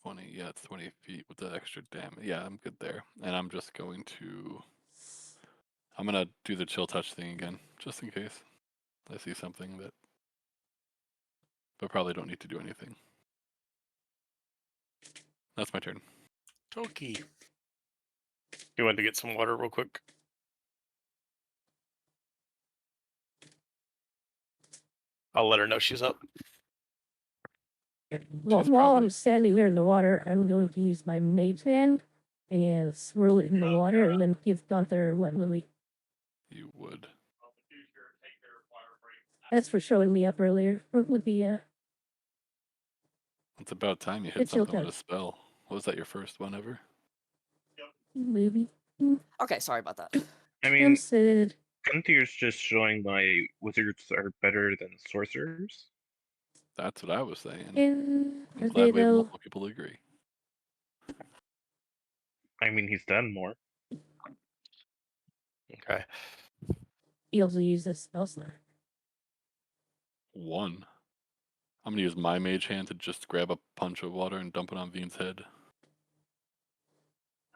20, yeah, it's 20 feet with the extra damage. Yeah, I'm good there. And I'm just going to. I'm gonna do the chill touch thing again, just in case I see something that. But probably don't need to do anything. That's my turn. Toki. You went to get some water real quick. I'll let her know she's up. Well, She's while probably- I'm standing there in the water, I'm going to use my mage hand and swirl it in the water and then give Gunther what Lily. You would. That's for showing me up earlier. With the It's about time you hit Good chill something with a touch. spell. Was that your first one ever? movie. Okay, sorry about that. I I'm mean, Sid. Gunther's just showing my wizards are better than sorcerers. That's what I was saying. And I'm are glad they we have though? multiple people agree. I mean, he's done more. Okay. He also use this spell slot. 1. I'm gonna use my mage hand to just grab a punch of water and dump it on Veen's head.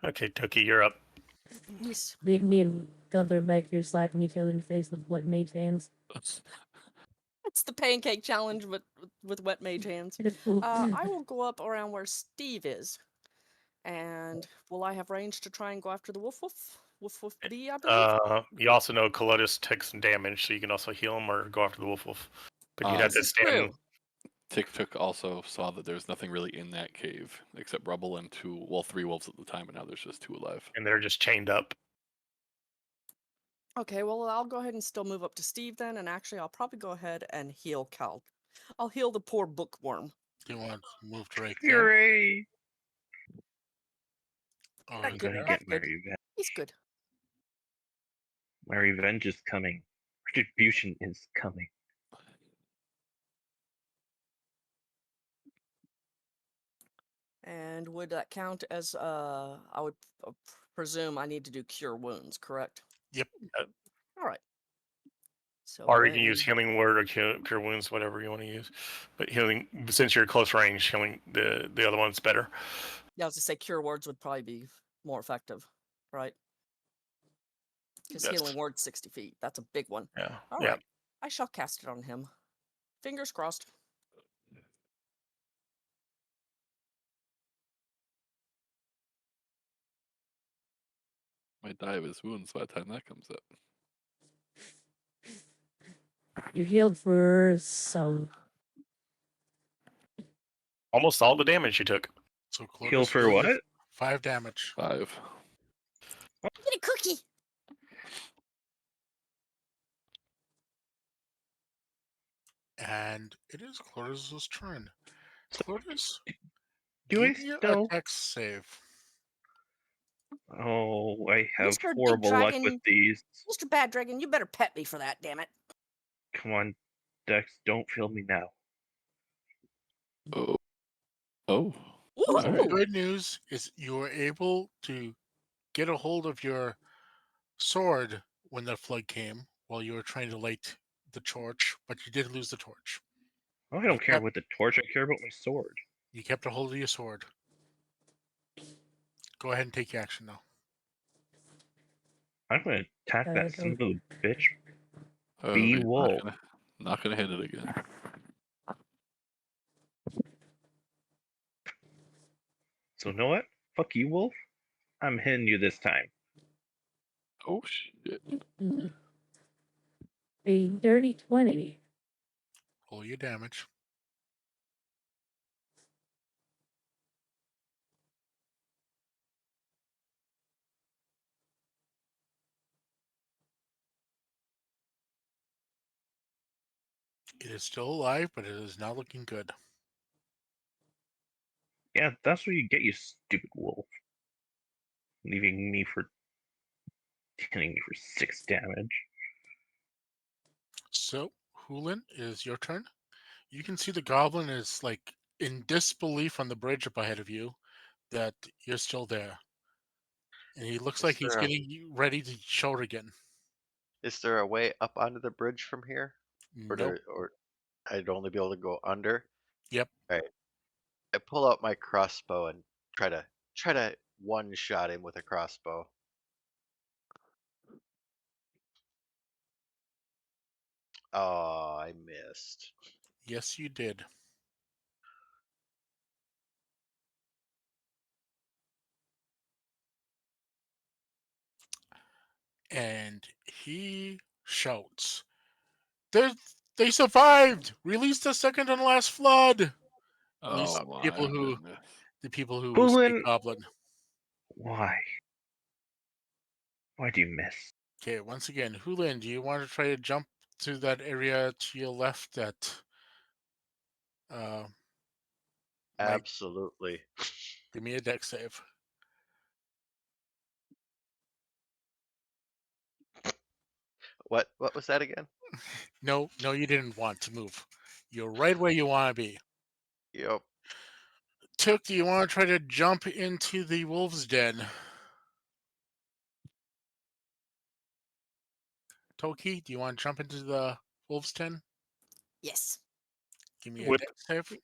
Okay, Toki, you're up. Yes. Leave me and Gunther back here slapping each other in the face with what mage hands. It's the pancake challenge, but with wet mage hands. I will go up around where Steve is. And will I have range to try and go after the woof woof? Woof woof B, I believe? You also know Colotus takes some damage, so you can also heal him or go after the wolf wolf. But you'd have This to is stand. true. Tik also saw that there's nothing really in that cave except rubble and 3 wolves at the time, and now there's just 2 alive. And they're just chained up. Okay, well, I'll go ahead and still move up to Steve then, and actually, I'll probably go ahead and heal Cal. I'll heal the poor bookworm. Do you want to move to right there? Hooray! Or That I'm good, gonna there? get that's my good. revenge. He's good. My revenge is coming. Retribution is coming. And would that count as, I would presume I need to do cure wounds, correct? Yep. All right. So Or you can use then- healing word or cure wounds, whatever you want to use. But healing, since you're close range, healing the other one's better. Yeah, I was to say cure words would probably be more effective, right? Because That's- healing word 60 feet. That's a big one. Yeah. All yeah. right. I shall cast it on him. Fingers crossed. Might die of his wounds by the time that comes up. You're healed for some. Almost all the damage you took. So Heal Clovis for will what? get 5 damage. 5. Get a cookie. And it is Clovis's turn. Clovis, Do I give me a still? dex save. Oh, I have Mr. Big horrible luck with Dragon. these. Mr. Bad Dragon, you better pet me for that, damn it. Come on. Dex, don't feel me now. Oh. Oh. Woohoo! All right. Good news is you were able to get a hold of your sword when the flood came while you were trying to light the torch, but you did lose the torch. Oh, I don't care Yep. about the torch. I care about my sword. You kept a hold of your sword. Go ahead and take your action now. I'm gonna attack that son of a bitch. Oh, Be wait, wolf. not gonna hit it again. So you know what? Fuck you, wolf. I'm hitting you this time. Oh shit. A dirty 20. Roll your damage. It is still alive, but it is not looking good. Yeah, that's what you get, you stupid wolf. Leaving me for hitting me for 6 damage. So, Hulin, it is your turn. You can see the goblin is like in disbelief on the bridge up ahead of you that you're still there. And he looks like he's getting you ready to shout again. Is there a way up onto the bridge from here? Nope. Or I'd only be able to go under? Yep. Alright. I pull out my crossbow and try to one shot him with a crossbow. Oh, I missed. Yes, you did. And he shouts, They survived! Release the second and last flood! These Oh people my who goodness. the people who speak Hulin, goblin. why? Why do you miss? Okay, once again, Hulin, do you want to try to jump to that area to your left that might Absolutely. give me a deck save? What was that again? No, you didn't want to move. You're right where you want to be. Yep. Took, do you want to try to jump into the wolf's den? Toki, do you want to jump into the wolf's den? Yes. Give me a With deck save.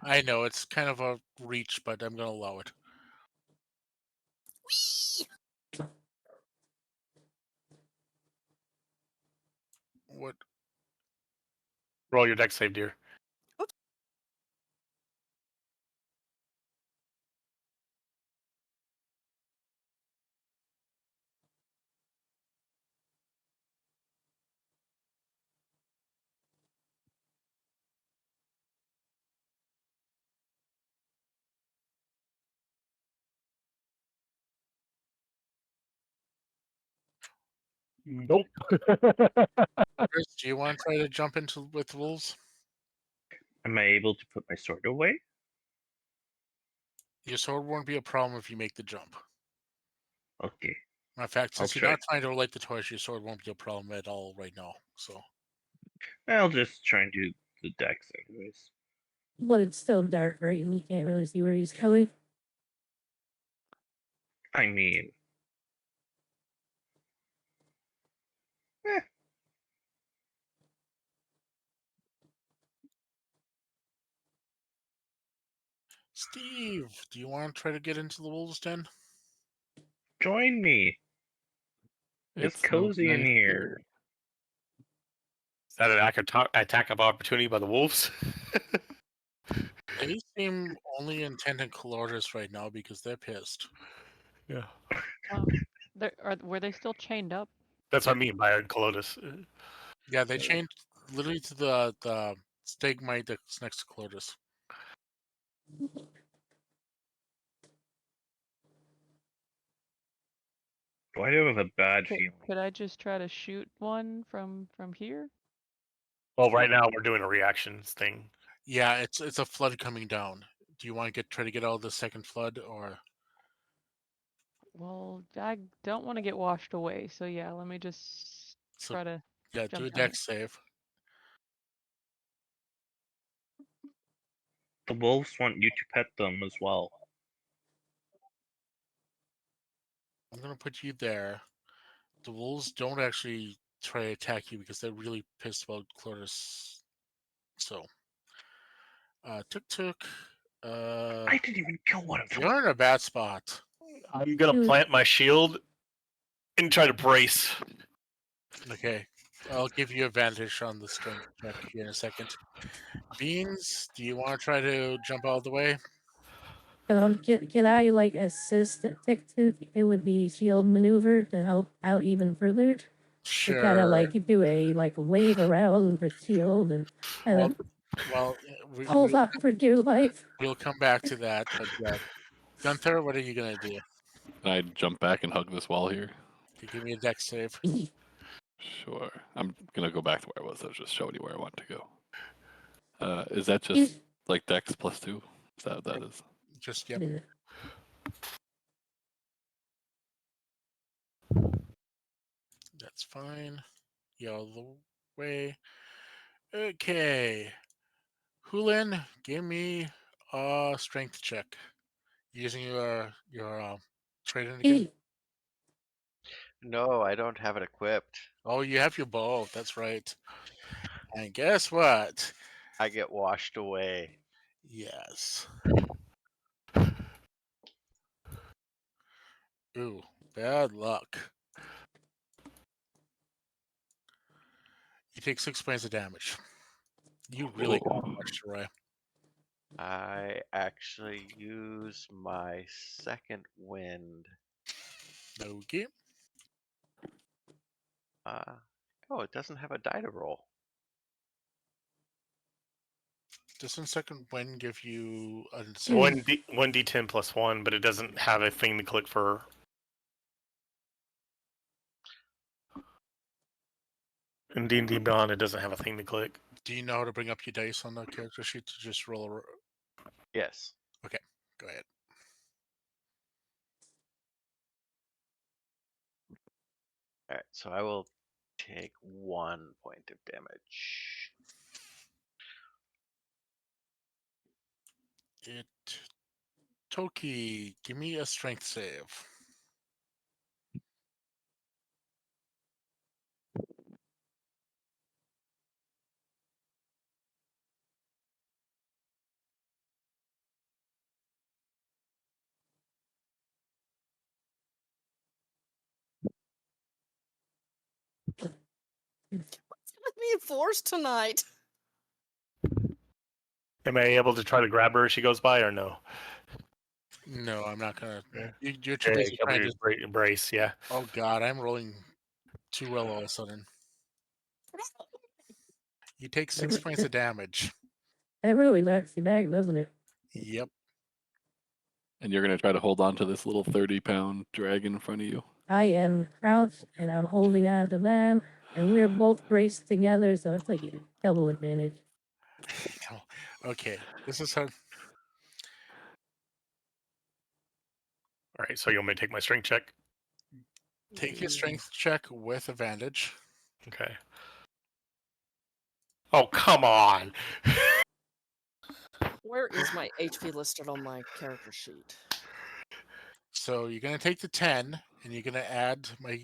I know it's kind of a reach, but I'm gonna allow it. Whee! What? roll your deck save, dear. Nope. Chris, do you want to try to jump into with wolves? Am I able to put my sword away? Your sword won't be a problem if you make the jump. Okay. Matter of fact, I'll since you're try. not trying to light the torch, your sword won't be a problem at all right now. So I'll just try and do the dex anyways. But it's still dark, right? And you can't really see where he's going. I mean, eh, Steve, do you want to try to get into the wolves' den? join me. It's It's so cozy in nice here. Is that an attack of opportunity by the wolves? They seem only intent on Colordus right now because they're pissed. Yeah. Were they still chained up? That's what I mean by Colodus. Yeah, they changed literally to the stigmite that's next to Colordus. Why do I have a bad feeling? Could I just try to shoot one from here? Well, right now we're doing a reactions thing. Yeah, it's a flood coming down. Do you want to try to get out of the second flood, or Well, I don't want to get washed away, so yeah, let me just so? try to Yeah, do jump a down deck it. save. the wolves want you to pet them as well. I'm gonna put you there. The wolves don't actually try to attack you because they're really pissed about Cloris. So, Tuk. I didn't even kill one of them. You're in a bad spot. I'm gonna plant my shield and try to brace. Okay, I'll give you advantage on the strength check here in a second. Beans, do you want to try to jump all the way? Can I like assist Tic-Tic? It would be shield maneuver to help out even further. To Sure. kind of like do a like wave around the shield and Well, then hold we'll up for dear life. come back to that. But yeah, Gunther, what are you gonna do? Can I jump back and hug this wall here? You give me a dex save. Sure. I'm gonna go back to where I was. I was just showing you where I want to go. Is that just He's- like Dex +2? Is that what that is? Just yep. That's fine. Yeah, all the way. Okay. Hulin, give me a strength check using your trade-in again. No, I don't have it equipped. Oh, you have your bow. That's right. And guess what? I get washed away. Yes. Ooh, bad luck. You take 6 points of damage. You really got washed away. I actually use my second wind. Okay. Oh, it doesn't have a die to roll. Doesn't second wind give you a One D10 plus 1, but it doesn't have a thing to click for. In D&D Beyond, it doesn't have a thing to click. Do you know how to bring up your dice on the character sheet to just roll a... Yes. Okay, go ahead. Alright, so I will take 1 point of damage. Toki, give me a strength save. With me forced tonight. Am I able to try to grab her as she goes by, or no? No, I'm not gonna. Yeah. You're too busy trying to. Brace, yeah. Oh God, I'm rolling too well all of a sudden. You take 6 points of damage. That really knocks you back, doesn't it? Yep. And you're gonna try to hold on to this little 30-pound dragon in front of you. I am crouched and I'm holding on to that, and we're both braced together, so it's like a double advantage. Okay, this is how. All right, so you want me to take my strength check? Take your strength check with advantage. Okay. Oh, come on. Where is my HP listed on my character sheet? So you're gonna take the 10, and you're gonna add my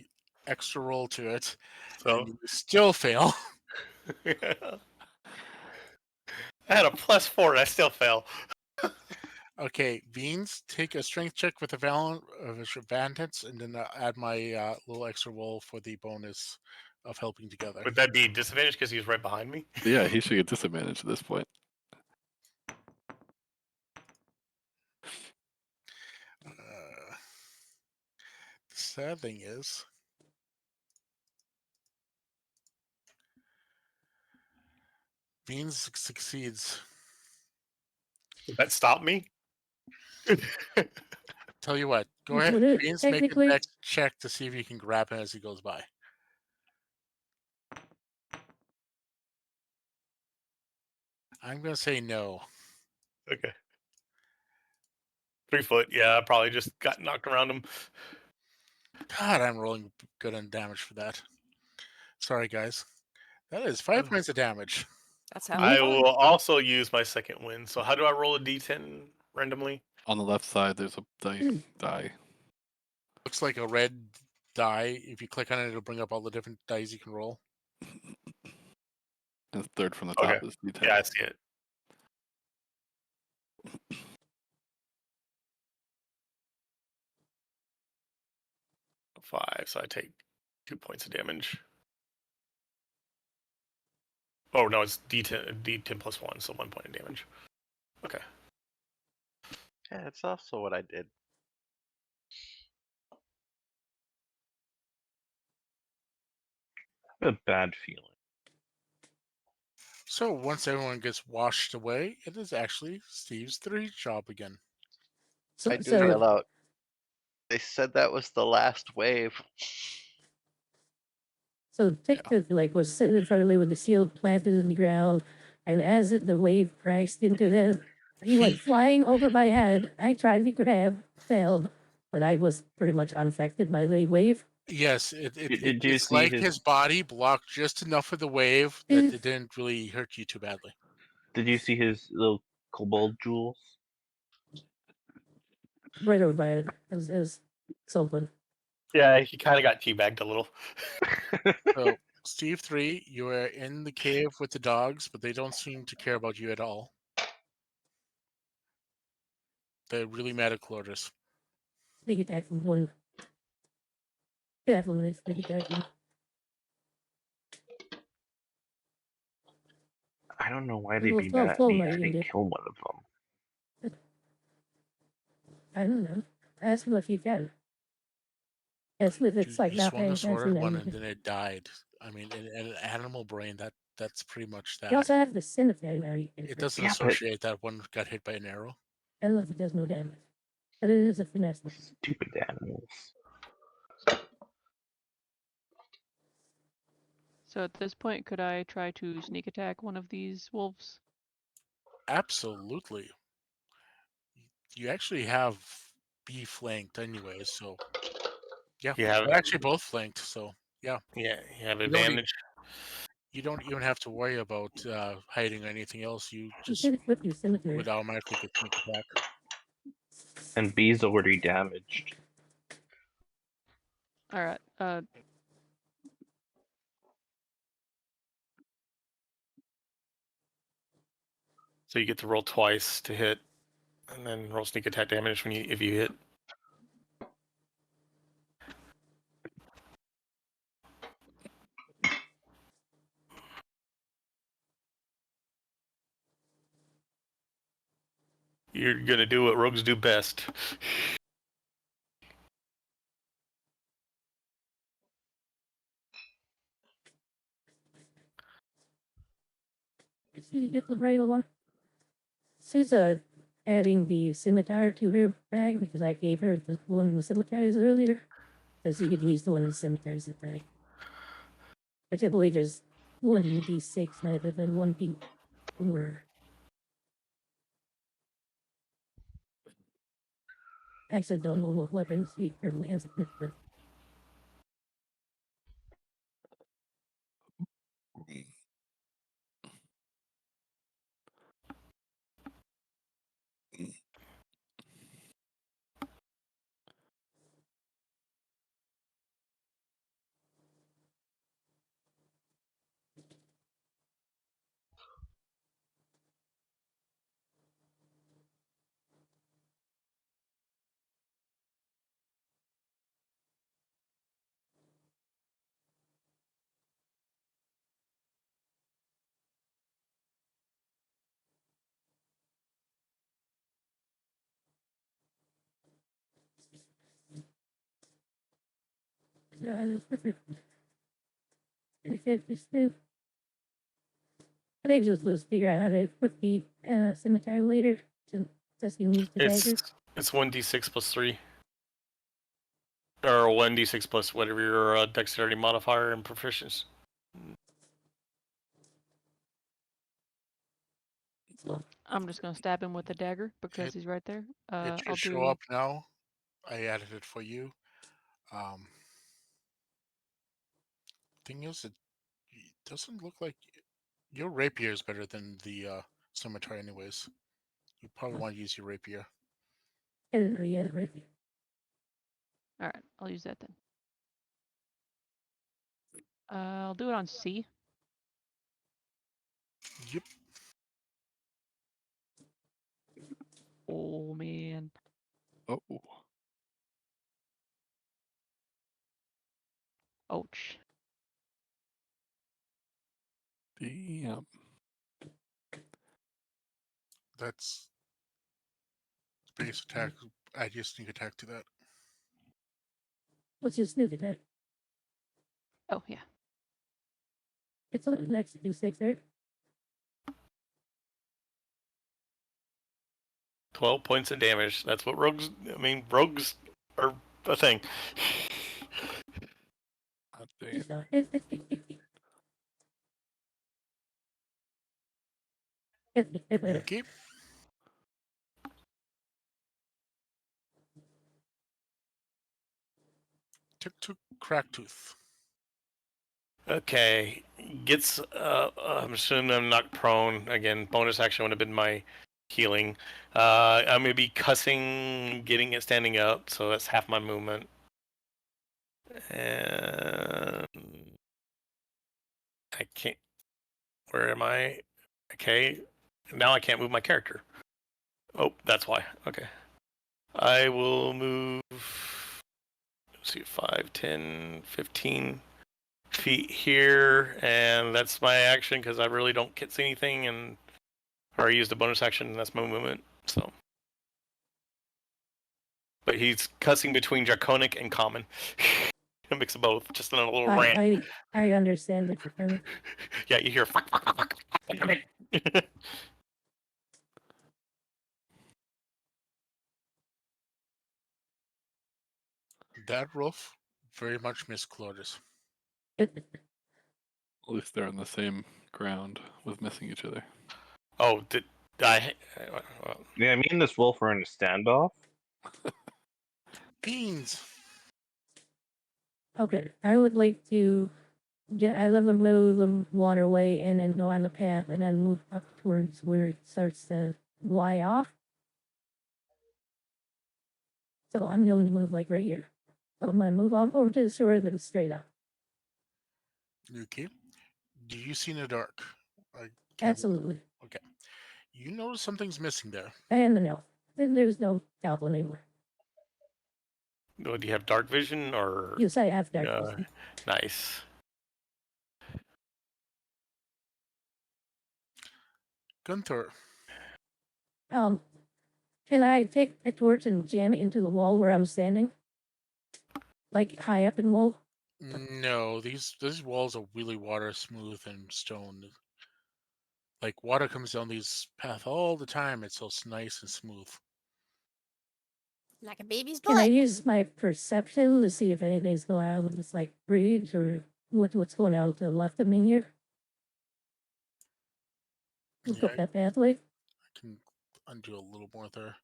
extra roll to it, So and you still fail. I had a +4 and I still fail. Okay, Beans, take a strength check with advantage, and then add my little extra roll for the bonus of helping together. Would that be disadvantage because he's right behind me? Yeah, he should get disadvantage at this point. The sad thing is, Beans succeeds. Would that stop me? Tell you what, go ahead, Beans, make a dex check to see if you can grab him as he goes by. I'm gonna say no. Okay. 3 foot, yeah, I probably just got knocked around him. God, I'm rolling good on damage for that. Sorry, guys. That is 5 points of damage. That's how I fun. will also use my second win. So how do I roll a d10 randomly? On the left side, there's a die. Looks like a red die. If you click on it, it'll bring up all the different dice you can roll. And the third from the Okay. top is D10. Yeah, I see it. Five, so I take 2 points of damage. Oh no, it's D10 plus 1, so 1 point of damage. Okay. Yeah, that's also what I did. I have a bad feeling. So once everyone gets washed away, it is actually Steve's third job again. I do yell out. They said that was the last wave. So Tic-Tac was sitting in front of me with the shield planted in the ground, and as the wave crashed into them, he went flying over my head. I tried to grab, failed, but I was pretty much unaffected by the wave. Yes, Did you it's see like his- his body blocked just enough of the wave that it didn't really hurt you too badly. Did you see his little kobold jewels? Right over my head. It was something. Yeah, he kind of got teabagged a little. So, Steve 3, you are in the cave with the dogs, but they don't seem to care about you at all. They're really mad at Cloris. Sneak attack from one. Definitely sneak attack from. I don't know why they'd Well, be mad at me. I you didn't did. kill one of them. I don't know. Ask him if you can. Ask him if it's like You not swung paying a sword attention. at one And and then it died. I mean, in an animal brain, that's pretty much you that. also have the cemetery. It doesn't Yeah, but- associate that one got hit by an arrow. I don't know if it does no damage. But it is a finesse. Stupid animals. So at this point, could I try to sneak attack one of these wolves? Absolutely. You actually have B flanked anyways, so yeah. You have They're actually both flanked, so yeah. Yeah, you have You don't advantage. You don't even have to worry about hiding or anything else. You just Should flip your cemetery. would automatically get sneak attack. And B's already damaged. All right. So you get to roll twice to hit, and then roll sneak attack damage if you hit. You're gonna do what rogues do best. You get the right one. She's adding the scimitar to her bag because I gave her the one with the scimitars earlier. So she could use the one with the scimitars in the bag. Which I believe is 1d6 rather than 1d4. Accidental weapons, or lands. I think just let's figure out how to put the scimitar later. Just you use the dagger. It's 1d6 plus 3. Or 1d6 plus whatever your dexterity modifier and proficiency. I'm just gonna stab him with a dagger because he's right there. It I'll should do. show up now. I added it for you. Thing is, it doesn't look like Your rapier is better than the scimitar, anyways. You probably want to use your rapier. Yeah, right. All right, I'll use that then. I'll do it on C. Yep. Oh man. Oh, Ouch. damn. That's base attack. Add your sneak attack to that. What's your snoop attack? Oh yeah. It's on the next D6, right? 12 points of damage. That's what rogues. I mean, rogues are a thing. God damn. It's not. Okay. Tick to Cracktooth. Okay, gets. I'm assuming I'm not prone again. Bonus action would have been my healing. I'm gonna be cussing, getting it standing up, so that's half my movement. And I can't. Where am I? Okay, now I can't move my character. Oh, that's why. Okay, I will move. Let's see, 5, 10, 15 feet here, and that's my action because I really don't see anything, and or I used a bonus action, and that's my movement. So, but he's cussing between draconic and common. A mix of both, just in a little rant. I understand it. Yeah, you hear fuck, fuck, fuck, fuck. That roof very much missed Clovis. At least they're on the same ground with missing each other. Oh, did I? Well, Yeah, me and this wolf are in a standoff. Beans. Okay, I would like to get out of the middle of the waterway and then go on the path and then move up towards where it starts to lie off. So I'm going to move like right here. So I'm going to move on over to the shore that is straight up. Okay. Do you see in the dark? I can't- Absolutely. Okay. You notice something's missing there. And no, there's no goblin anymore. do you have dark vision or? You say I have dark vision. Nice. Gunther. Can I take a torch and jam it into the wall where I'm standing? Like high up in the wall? No, these walls are really water smooth and stone. Like water comes down these paths all the time. It's so nice and smooth. Like a baby's Can I butt. use my perception to see if anything's going on with this like bridge or what's going on to the left of me here? Look Yeah, up that pathway. I can undo a little more there.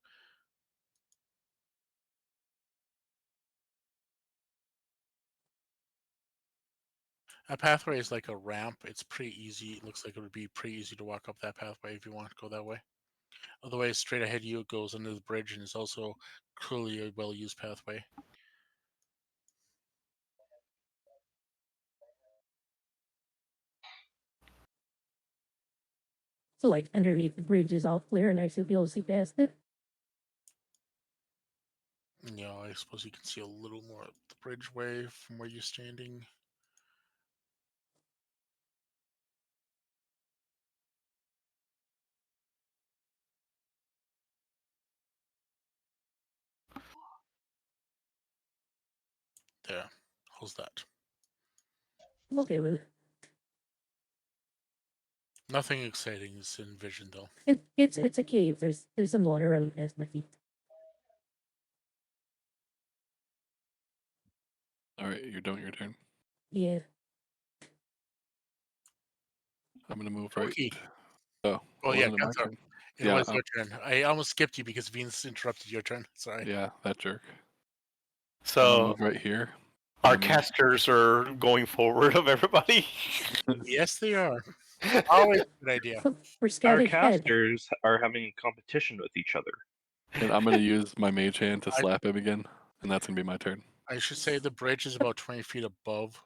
A pathway is like a ramp. It's pretty easy. It looks like it would be pretty easy to walk up that pathway if you want to go that way. Otherwise, straight ahead of you, it goes under the bridge and is also clearly a well-used pathway. So like underneath the bridge is all clear and I should be able to see past it. Yeah, I suppose you can see a little more of the bridgeway from where you're standing. There. How's that? I'm okay with it. Nothing exciting is in vision though. It's a cave. There's some water around past my feet. Alright, you're doing your turn. Yeah. I'm gonna move right. Okay. Oh, Oh it yeah, wasn't my Gunther. turn. It Yeah, was your turn. I almost skipped you because Veens interrupted your turn. Sorry. Yeah, that jerk. I'm gonna So move right here. our and then- casters are going forward of everybody. Yes, they are. Always a good idea. We're Our scouting ahead. casters are having a competition with each other. And I'm gonna use my mage hand to I- slap him again, and that's gonna be my turn. I should say the bridge is about 20 feet above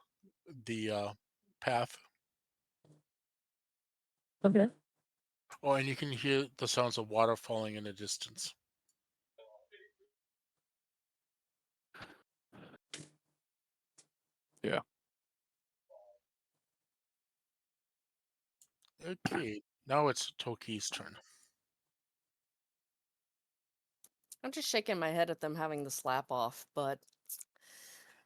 the path. Okay. Oh, and you can hear the sounds of water falling in the distance. Yeah. Okay, now it's Toki's turn. I'm just shaking my head at them having the slap off, but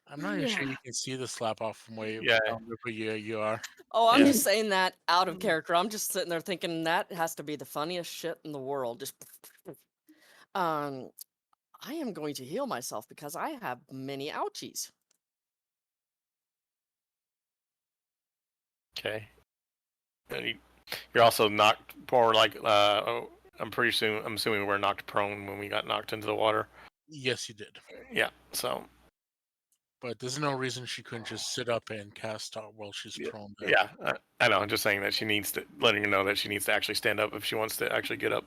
I'm not even sure yeah. you can see the slap off from way Yeah. down where you are. Oh, I'm Yeah. just saying that out of character. I'm just sitting there thinking that has to be the funniest shit in the world. Just I am going to heal myself because I have many ouchies. Okay. And you're also knocked, or like, I'm assuming we're knocked prone when we got knocked into the water. Yes, you did. Yeah. So. But there's no reason she couldn't just sit up and cast out while she's Yeah. prone there. Yeah, I know. I'm just saying that she needs to, letting her know that she needs to actually stand up if she wants to actually get up.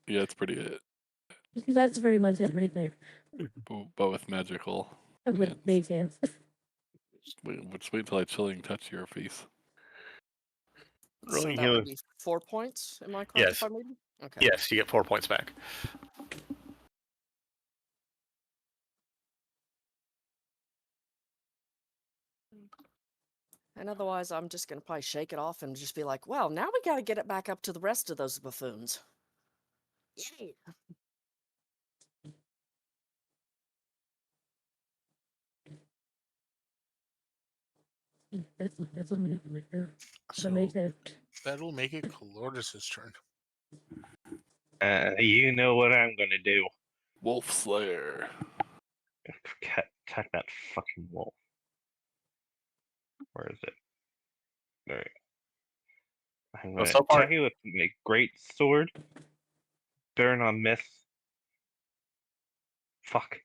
Yeah, it's pretty. That's very much it right there. But with magical. With hands. base hands. Just wait till I chilling touch your face. So Rolling that heal. would be 4 points. Am I correct? Yes. If I'm reading? Okay. Yes, you get 4 points back. And otherwise, I'm just going to probably shake it off and just be like, well, now we got to get it back up to the rest of those buffoons. Yay. That's what we do. That So makes sense. that will make it Colordus' turn. You know what I'm gonna do. Wolf Slayer. Attack that fucking wolf. Where is it? There. I'm Well, gonna so far- attack you with my great sword. Burn on miss. Fuck.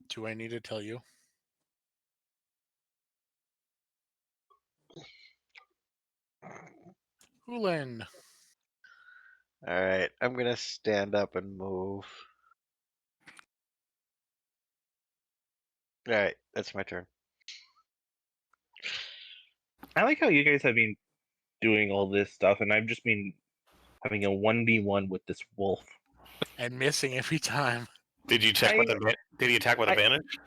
Do I need to tell you? Hulan. All right, I'm gonna stand up and move. All right, that's my turn. I like how you guys have been doing all this stuff, and I've just been having a 1v1 with this wolf. And missing every time. Did you check with did he attack with advantage?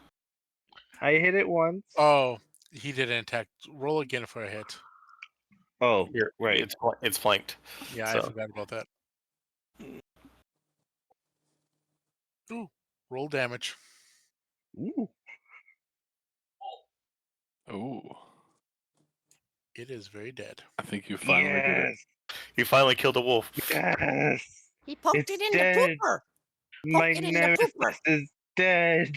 I hit it once. Oh, he didn't attack. Roll again for a hit. Oh, right. It's flanked. Yeah, I So. forgot about that. Ooh, roll damage. Ooh. Ooh. It is very dead. I think you finally did it. You finally killed a wolf. Yes. He poked It's it in dead. the pooper. My Poke it in the nemesis pooper. is dead.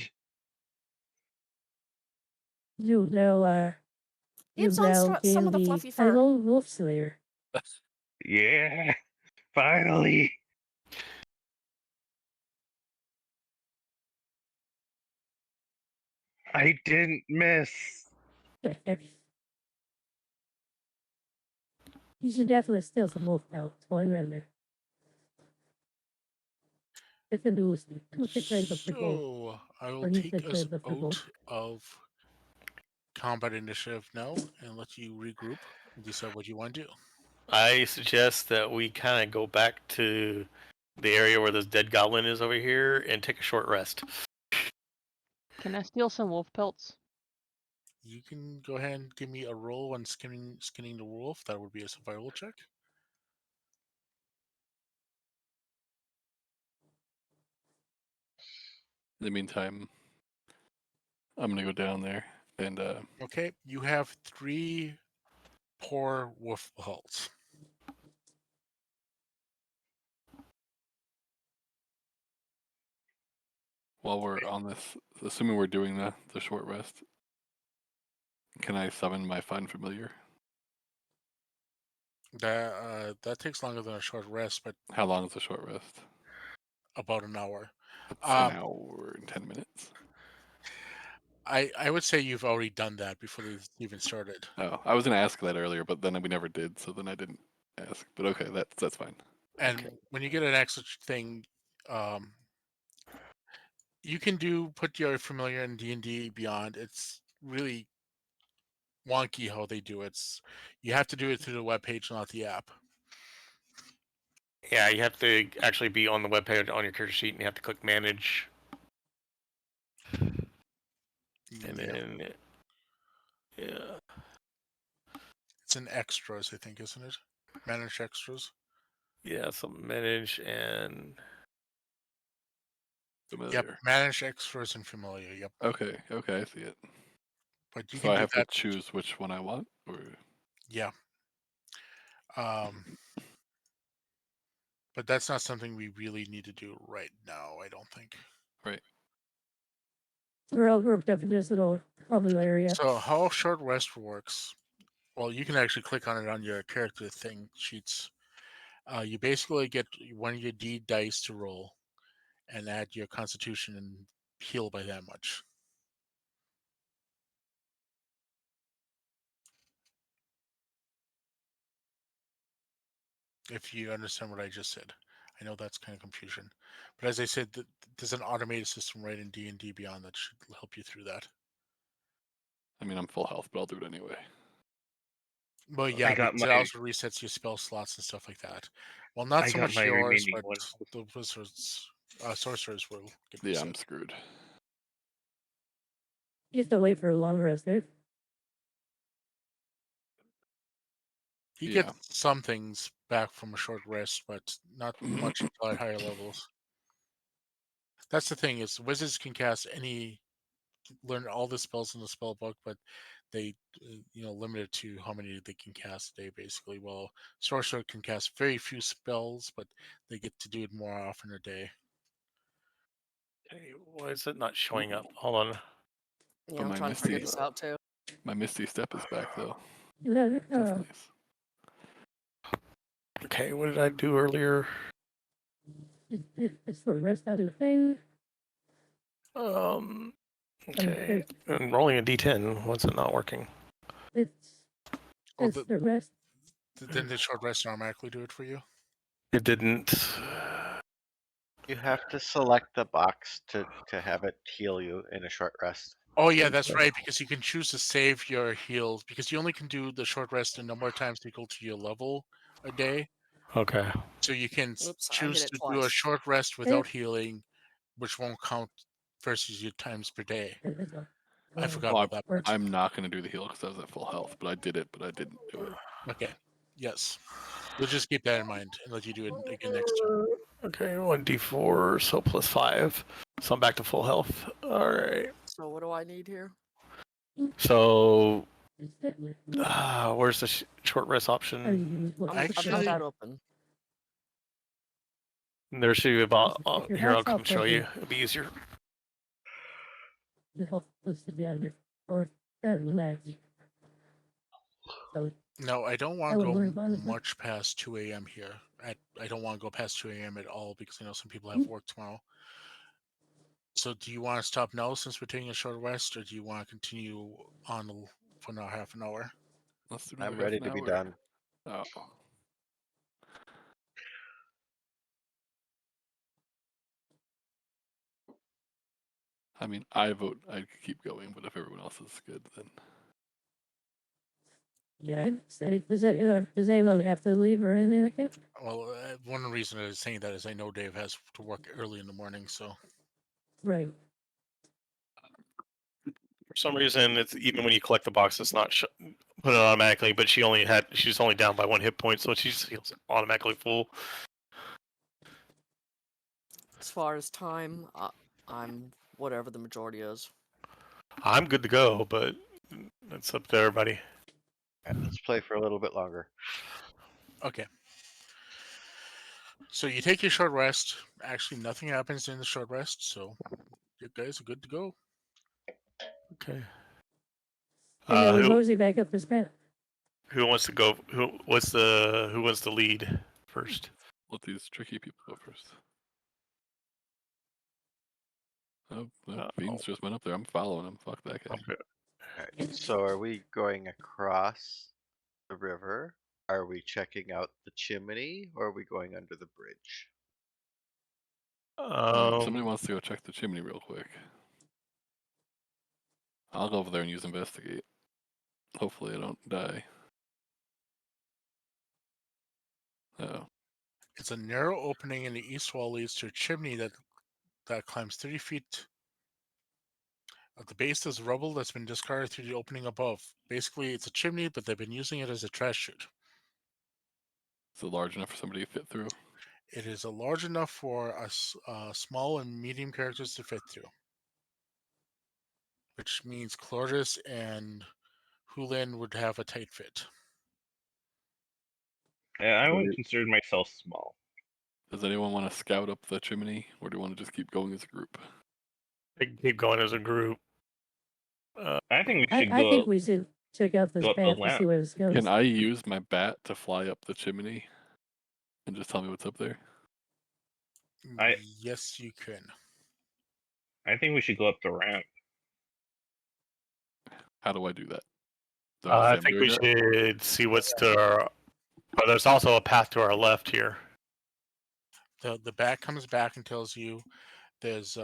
You know, It's you on now some gain of the the fluffy fur. title Wolf Slayer. Yeah. Finally. I didn't miss. You should definitely steal some wolf out. One rather. It's a new trade of the wolf. So I will Or you take could us trade the purple. out of combat initiative now and let you regroup and decide what you want to do. I suggest that we kind of go back to the area where this dead goblin is over here and take a short rest. Can I steal some wolf pelts? You can go ahead and give me a roll on skinning the wolf. That would be a survival check. In the meantime, I'm gonna go down there and Okay, you have 3 poor wolf pelts. while we're on this, assuming we're doing the short rest, can I summon my Find Familiar? That takes longer than a short rest, but How long is the short rest? about an hour. It's an hour and 10 minutes. I would say you've already done that before this even started. Oh, I was gonna ask that earlier, but then we never did, so then I didn't ask. But okay, that's fine. And when you get an extra thing, you can put your familiar in D&D Beyond. It's really wonky how they do it. You have to do it through the webpage, not the app. Yeah, you have to actually be on the webpage on your character sheet, and you have to click manage, and then yeah, it's in extras, I think, isn't it? Manage extras. yeah, so manage and Familiar. Yep, manage extras and familiar. Yep. Okay, I see it. But you So can I do have that. to choose which one I want, or Yeah. But that's not something we really need to do right now, I don't think. right. We're all grouped up in this little bubble area. So how short rest works? Well, you can actually click on it on your character thing sheets. You basically get one of your D dice to roll, and add your Constitution and heal by that much. If you understand what I just said. I know that's kind of confusion. But as I said, there's an automated system right in D&D Beyond that should help you through that. I mean, I'm full health, but I'll do it anyway. Well, yeah, got because it my- also resets your spell slots and stuff like that. Well, not I so got much my yours, remaining but one. the wizards, sorcerers will get Yeah, reset. I'm screwed. You have to wait for a long rest, right? You Yeah. get some things back from a short rest, but not much until at higher levels. That's the thing, is wizards can learn all the spells in the spell book, but they limit it to how many they can cast a day, basically. Well, sorcerer can cast very few spells, but they get to do it more often a day. hey, why is it not showing up? Hold on. Yeah, But I'm my trying to figure Misty- this out too. My Misty Step is back though. Yeah, That's nice. Okay, what did I do earlier? it's for rest out of the thing. Okay, I'm rolling a d10. What's it not working? It's Oh, the rest. then the short rest automatically do it for you? It didn't. You have to select the box to have it heal you in a short rest. Oh yeah, that's right, because you can choose to save your heals, because you only can do the short rest a number of times equal to your level a day. Okay. So you can Oops, I choose hit it to do a twice. short rest without healing, which won't count versus your times per day. I forgot Well, about that part. I'm not gonna do the heal because I was at full health, but I did it, but I didn't do it. Okay. Yes. We'll just keep that in mind and let you do it again next turn. Okay, 1d4, so plus 5. So I'm back to full health. All right. So what do I need here? So, where's the short rest option? I've got Actually- that open. There should be about. If you're Here, I'll not come show you. self-focused. It'll be easier. The health supposed to be out of your or relax. So No, I don't I want to would worry go about it. much past 2 a.m. here. I don't want to go past 2 a.m. at all because I know some people have work tomorrow. So do you want to stop now since we're taking a short rest, or do you want to continue on for another half an hour? Let's do I'm another ready half to an be hour. done. Oh. I mean, I vote I'd keep going, but if everyone else is good, then yeah, does anyone have to leave or anything like that? Well, one reason I was saying that is I know Dave has to work early in the morning, so Right. For some reason, it's even when you collect the box, it's not put it automatically. But she's only down by 1 hit point, so she just feels automatically full. As far as time, I'm whatever the majority is. I'm good to go, but it's up to everybody. Alright, let's play for a little bit longer. okay. So you take your short rest. Actually, nothing happens in the short rest, so you guys are good to go. Okay. And then we Who mosey back up this path. wants to go? Who wants to lead first? let these tricky people go first. Oh, Oh. Veens just went up there. I'm following him. Fuck that guy. Okay. Alright, so are we going across the river? Are we checking out the chimney, or are we going under the bridge? Somebody wants to go check the chimney real quick. I'll go over there and use investigate. Hopefully I don't die. Oh. It's a narrow opening in the east wall leads to a chimney that climbs 30 feet. At the base, there's rubble that's been discarded through the opening above. Basically, it's a chimney, but they've been using it as a trash chute. Is it large enough for somebody to fit through? It is large enough for small and medium characters to fit through, which means Clortis and Hulin would have a tight fit. Yeah, I Does wouldn't any- consider myself small. Does anyone want to scout up the chimney, or do you want to just keep going as a group? Keep going as a group. I think we should I think go. we should check out this go up the path and see lamp. where this goes. Can I use my bat to fly up the chimney and just tell me what's up there? Yes, you can. I think we should go up the ramp. How do I do that? Do I say I'm think doing we that? should see what's to our. But there's also a path to our left here. The bat comes back and tells you there's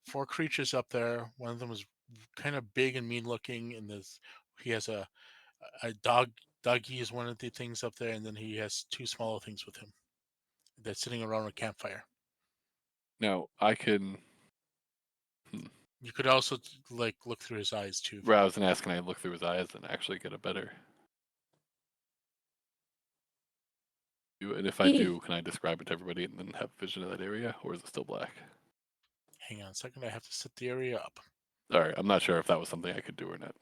4 creatures up there. One of them is kind of big and mean looking, and he has a dog. Doggy is one of the things up there, and then he has 2 smaller things with him that's sitting around a campfire. Now I can. You could also look through his eyes too. I was gonna ask, can I look through his eyes and actually get a better? And if I do, can I describe it to everybody and then have vision of that area, or is it still black? Hang on a second, I have to set the area up. All right, I'm not sure if that was something I could do or not.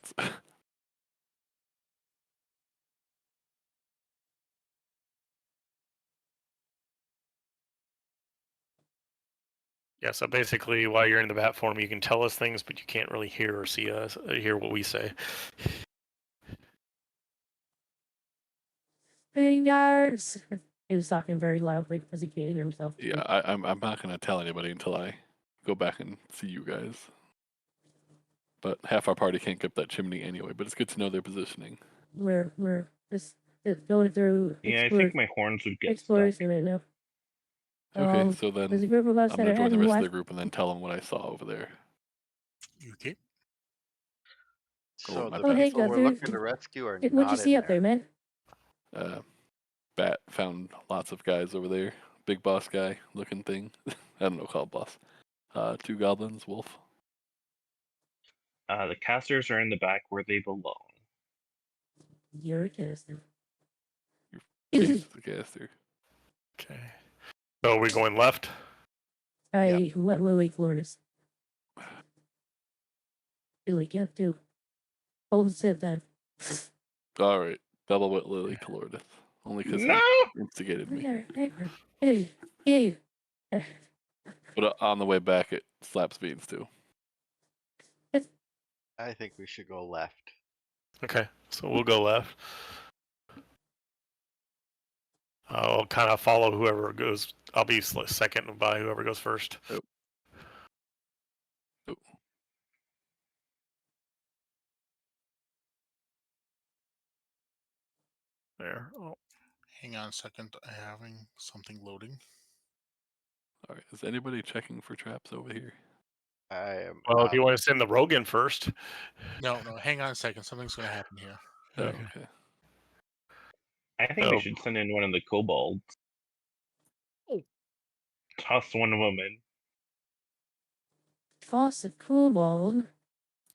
Yeah, so basically, while you're in the bat form, you can tell us things, but you can't really hear or see us, hear what we say. Vineyards. He was talking very loudly because he can't hear himself. Yeah, I'm not gonna tell anybody until I go back and see you guys. But half our party can't get up that chimney anyway. But it's good to know their positioning. We're just going through. Yeah, I think my horns would get stuck. exploration right now. Okay, so then There's a group of us I'm that gonna are join the having rest of watch. the group and then tell them what I saw over there. Okay. So my the bad. hey, people we're Guthrie. looking to rescue are What'd not you see in up there, there. man? Bat found lots of guys over there. Big boss guy looking thing. I don't know, called boss. 2 goblins, wolf. The casters are in the back where they belong. You're a caster. He's the caster. Okay. So are we going left? I let Lily Flores. Lily, get to. Hold sit then. All right, double with Lily Calordith. Only because No! he instigated me. Hey. But on the way back, it slaps Beans too. I think we should go left. Okay, so we'll go left. I'll kind of follow whoever goes. I'll be second by whoever goes first. Oh. There. Oh. Hang on a second, I'm having something loading. All right, is anybody checking for traps over here? I am. Well, if you want to send the rogue in first. No, hang on a second. Something's going to happen here. Oh, Okay. okay. I think we should send in one of the kobolds. Toss one of them in. Toss a kobold.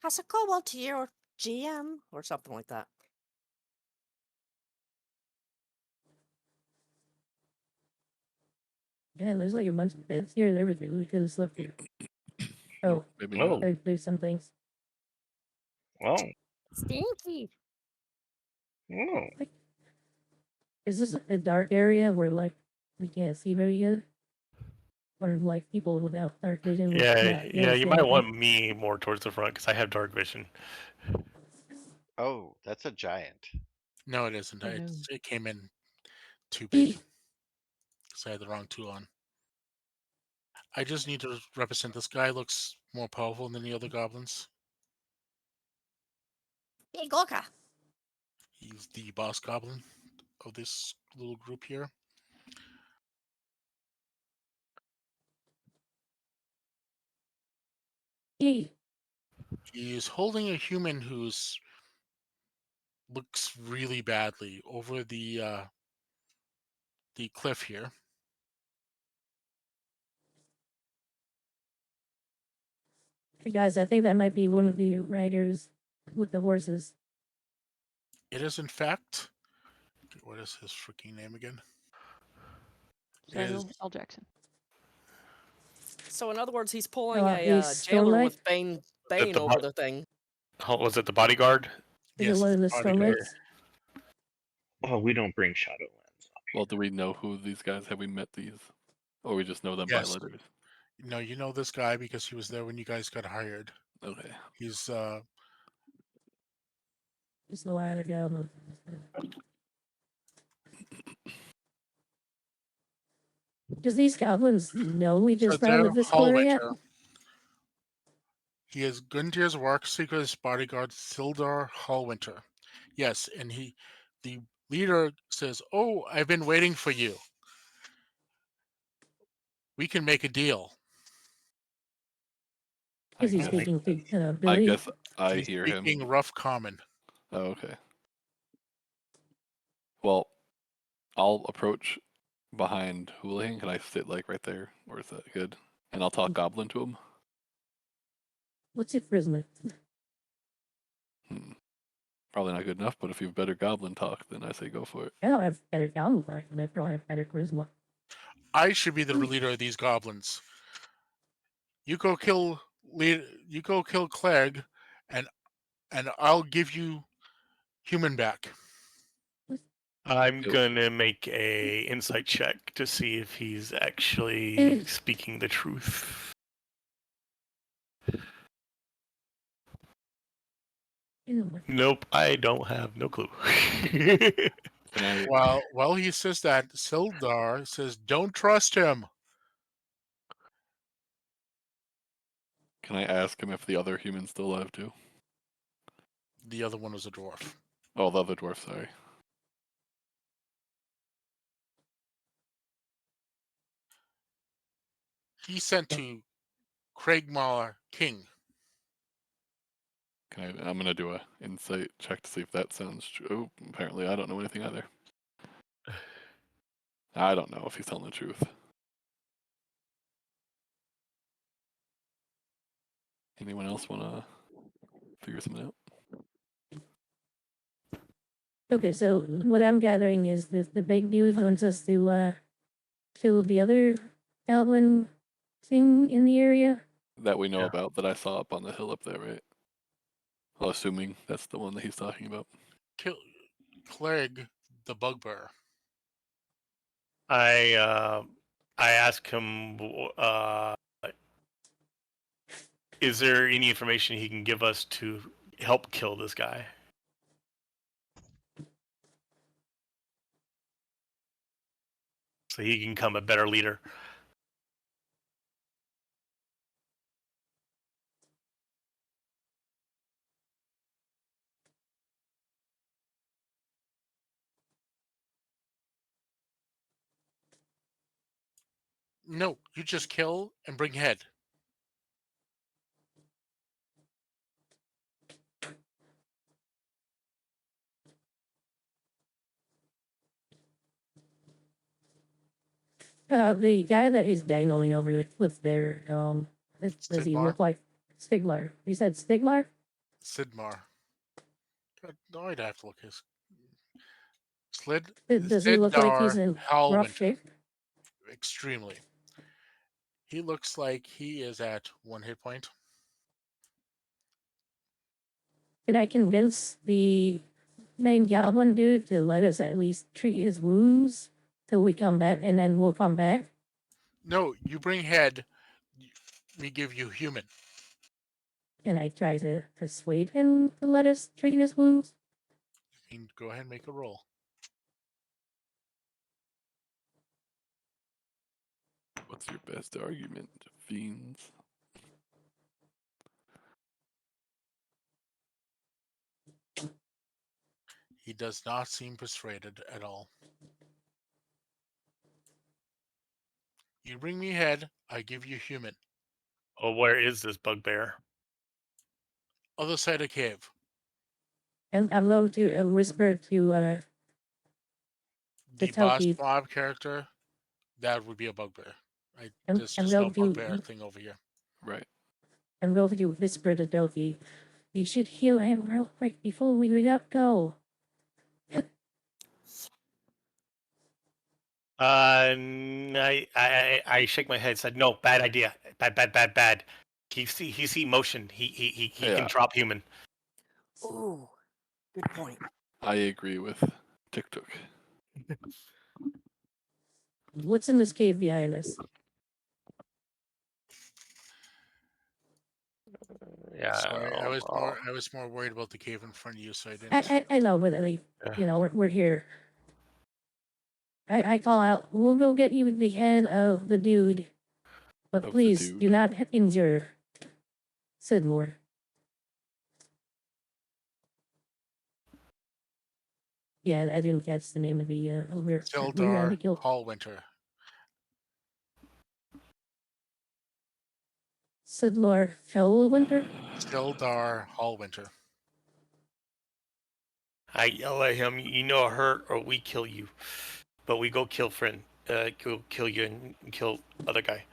Toss a kobold to your GM or something like that. Yeah, there's like a bunch of beds here and everything. We could have slept here. Oh, Maybe Oh. not. there's some things. Oh. Stinky. Oh. Is this a dark area where like we can't see very good? Or like people without dark vision? Yeah, you see might anything? want me more towards the front because I have dark vision. Oh, that's a giant. No, it isn't. Oh, no. It came in too big. So I had the wrong tool on. I just need to represent this guy. Looks more powerful than the other goblins. Big Gorka. He's the boss goblin of this little group here. He He is holding a human who's looks really badly over the cliff here. Hey guys, I think that might be one of the riders with the horses. It is in fact. What is his freaking name again? It is Samuel L. Jackson. So in other words, he's pulling a He's jailer Stormlight? with Bane the over bo- the thing. Oh, was it the bodyguard? Is yes, it one of the bodyguard. Stormlights? Oh, we don't bring Shadowlands up Well, do we know who these guys? Have we met these, or we just know them Yes. by letters? No, you know this guy because he was there when you guys got hired. Okay. He's Just a while ago. Does these goblins know we just found the Viscoria? Hallwinter. He is Gundir's work seeker's bodyguard, Sildar Hallwinter. Yes, and the leader says, "Oh, I've been waiting for you. We can make a deal." Is he guess- speaking to I Billy? guess I He's hear speaking him. rough common. Oh, okay. Well, I'll approach behind Houlihan. Can I sit like right there, or is that good? And I'll talk Goblin to him. What's your charisma? Probably not good enough, but if you've better Goblin talk, then I say go for it. I don't have better goblin work, but I probably have better charisma. I should be the leader of these goblins. You go kill Clegg, and I'll give you human back. I'm Yep. gonna make a insight check to see if he's actually speaking the truth. Ew. Nope, I don't have no clue. Can I? While he says that, Sildar says, "Don't trust him." Can I ask him if the other human's still alive too? The other one was a dwarf. Oh, the other dwarf. Sorry. He sent to Craigmar King. Can I? I'm gonna do a insight check to see if that sounds true. Oh, apparently, I don't know anything either. I don't know if he's telling the truth. Anyone else wanna figure something out? Okay, so what I'm gathering is that the big dude wants us to kill the other goblin thing in the area. That we know Yeah. about, that I saw up on the hill up there, right? Well, assuming that's the one that he's talking about. Kill Clegg, the bugbear. I ask him, is there any information he can give us to help kill this guy? So he can become a better leader. No, you just kill and bring head. The guy that he's dangling over with there, does he Sigmar? look like Stiglar? You said Stiglar? Sidmar. No, I'd have to look his. Slid. Does he look like he's Siddar in Hallwinter. rough shape? Extremely. He looks like he is at 1 hit point. Can I convince the main goblin dude to let us at least treat his wounds till we come back, and then we'll come back? No, you bring head. We give you human. Can I try to persuade him to let us treat his wounds? You can go ahead and make a roll. What's your best argument, Veens? He does not seem persuaded at all. You bring me head, I give you human. Oh, where is this bugbear? Other side of cave. And I'm going to whisper to The tell boss Keith. mob character, that would be a bugbear. I'm There's just no going bugbear to thing over here. Right. I'm going to whisper to Doki. You should heal him real quick before we go. I shake my head. Said no, bad idea. Bad. He see motion. He Yeah. can drop human. Ooh, good point. I agree with TikTok. What's in this cave behind us? Yeah. Sorry, I was oh, more worried about the cave in front of you, so I didn't. I know, but Yeah. we're here. I call out, we'll go get you the head of the dude. But Of the please dude. do not injure Sidmore. Yeah, I didn't catch the name of the we're on the Sildar kill. Hallwinter. Sidlor Hellwinter? Sildar Hallwinter. I yell at him. You know, hurt or we kill you. But we go kill friend. Go kill you and kill other guy.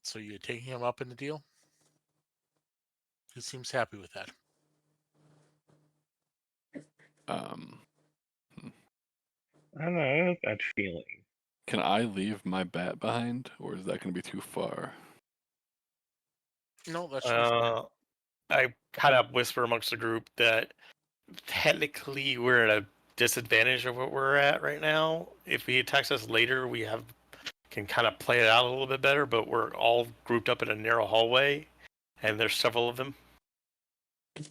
So you're taking him up in the deal? He seems happy with that. Um, I don't know. I have a bad feeling. can I leave my bat behind, or is that going to be too far? No, that should be fine. I kind of whisper amongst the group that technically we're at a disadvantage of what we're at right now. If he attacks us later, we can kind of play it out a little bit better. But we're all grouped up in a narrow hallway, and there's several of them.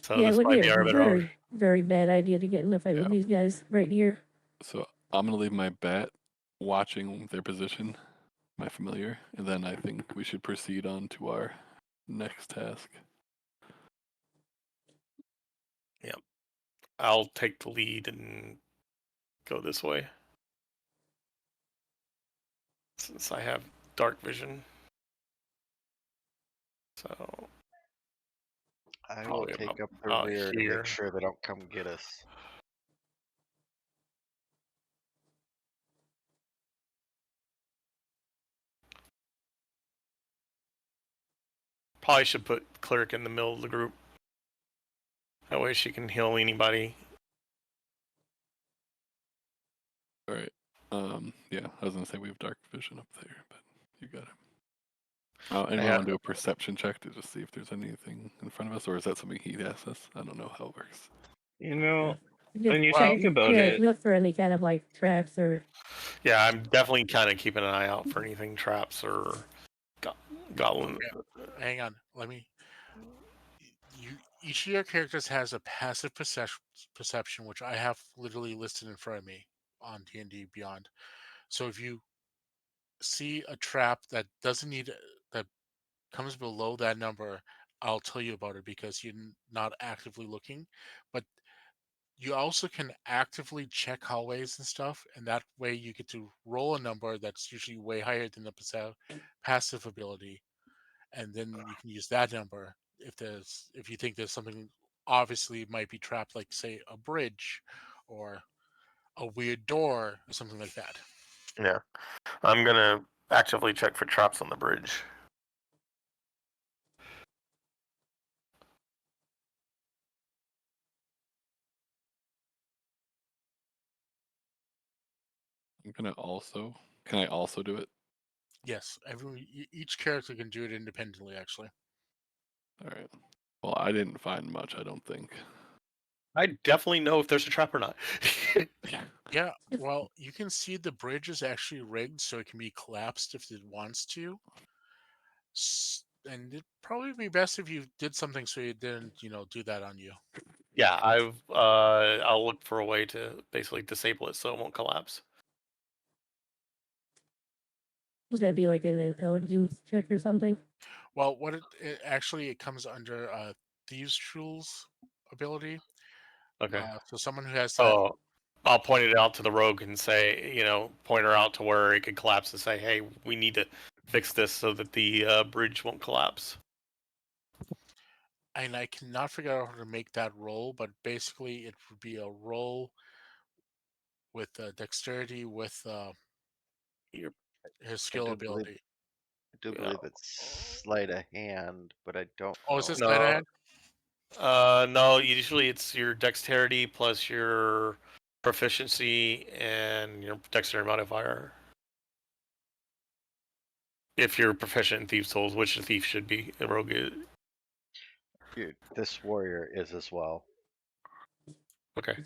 So Yeah, this we're might be here. our better. Very bad idea to get in a fight with Yeah. these guys right here. So I'm going to leave my bat watching their position, my familiar, and then I think we should proceed on to our next task. I'll take the lead and go this way, since I have dark vision. So I will probably take about up the out rear to here. make sure they don't come get us. Probably should put cleric in the middle of the group. That way she can heal anybody. All right. Yeah, I was going to say we have dark vision up there, but you got it. Anyone want to do a perception check to just see if there's anything in front of us, or is that something he asks us? I don't know how it works. You know, Just when you Well, think about it, look for any kind of like traps or Yeah, I'm definitely kind of keeping an eye out for anything traps or goblin. hang on. Let me. Each of your characters has a passive perception, which I have literally listed in front of me on D&D Beyond. So if you see a trap that doesn't need that comes below that number, I'll tell you about it because you're not actively looking. But you also can actively check hallways and stuff, and that way you get to roll a number that's usually way higher than the passive ability, and then you can use that number if you think there's something obviously might be trapped, like say a bridge or a weird door or something like that. Yeah, I'm gonna actively check for traps on the bridge. I'm gonna also. Can I also do it? Yes, each character can do it independently. Actually, All right. Well, I didn't find much. I don't think. I definitely know if there's a trap or not. yeah. Well, you can see the bridge is actually rigged so it can be collapsed if it wants to. And it'd probably be best if you did something so you didn't, do that on you. Yeah, I'll look for a way to basically disable it so it won't collapse. Was that be like an intelligence check or something? Well, what it actually it comes under thieves' tools ability. Okay. So someone who has that. So I'll point it out to the rogue and say, point her out to where it could collapse and say, hey, we need to fix this so that the bridge won't collapse. And I cannot figure out how to make that roll, but basically it would be a roll with dexterity with Your- his skill do believe- ability. I do Yeah. believe it's sleight of hand, but I don't Oh, know. is this No. sleight of hand? No, usually it's your dexterity plus your proficiency and your dexterity modifier. If you're proficient in thieves' tools, which a thief should be, a rogue is. This warrior is as well. Okay.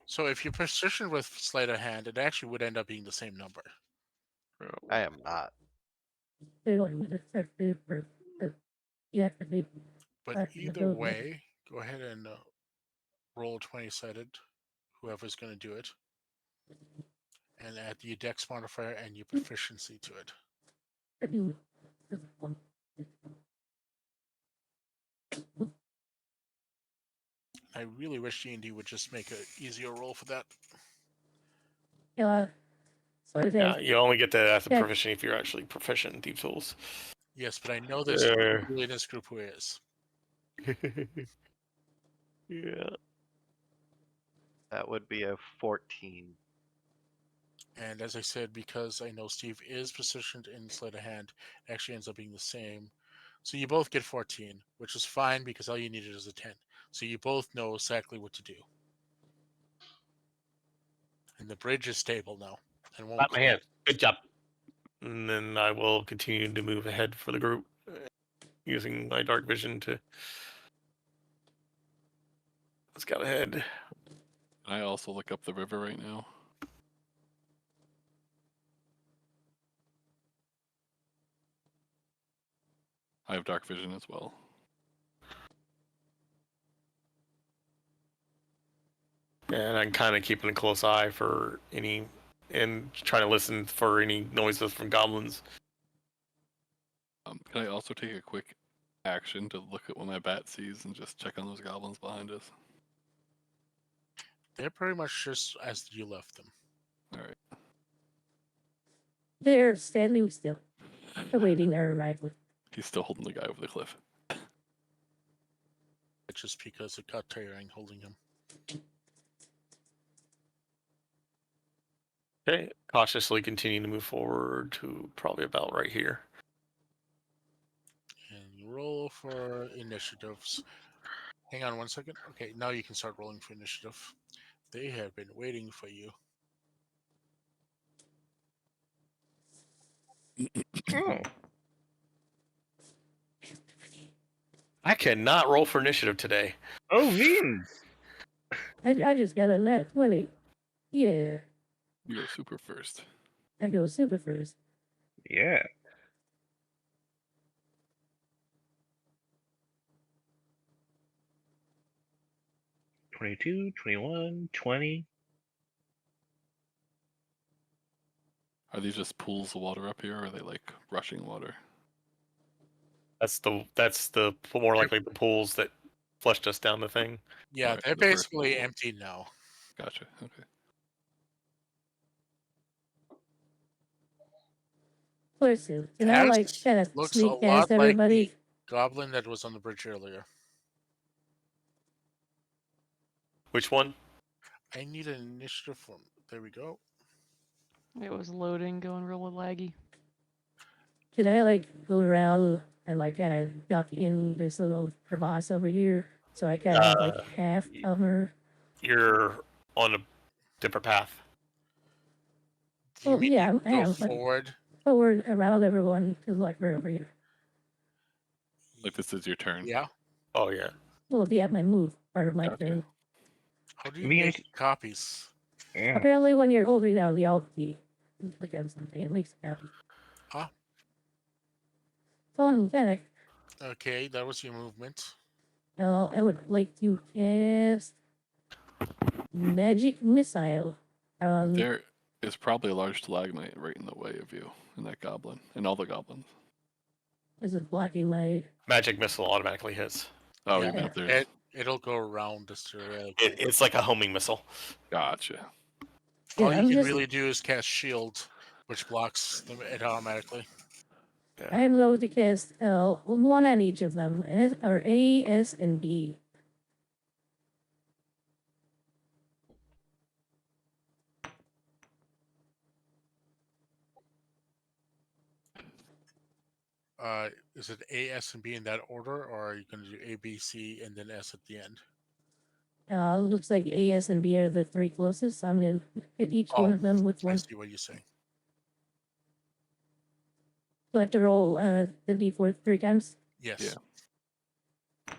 So if you're proficient with sleight of hand, it actually would end up being the same number. I am not. Yeah, But either way, go ahead and roll 20-sided, whoever's going to do it, and add your dex modifier and your proficiency to it. I really wish D&D would just make an easier roll for that. Yeah. Yeah, you only get that as a Yeah. proficient if you're actually proficient in thieves' tools. Yes, but I know there's really in this group who is. Yeah. That would be a 14. And as I said, because I know Steve is proficient in sleight of hand, it actually ends up being the same. So you both get 14, which is fine because all you needed is a 10. So you both know exactly what to do. And the bridge is stable now. And won't Clap my hands. Good job. And then I will continue to move ahead for the group using my dark vision to scout ahead. Can I also look up the river right now? I have dark vision as well. And I'm kind of keeping a close eye for any, and trying to listen for any noises from goblins. Can I also take a quick action to look at what my bat sees and just check on those goblins behind us? They're pretty much just as you left them. All right. They're standing still, awaiting their arrival. He's still holding the guy over the cliff. It's just because it got tiring holding him. Okay, cautiously continuing to move forward to probably about right here. And roll for initiatives. Hang on one second. Okay, now you can start rolling for initiative. They have been waiting for you. Oh, I cannot roll for initiative today. oh, Veens. I just got a net 20. Yeah, You go super first. I go super first. Yeah. $22, $21, $20. Are these just pools of water up here, or are they like rushing water? That's the more likely the pools that flushed us down the thing. Yeah, Alright, they're the first basically pool. empty now. Gotcha. Okay. Listen, can I like As kind of looks a sneak lot past like everybody? the goblin that was on the bridge earlier. Which one? I need an initiative from. There we go. It was loading, going real laggy. Can I like go around and like kind of duck in this little crevasse over here so I kind of have like half cover? You're on a different path. Do you Oh, mean yeah, you I go am, but- forward? Forward around everyone to like right over here. Like this is your turn. Yeah. Oh yeah. Well, yeah, my move part of my Gotcha. turn. How do you Me make copies? Yeah. Apparently, when you're holding down the Alt key, you click on something, it makes a copy. Ah, Fun fact. okay, that was your movement. Now, I would like to cast Magic Missile. There is probably a large stalagmite right in the way of you. and that goblin, and all the goblins. Is it blocking my? Magic missile automatically hits. Oh, Yeah, even if there's. it'll go around this area. It's like a homing missile. Gotcha. All Yeah, you I'm can just. really do is cast shield, which blocks it automatically. I'm going to cast one on each of them, or A, S, and B. Is it A, S, and B in that order, or are you going to do A, B, C, and then S at the end? Looks like A, S, and B are the three closest. So I'm going to hit each Oh, one of them with I one. see what you're saying. So I have to roll the D4 3 times. Yes. Yeah.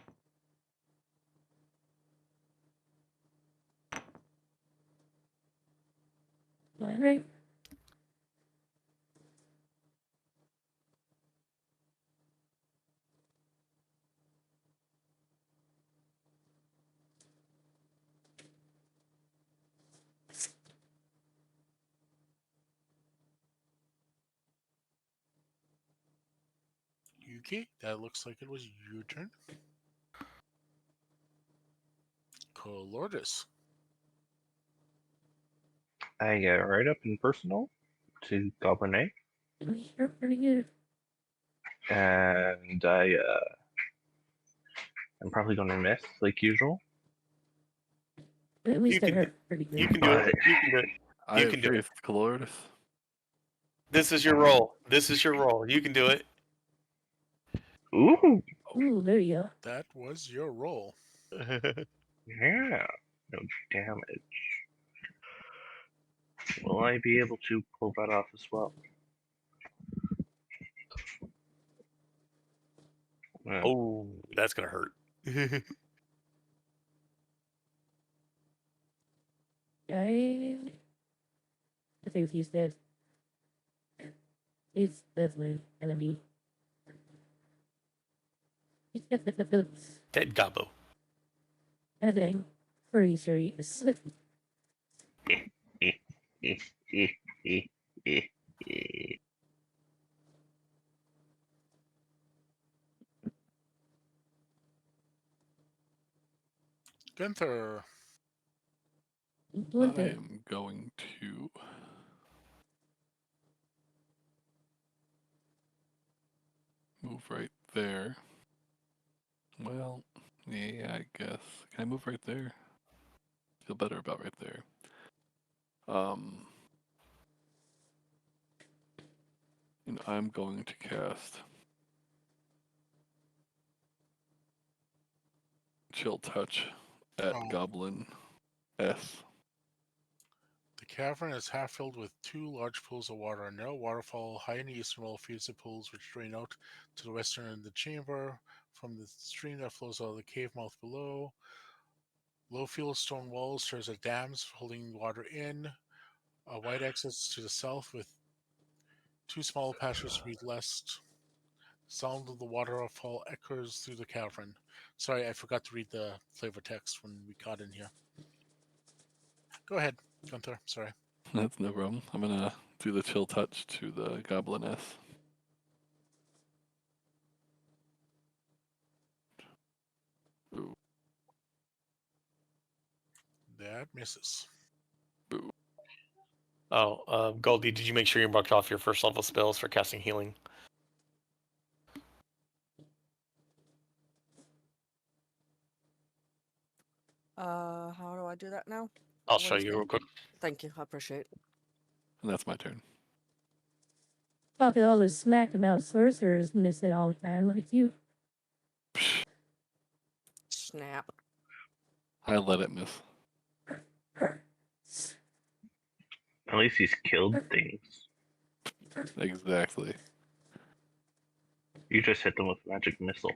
All right. Yuki, that looks like it was your turn. Colordus. I get right up in personal to Goblin A, You're pretty good. and I'm probably going to miss like usual. At least You I can hurt pretty good. You can do it. You can do it. I You have can do it. faith, Colordus. This is your role. This is your role. You can do it. Ooh, Ooh, there you go. That was your roll. yeah, no damage. Will I be able to pull that off as well? Oh, that's gonna hurt. I think he's dead. He's definitely gonna be. He's definitely. Dead gobbo. I think. Pretty sure he is. Gunther. I am going to move right there. Well, yeah, I guess. Can I move right there? Feel better about right there. And I'm going to cast Chill Touch at Goblin S. The cavern is half filled with two large pools of water. A narrow waterfall high in the eastern wall feeds the pools, which drain out to the western end of the chamber from the stream that flows out of the cave mouth below. Low fieldstone walls serves as dams holding water in. A wide exits to the south with two small passages to the west. Sound of the waterfall echoes through the cavern. Sorry, I forgot to read the flavor text when we got in here. Go ahead, Gunther. Sorry. That's no problem. I'm gonna do the Chill Touch to the Goblin S. Ooh. That misses. Boo. Oh, Goldie, did you make sure you marked off your first level spells for casting healing? How do I do that now? I'll What show is you it? real quick. Thank you. I appreciate it. And that's my turn. Talking all this smack about sorcerers miss it all the time, like you. Snap. I let it miss. At least he's killed things. Exactly. You just hit them with magic missile.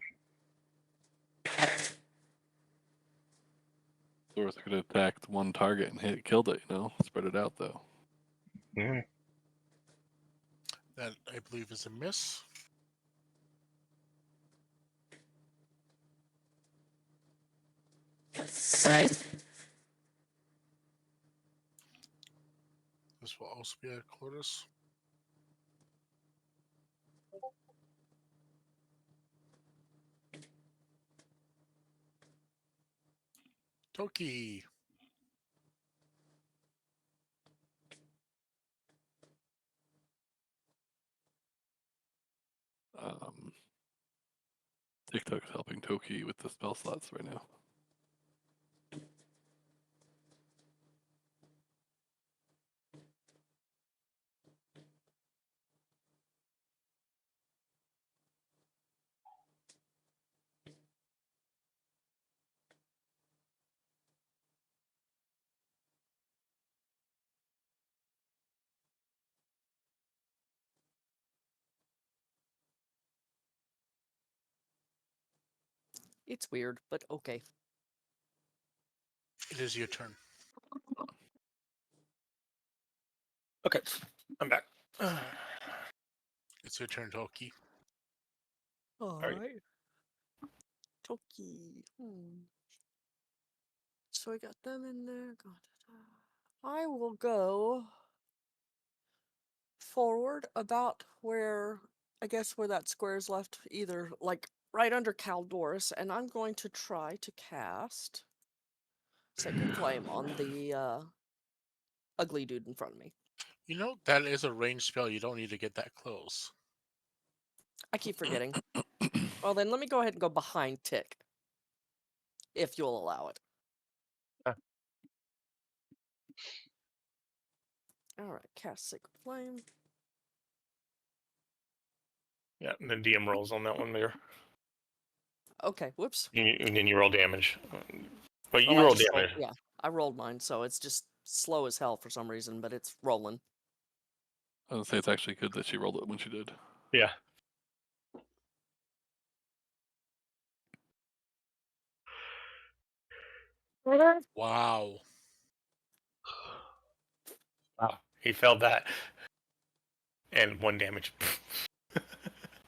Or could have attacked one target and killed it, you know? Spread it out, though. Yeah. That, I believe, is a miss. This will also be a Clotus. Toki. TikTok's helping Toki with the spell slots right now. It's weird, but okay. It is your turn. Okay, I'm back. It's your turn, Toki. All right. right. Toki. So I got them in there. I will go forward about where, I guess where that square is left, either like right under Caldoris, and I'm going to try to cast Sacred Flame on the ugly dude in front of me. You know, that is a ranged spell. You don't need to get that close. I keep forgetting. Well, then let me go ahead and go behind Tick, if you'll allow it. All right, cast Sacred Flame. Yeah, and then DM rolls on that one there. Okay, whoops. And then you roll damage. But you I roll just damage. yeah, I rolled mine, so it's just slow as hell for some reason, but it's rolling. I was gonna say it's actually good that she rolled it when she did. Yeah. Wow. Wow. He failed that. And 1 damage.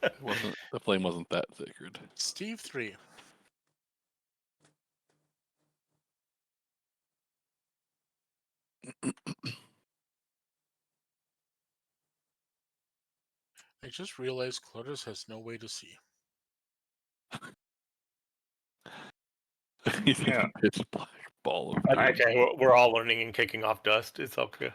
It wasn't the flame wasn't that sacred. Steve 3. I just realized Clotus has no way to see. He's Yeah. a pitch black ball of doom. Okay, we're all learning and kicking off dust. It's okay.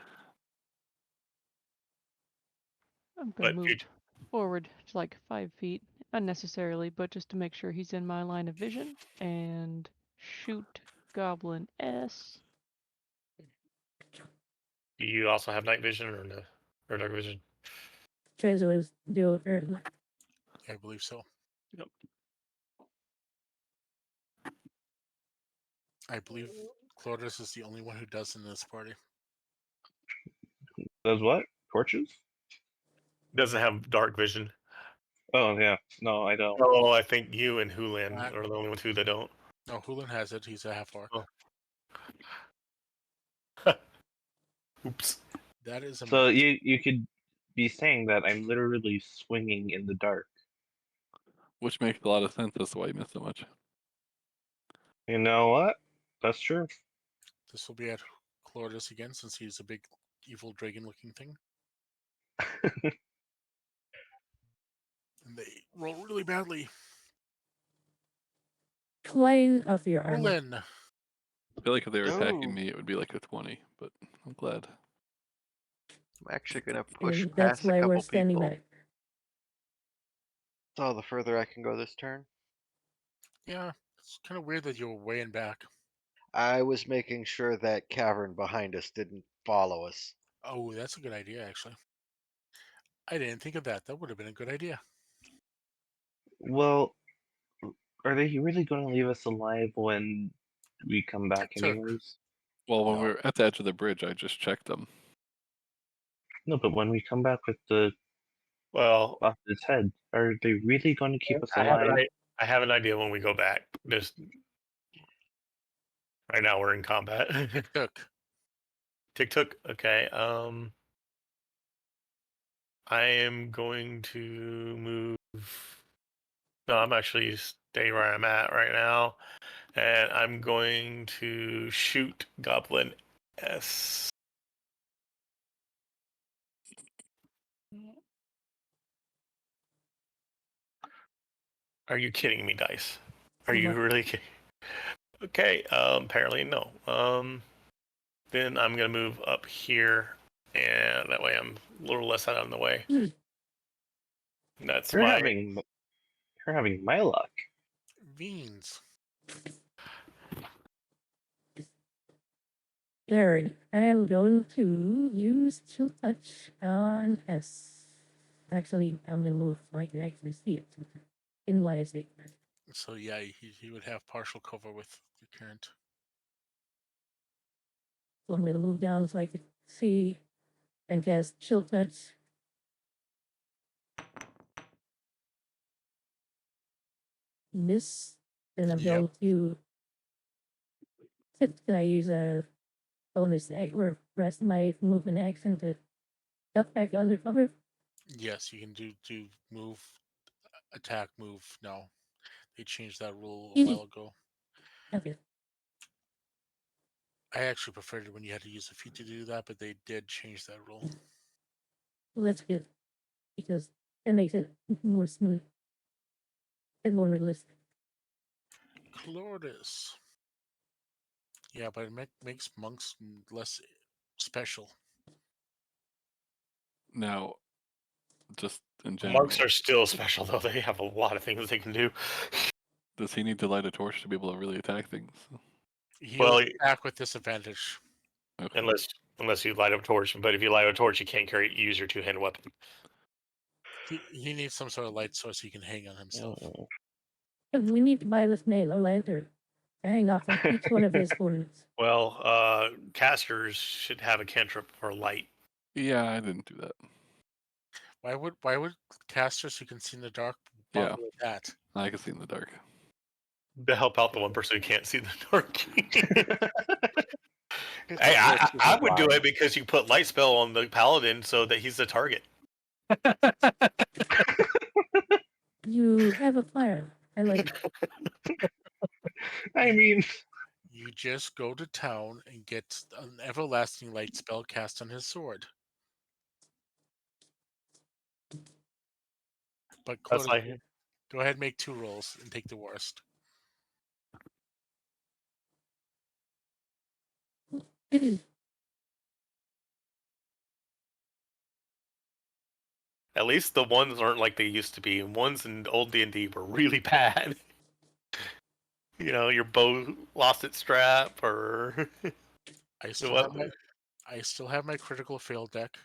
I'm gonna But move forward to like 5 feet, unnecessarily, but just to make sure he's in my line of vision, and shoot Goblin S. do you also have night vision or no? Or dark vision? Tries to always do it early. I believe so. Yep. I believe Clotus is the only one who does in this party. Does what? Torches? Doesn't have dark vision. Oh yeah. No, I don't. Oh, I think you and Hulan That- are the only two that don't. No, Hulan has it. He's a half orc. Oh. Oops. That is a So myth. you could be saying that I'm literally swinging in the dark. Which makes a lot of sense as to why you missed so much. You know what? That's true. This will be at Clotus again since he's a big evil dragon looking thing. And they roll really badly. Plane of your armor. Hulan. I feel like if they were attacking No. me, it would be like a 20, but I'm glad. I'm actually gonna push And that's past a why we're couple standing people. back. So the further I can go this turn. Yeah, it's kind of weird that you're way in back. I was making sure that cavern behind us didn't follow us. Oh, that's a good idea, actually. I didn't think of that. That would have been a good idea. Well, are they really going to leave us alive when we come back Tick-tock. anyways? Well, when No. we were at the edge of the bridge, I just checked them. No, but when we come back with the Well, off his head, are they really going to keep us I have, alive? I have an idea when we go back. Just right now we're in combat. Took. Tick-took. Okay. I am going to move. No, I'm actually stay where I'm at right now, and I'm going to shoot Goblin S. Are you kidding me, Dice? Are Come you on. really kidding? Okay. Apparently no. Then I'm gonna move up here, and that way I'm a little less out of the way. That's You're my. having my luck. Veens. There, I am going to use Chill Touch on S. Actually, I'm gonna move so I can actually see it in what I see. So yeah, he would have partial cover with the current. So I'm gonna move down so I can see and cast Chill Touch. Miss. Then I'm Yep. going to. Can I use a bonus act or rest my movement action to duck back under cover? Yes, you can do move, attack, move. No, they changed that rule a while ago. Okay. I actually preferred it when you had to use a feat to do that, but they did change that rule. Well, that's good because it makes it more smooth and more realistic. Clordis. Yeah, but it makes monks less special. Now, just in general, Monks are still special though. They have a lot of things they can do. does he need to light a torch to be able to really attack things? He Well, will attack with disadvantage. Okay. unless you light up a torch, but if you light up a torch, you can't use your two-hand weapon. He needs some sort of light source he can hang on himself. Oh. We need to buy this nail or lantern. Hang off on each one of his horns. Well, casters should have a cantrip for light. Yeah, I didn't do that. Why would casters who can see in the dark Yeah. bother with that? I can see in the dark. To help out the one person who can't see the dark. It's Hey, a source I of would do light. it because you put light spell on the paladin so that he's the target. You have a plan. I like it. I mean, You just go to town and get an everlasting light spell cast on his sword. But That's Clodis, like go ahead and make 2 rolls and take the worst. at least the ones aren't like they used to be. And ones in old D&D were really bad. You know, your bow lost its strap, or I still have my critical fail deck.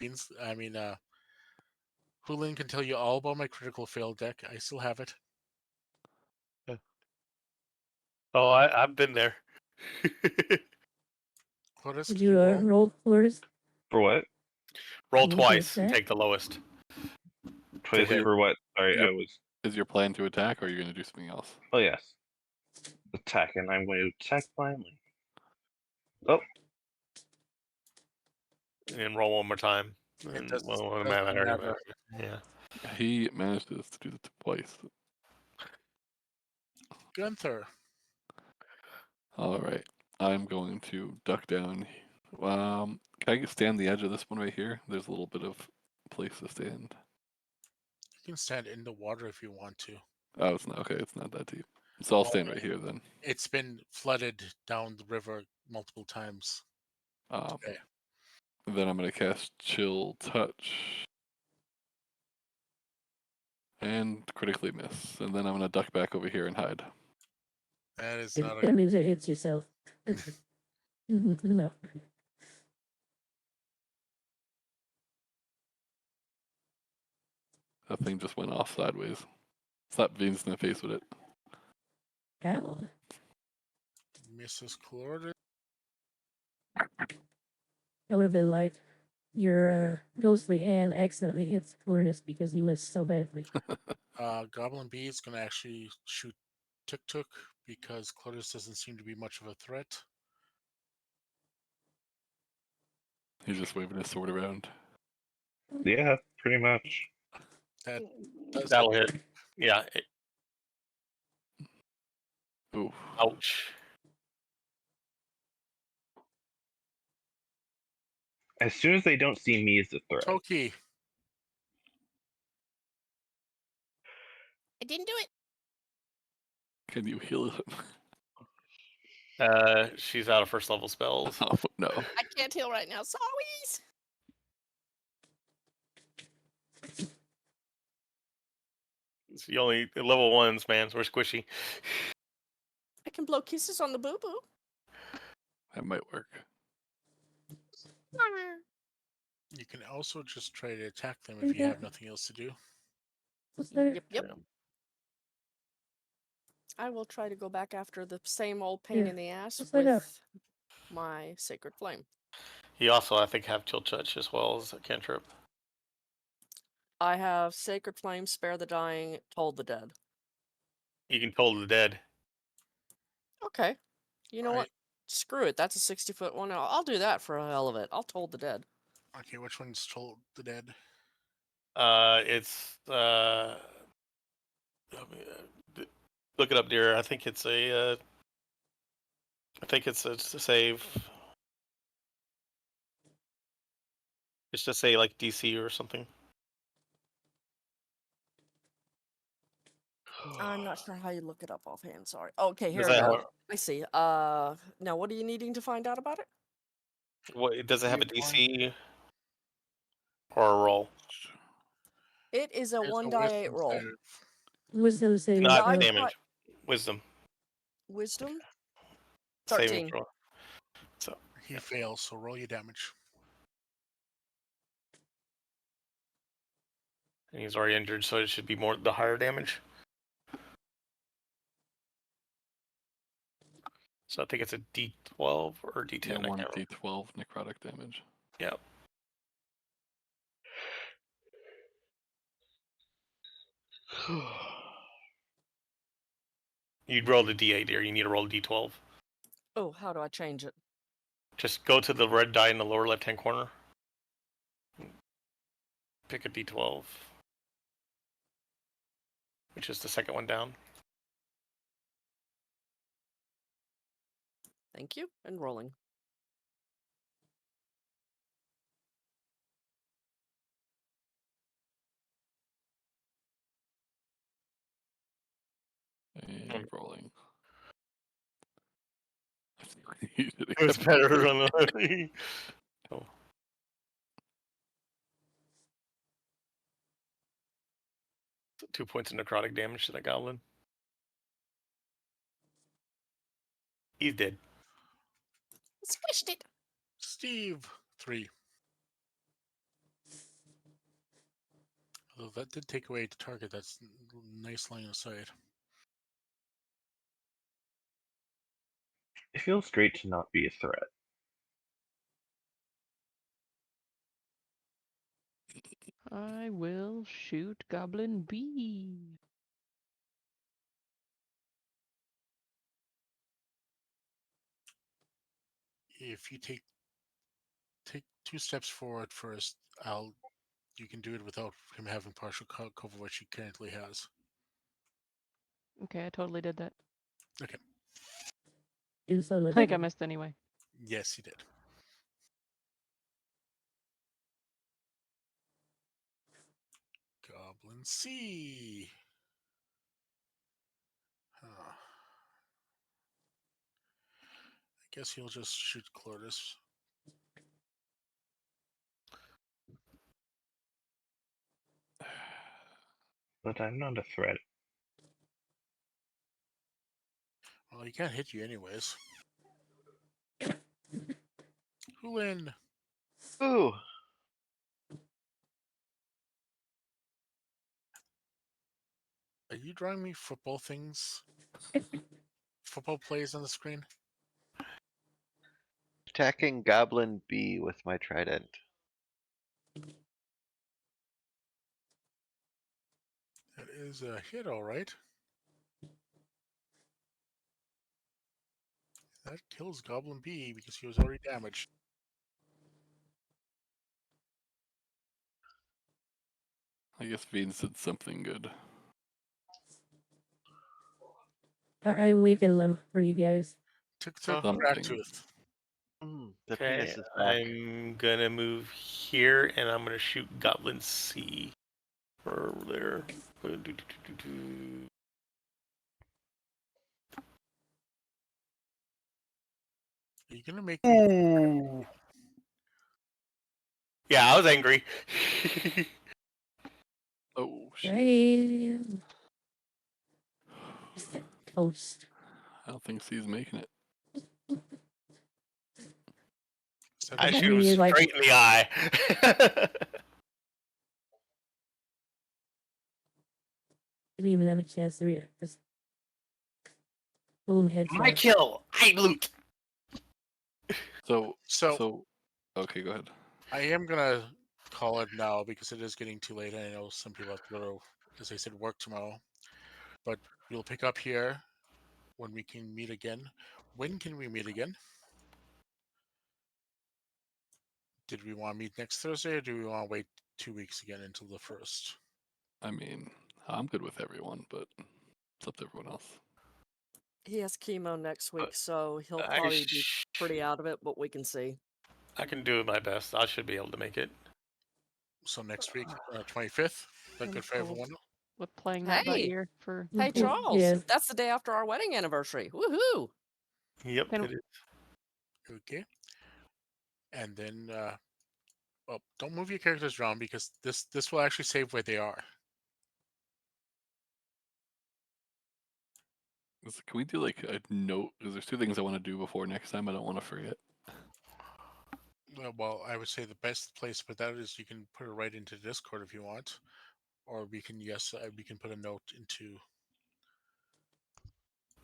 Hulin can tell you all about my critical fail deck. I still have it. oh, I've been there. Clodis, Would can you you roll? roll first? for what? Roll You twice did and that? take the lowest. Twice hit. for what? Sorry, Yep. I was. Is your plan to attack, or are you going to do something else? Oh yes, attack, and I'm going to attack finally. Oh, And then roll one more time. It And, doesn't, well, doesn't matter. matter. Yeah. He managed to do that twice. Gunther. All right. I'm going to duck down. Can I stand the edge of this one right here? There's a little bit of place to stand. You can stand in the water if you want to. Oh, it's not okay. It's not that deep. So I'll stand right here then. It's been flooded down the river multiple times. Okay. Then I'm going to cast Chill Touch and critically miss. And then I'm going to duck back over here and hide. That is not a That means it hits yourself. No. That thing just went off sideways. Slap Veens in the face with it. Ow. Mrs. Clordis. I would have been like, your ghostly hand accidentally hits Clornis because you missed so badly. Goblin B is going to actually shoot Tuk Tuk because Clodis doesn't seem to be much of a threat. He's just waving his sword around. yeah, pretty much. That does That'll hit. Yeah. Ooh. Ouch. As soon as they don't see me as a threat, Toki. I didn't do it. Can you heal him? She's out of first level spells. Oh no. I can't heal right now. Sorry. It's the only level ones, man. We're squishy. I can blow kisses on the boo boo. That might work. You can also just try to attack them if you have nothing else to do. What's that? Yep, yep. Yeah. I will try to go back after the same old pain Yeah. in the ass What's that up? with my sacred flame. He also, I think, have Chill Touch as well as a cantrip. I have sacred flame, spare the dying, toll the dead. You can toll the dead. Okay. You know Right. what? Screw it. That's a 60-foot one. I'll do that for a hell of it. I'll toll the dead. Okay, which one's told the dead? It's look it up, dear. I think it's a. I think it's a save. It's just say like DC or something. I'm not sure how you look it up offhand. Sorry. Okay, here Does we that go. have, I see. Now what are you needing to find out about it? what does it have a Which one? DC or a roll? It is a Here's 1 the die 8 wisdom roll. save. Wisdom saving Not I throw. was damage. Wisdom Wisdom? saving 13. throw. So He fails, so roll your damage. and he's already injured, so it should be more the higher damage. So I think it's a D12 or D10. Yeah, I one can't remember. D12 necrotic damage. Yep. You'd roll the D8 here. You need to roll a D12. Oh, how do I change it? Just go to the red die in the lower left-hand corner. Pick a D12, which is the second one down. Thank you. And rolling. And rolling. You did It was get better better. on the. Oh. So 2 points of necrotic damage to that goblin. He's dead. Squished it. Steve, 3. Although that did take away the target. That's nice line of sight. It feels great to not be a threat. I will shoot Goblin B. If you take 2 steps forward first, you can do it without him having partial cover, which he currently has. Okay, I totally did that. Okay. Do so I think I missed anyway. Yes, he did. Goblin C. I guess he'll just shoot Cloris. But I'm not a threat. Well, he can't hit you anyways. Hulin. Ooh. Are you drawing me football things? Football plays on the screen? Attacking Goblin B with my trident. That is a hit, all right. That kills Goblin B because he was already damaged. I guess Veens did something good. I'm weakening them for you guys. Took Something. Crack-Tooth. The Okay, penis is back. I'm gonna move here, and I'm gonna shoot Goblin C. Over there. Are you gonna make? Ooh. Yeah, I was angry. Oh shit! Right. Toast. I don't think C's making it. I That shoot him means, like- straight in the eye. Didn't even have a chance to read it. Just boom headshot. My kill. I loot. So So okay, go ahead. I am gonna call it now because it is getting too late. And I know some people have to go to, as I said, work tomorrow. But we'll pick up here when we can meet again. When can we meet again? Did we want to meet next Thursday, or do we want to wait 2 weeks again until the 1st? I mean, I'm good with everyone, but it's up to everyone else. He has chemo next week, so he'll I probably be pretty out of it, but we can see. I can do my best. I should be able to make it. So next week, 25th. That I'm good for cool. everyone? With playing that by Hey! ear for Hey, Yeah. Charles, that's the day after our wedding anniversary. Woohoo! Yep, Can- it is. Okay. And then, well, don't move your characters around because this will actually save where they are. Can we do like a note? Because there's two things I want to do before next time. I don't want to forget. Well, I would say the best place to put that is you can put it right into Discord if you want, or we can we can put a note into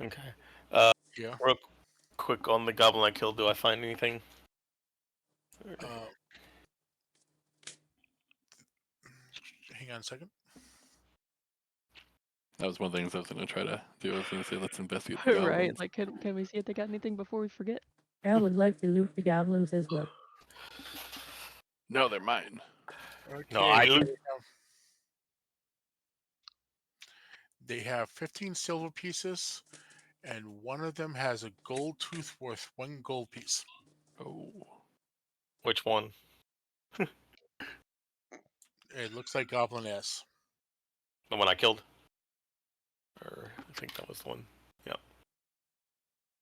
Okay. here. Real quick on the goblin I killed. Do I find anything? Hang on a second. That was one of the things I was going to try to do. I was going to say let's investigate the right. goblins. Like, can we see if they got anything before we forget? I would like to loot the goblins as well. No, they're mine. Okay. No, I loot. They have 15 silver pieces, and one of them has a gold tooth worth 1 gold piece. Oh, Which one? It looks like Goblin S. The one I killed? Or I think that was the one. Yep.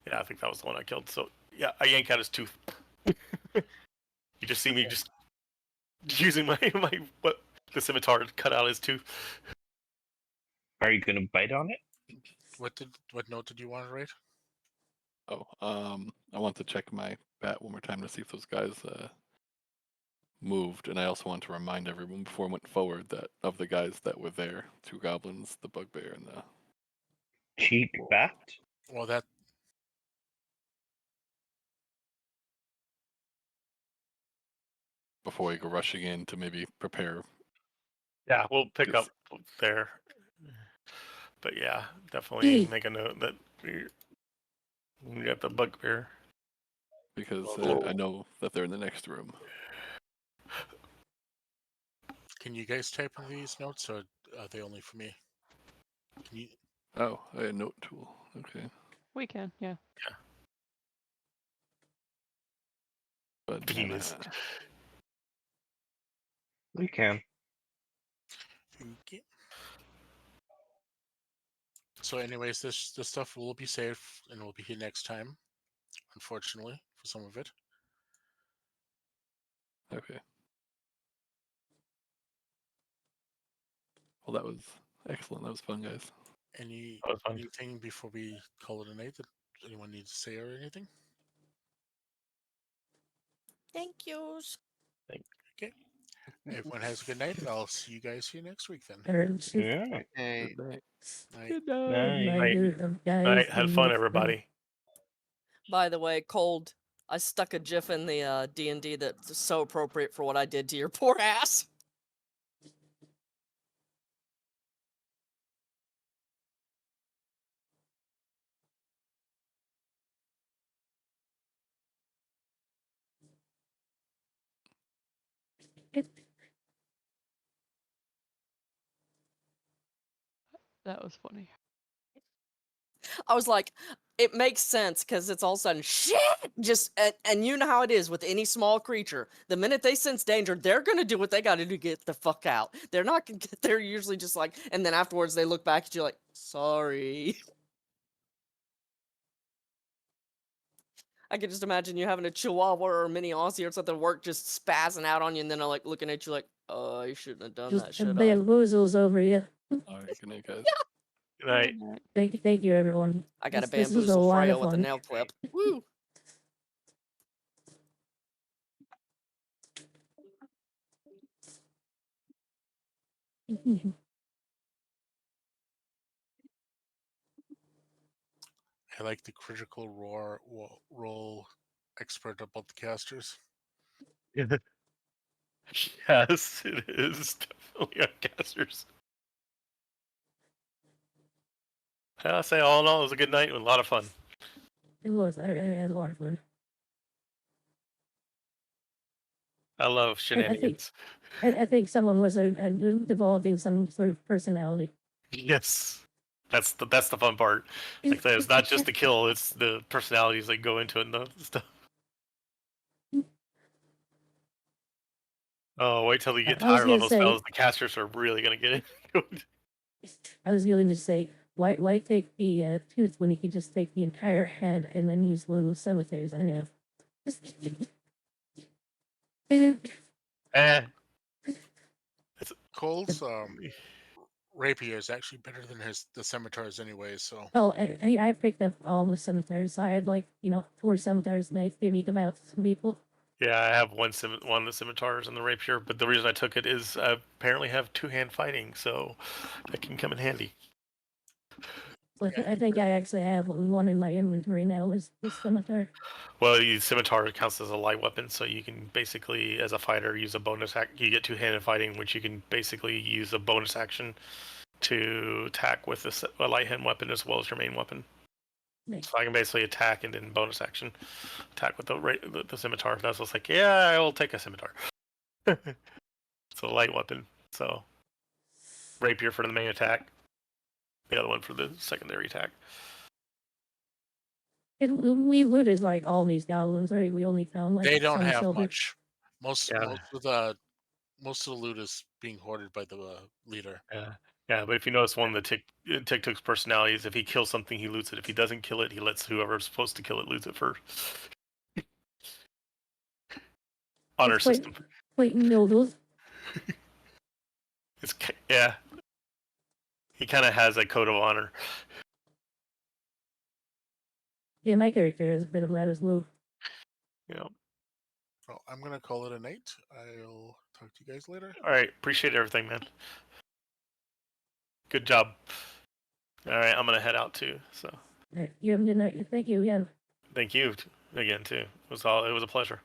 Yeah, I think that was the one I killed. So yeah, I yank out his tooth. You just see me just using my the scimitar to cut out his tooth. Are you gonna bite on it? What note did you want to write? oh. I want to check my bat one more time to see if those guys moved, and I also want to remind everyone before I went forward that of the guys that were there, 2 goblins, the bugbear, and the Cheap bat? Well, that before we go rushing in to maybe prepare. Yeah, we'll pick Yes. up there. But yeah, definitely Mm. make a note that we got the bugbear. Because I know that they're in the next room. can you guys type in these notes, or are they only for me? Can you? Oh, a note tool. Okay. We can, yeah. But Penis. We can. Okay. So, anyways, this stuff will be safe and will be here next time. Unfortunately, for some of it. okay. Well, that was excellent. That was fun, guys. That was fun. Anything before we call it a night that anyone needs to say or anything? Thank yous. Okay. Everyone has a good night. I'll see you guys here next week then. Yeah. Hey, Good night. Night. Good night. Night. Guys, Have fun, everybody. By the way, Cold, I stuck a GIF in the D&D that's so appropriate for what I did to your poor ass. That was funny. I was like, it makes sense because it's all of a sudden shit. Just and you know how it is with any small creature. The minute they sense danger, they're gonna do what they got to do to get the fuck out. They're not gonna. They're usually just like, and then afterwards they look back at you like, sorry. I can just imagine you having a Chihuahua or a mini Aussie or something work just spazzing out on you, and then like looking at you like, "Oh, I shouldn't have done that, Just should I?" bamboozles over you. Alright, good night, guys. Good night. Thank you, everyone. I got a This was a bamboozle lot Freya of with a fun. nail clip. Woo! I like the role expert about the casters. Yes, it is definitely on casters. I'll say all in all, it was a good night and a lot of fun. It was. I had a lot of fun. I love shenanigans. I think someone was developing some sort of personality. Yes, that's the fun part. Like that, it's not just the kill; it's the personalities that go into it and the stuff. Oh, wait till you get I was tired gonna of those say- spells. The casters are really gonna get it. I was going to say, why take the tooth when you could just take the entire head and then use one of those cemeteries I have? Eh, Cole's rapier is actually better than the scimitars anyway, so Well, I picked up all the cemeteries. I had 4 cemeteries and I divvied them out to some people. yeah, I have one of the scimitars and the rapier, but the reason I took it is I apparently have two-hand fighting, so that can come in handy. But I think I actually have one in my inventory now. Is the scimitar? Well, the scimitar counts as a light weapon, so you can basically, as a fighter, use a bonus act. You get two-handed fighting, which you can basically use a bonus action to attack with a light hand weapon as well as your main weapon. Nice. So I can basically attack and then bonus action attack with the scimitar. That's what's like, yeah, I will take a scimitar. It's a light weapon, so rapier for the main attack, the other one for the secondary attack. We looted like all these goblins, right? We only found like they don't some have silver. much. Most Yeah. most of the loot is being hoarded by the leader. Yeah, but if you notice, one of the Tick-Took's personalities, if he kills something, he loots it. If he doesn't kill it, he lets whoever's supposed to kill it loot it first. Honor It's like- system. Wait, noodles. Yeah. He kind of has a code of honor. Yeah, my character is a bit of that as well. Yeah. Well, I'm gonna call it a night. I'll talk to you guys later. All right. Appreciate everything, man. Good job. All right. I'm gonna head out too. So You have a good night. Thank you again. thank you again too. It was a pleasure.